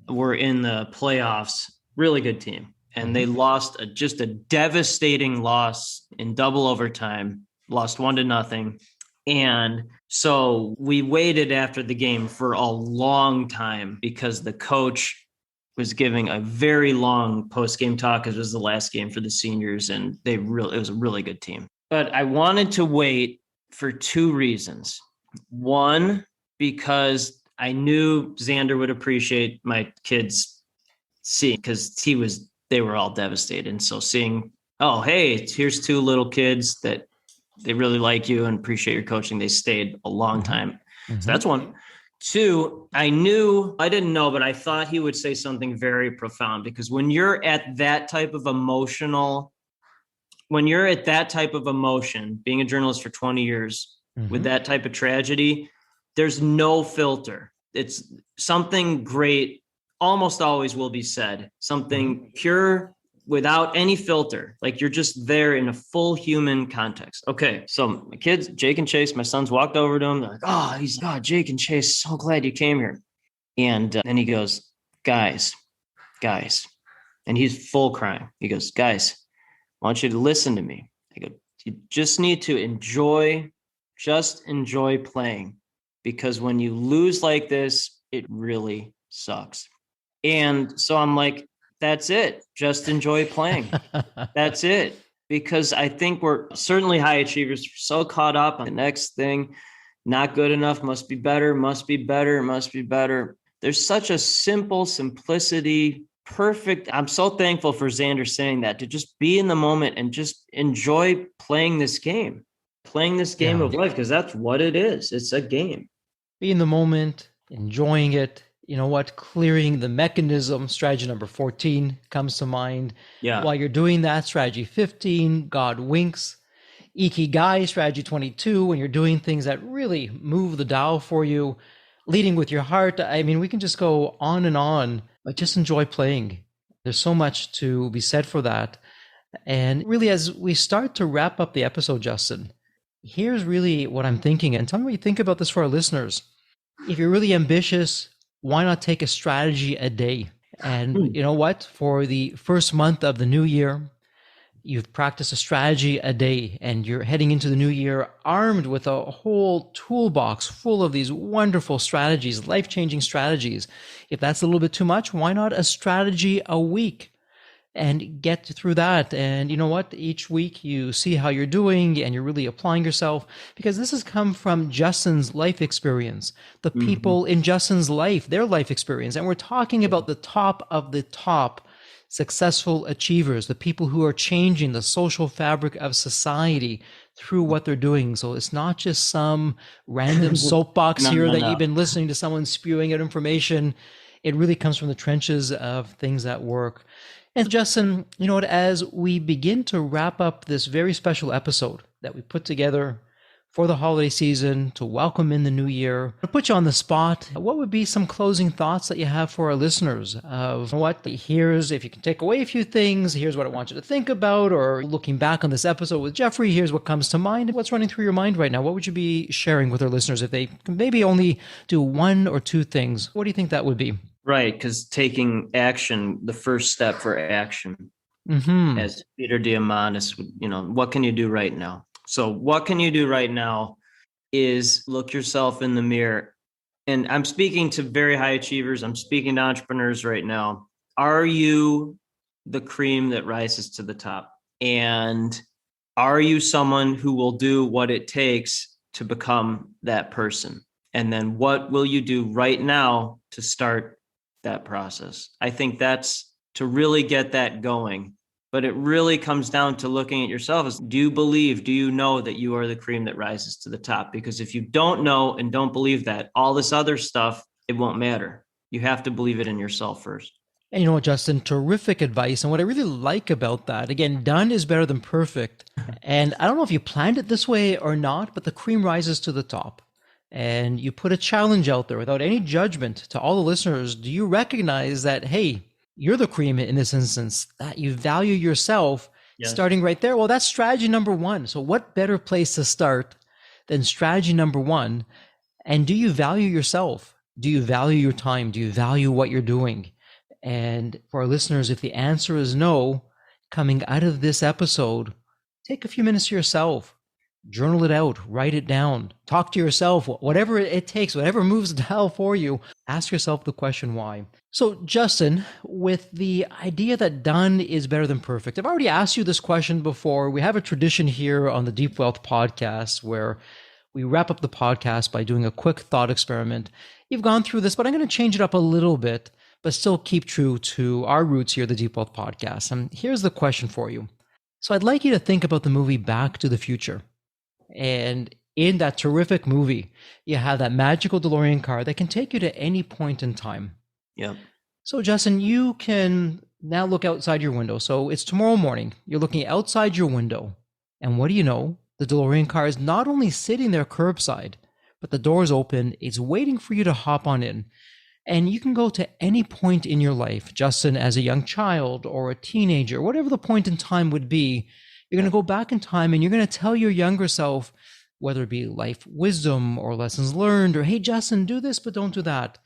were in the playoffs, really good team. And they lost just a devastating loss in double overtime, lost 1-0. And so we waited after the game for a long time because the coach was giving a very long post-game talk. It was the last game for the seniors, and it was a really good team. But I wanted to wait for 2 reasons. One, because I knew Xander would appreciate my kids seeing, because they were all devastated. And so seeing, oh, hey, here's 2 little kids that they really like you and appreciate your coaching. They stayed a long time. So that's one. 2, I didn't know, but I thought he would say something very profound, because when you're at that type of emotion, being a journalist for 20 years with that type of tragedy, there's no filter. It's something great almost always will be said, something pure without any filter. Like you're just there in a full human context. Okay. So my kids, Jake and Chase, my sons walked over to him. They're like, oh, Jake and Chase, so glad you came here. And then he goes, guys. And he's full crying. He goes, guys, I want you to listen to me. I go, you just need to enjoy playing, because when you lose like this, it really sucks. And so I'm like, that's it. Just enjoy playing. That's it. Because I think we're certainly high achievers, so caught up on the next thing, not good enough, must be better. There's such a simplicity, perfect. I'm so thankful for Xander saying that, to just be in the moment and just enjoy playing this game of life, because that's what it is. It's a game. Be in the moment, enjoying it. You know what? Clearing the mechanism. Strategy number 14 comes to mind. Yeah. While you're doing that, strategy 15, God winks. Ikigai, strategy 22, when you're doing things that really move the dial for you. Leading with your heart. I mean, we can just go on and on, but just enjoy playing. There's so much to be said for that. And really, as we start to wrap up the episode, Justin, here's really what I'm thinking. And tell me what you think about this for our listeners. If you're really ambitious, why not take a strategy a day? And you know what? For the first month of the new year, you've practiced a strategy a day, and you're heading into the new year armed with a whole toolbox full of these wonderful strategies, life-changing strategies. If that's a little bit too much, why not a strategy a week? And get through that. And you know what? Each week you see how you're doing and you're really applying yourself, because this has come from Justin's life experience, the people in Justin's life, their life experience. And we're talking about the top of the top successful achievers, the people who are changing the social fabric of society through what they're doing. So it's not just some random soapbox that you've been listening to someone spewing out information. It really comes from the trenches of things that work. And Justin, you know what, as we begin to wrap up this very special episode that we put together for the holiday season to welcome in the new year, to put you on the spot, what would be some closing thoughts that you have for our listeners of what, here's, if you can take away a few things, here's what I want you to think about, or looking back on this episode with Jeffrey, here's what comes to mind. What's running through your mind right now? What would you be sharing with our listeners if they can maybe only do 1 or 2 things? What do you think that would be? Right, because taking action, the first step for action, as Peter Diamandis would, what can you do right now? So what can you do right now is look yourself in the mirror. And I'm speaking to very high achievers. I'm speaking to entrepreneurs right now. Are you the cream that rises to the top? And are you someone who will do what it takes to become that person? And then what will you do right now to start that process? I think that's to really get that going. But it really comes down to looking at yourself as, do you know that you are the cream that rises to the top? Because if you don't know and don't believe that, all this other stuff, it won't matter. You have to believe it in yourself first. And you know what, Justin, terrific advice. And what I really like about that, again, done is better than perfect. And I don't know if you planned it this way or not, but the cream rises to the top. And you put a challenge out there without any judgment to all the listeners. Do you recognize that, hey, you're the cream in this instance, that you value yourself? Yes. Starting right there? Well, that's strategy number one. So what better place to start than strategy number one? And do you value yourself? Do you value your time? Do you value what you're doing? And for our listeners, if the answer is no, coming out of this episode, take a few minutes to yourself. Journal it out, write it down, talk to yourself, whatever it takes, whatever moves the dial for you, ask yourself the question why. So Justin, with the idea that done is better than perfect, I've already asked you this question before. We have a tradition here on the Deep Wealth podcast where we wrap up the podcast by doing a quick thought experiment. You've gone through this, but I'm going to change it up a little bit, but still keep true to our roots here, the Deep Wealth podcast. And here's the question for you. So I'd like you to think about the movie Back to the Future. And in that terrific movie, you have that magical DeLorean car that can take you to any point in time. Yeah. So Justin, you can now look outside your window. So it's tomorrow morning. You're looking outside your window. And what do you know? The DeLorean car is not only sitting there curbside, but the door's open. It's waiting for you to hop on in. And you can go to any point in your life, Justin, as a young child or a teenager, whatever the point in time would be. You're going to go back in time and you're going to tell your younger self, whether it be life wisdom or lessons learned, or, hey, Justin, do this, but don't do that.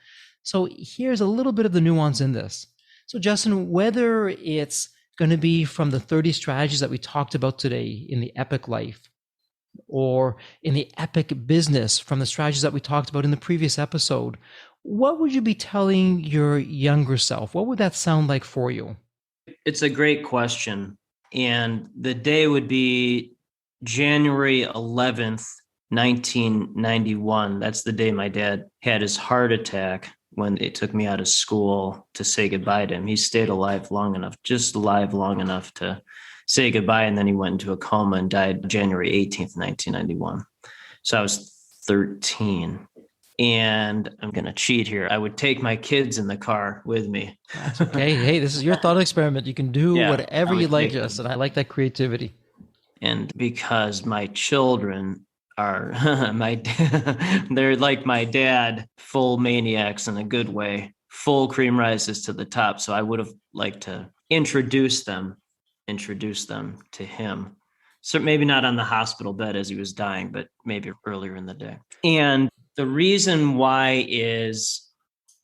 So here's a little bit of the nuance in this. So Justin, whether it's going to be from the 30 strategies that we talked about today in the epic life, or in the epic business from the strategies that we talked about in the previous episode, what would you be telling your younger self? What would that sound like for you? It's a great question. And the day would be January 11th, 1991. That's the day my dad had his heart attack when they took me out of school to say goodbye to him. He stayed alive long enough to say goodbye. And then he went into a coma and died January 18th, 1991. So I was 13. And I'm going to cheat here. I would take my kids in the car with me. That's okay. Hey, this is your thought experiment. You can do whatever you like, Justin. I like that creativity. And because my children are, they're like my dad, full maniacs in a good way, full cream rises to the top. So I would have liked to introduce them to him. So maybe not on the hospital bed as he was dying, but maybe earlier in the day. And the reason why is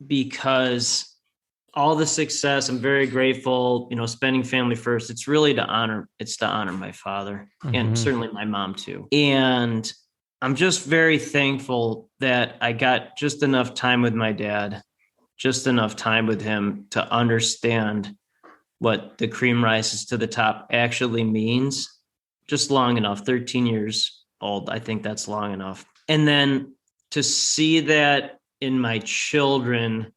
because all the success, I'm very grateful, spending family first. It's really to honor my father and certainly my mom too. And I'm just very thankful that I got just enough time with my dad, just enough time with him to understand what the cream rises to the top actually means. Just long enough, 13 years old. I think that's long enough. And then to see that in my children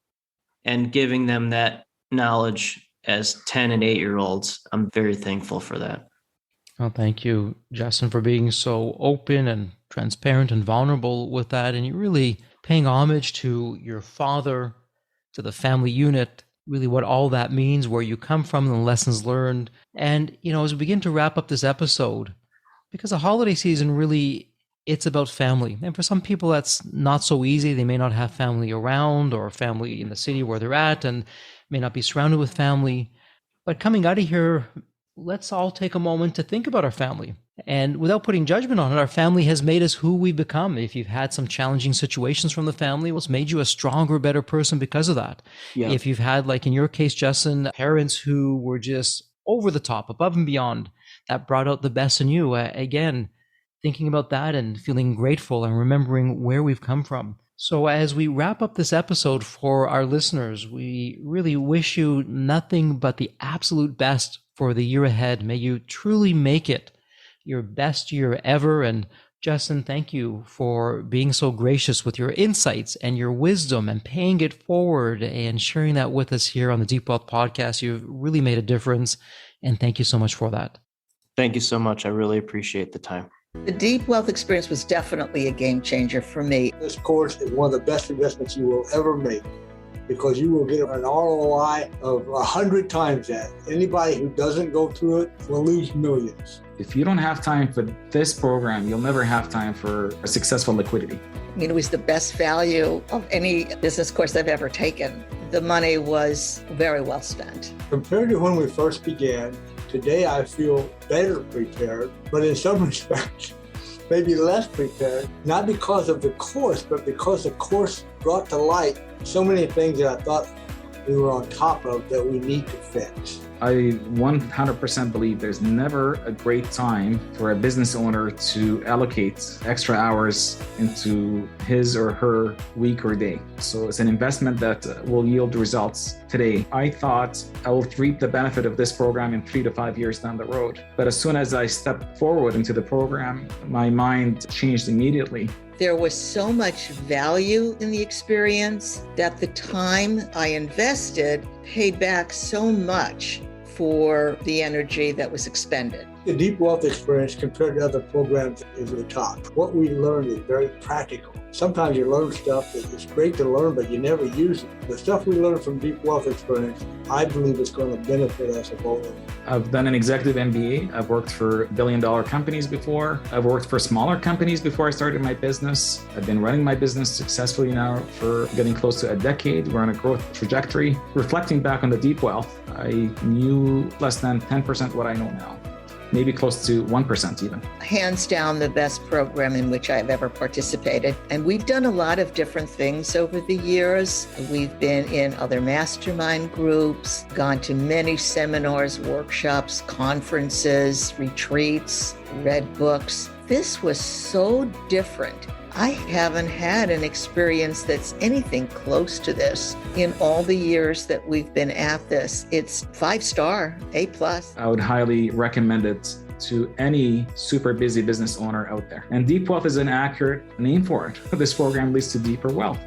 and giving them that knowledge as 10 and 8-year-olds, I'm very thankful for that. Well, thank you, Justin, for being so open and transparent and vulnerable with that. And you're really paying homage to your father, to the family unit, really what all that means, where you come from, and the lessons learned. And, as we begin to wrap up this episode, because the holiday season really, it's about family. And for some people, that's not so easy. They may not have family around or family in the city where they're at and may not be surrounded with family. But coming out of here, let's all take a moment to think about our family. And without putting judgment on it, our family has made us who we've become. If you've had some challenging situations from the family, what's made you a stronger, better person because of that. Yeah. If you've had, like in your case, Justin, parents who were just over the top, above and beyond, that brought out the best in you. Again, thinking about that and feeling grateful and remembering where we've come from. So as we wrap up this episode for our listeners, we really wish you nothing but the absolute best for the year ahead. May you truly make it your best year ever. And Justin, thank you for being so gracious with your insights and your wisdom and paying it forward and sharing that with us here on the Deep Wealth Podcast. You've really made a difference, and thank you so much for that. Thank you so much. I really appreciate the time. The Deep Wealth experience was definitely a game changer for me. This course is one of the best investments you will ever make, because you will get an ROI of 100 times that. Anybody who doesn't go through it will lose millions. If you don't have time for this program, you'll never have time for a successful liquidity. I mean, it was the best value of any business course I've ever taken. The money was very well spent. Compared to when we first began, today I feel better prepared, but in some respects, maybe less prepared, not because of the course, but because the course brought to light so many things that I thought we were on top of that we need to fix. I 100% believe there's never a great time for a business owner to allocate extra hours into his or her week or day. So it's an investment that will yield results today. I thought I will reap the benefit of this program in 3 to 5 years down the road. But as soon as I stepped forward into the program, my mind changed immediately. There was so much value in the experience that the time I invested paid back so much for the energy that was expended. The Deep Wealth experience compared to other programs is the top. What we learned is very practical. Sometimes you learn stuff that is great to learn, but you never use it. The stuff we learned from Deep Wealth experience, I believe is going to benefit us both. I've done an executive MBA. I've worked for billion-dollar companies before. I've worked for smaller companies before I started my business. I've been running my business successfully now for getting close to a decade. We're on a growth trajectory. Reflecting back on the Deep Wealth, I knew less than 10% what I know now. Maybe close to 1% even. Hands down, the best program in which I've ever participated. And we've done a lot of different things over the years. We've been in other mastermind groups, gone to many seminars, workshops, conferences, retreats, read books. This was so different. I haven't had an experience that's anything close to this in all the years that we've been at this. It's 5-star, A+. I would highly recommend it to any super busy business owner out there. And Deep Wealth is an accurate name for it. This program leads to deeper wealth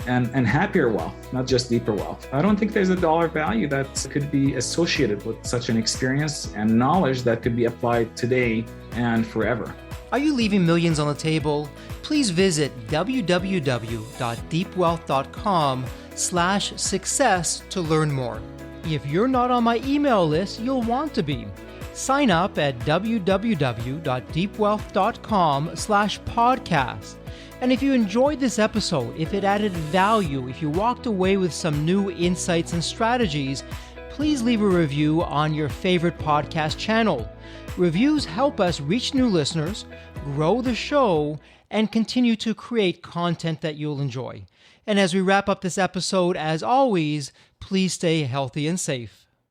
and happier wealth, not just deeper wealth. I don't think there's a dollar value that could be associated with such an experience and knowledge that could be applied today and forever. Are you leaving millions on the table? Please visit www.deepwealth.com/success to learn more. If you're not on my email list, you'll want to be. Sign up at www.deepwealth.com/podcast. And if you enjoyed this episode, if it added value, if you walked away with some new insights and strategies, please leave a review on your favorite podcast channel. Reviews help us reach new listeners, grow the show, and continue to create content that you'll enjoy. And as we wrap up this episode, as always, please stay healthy and safe.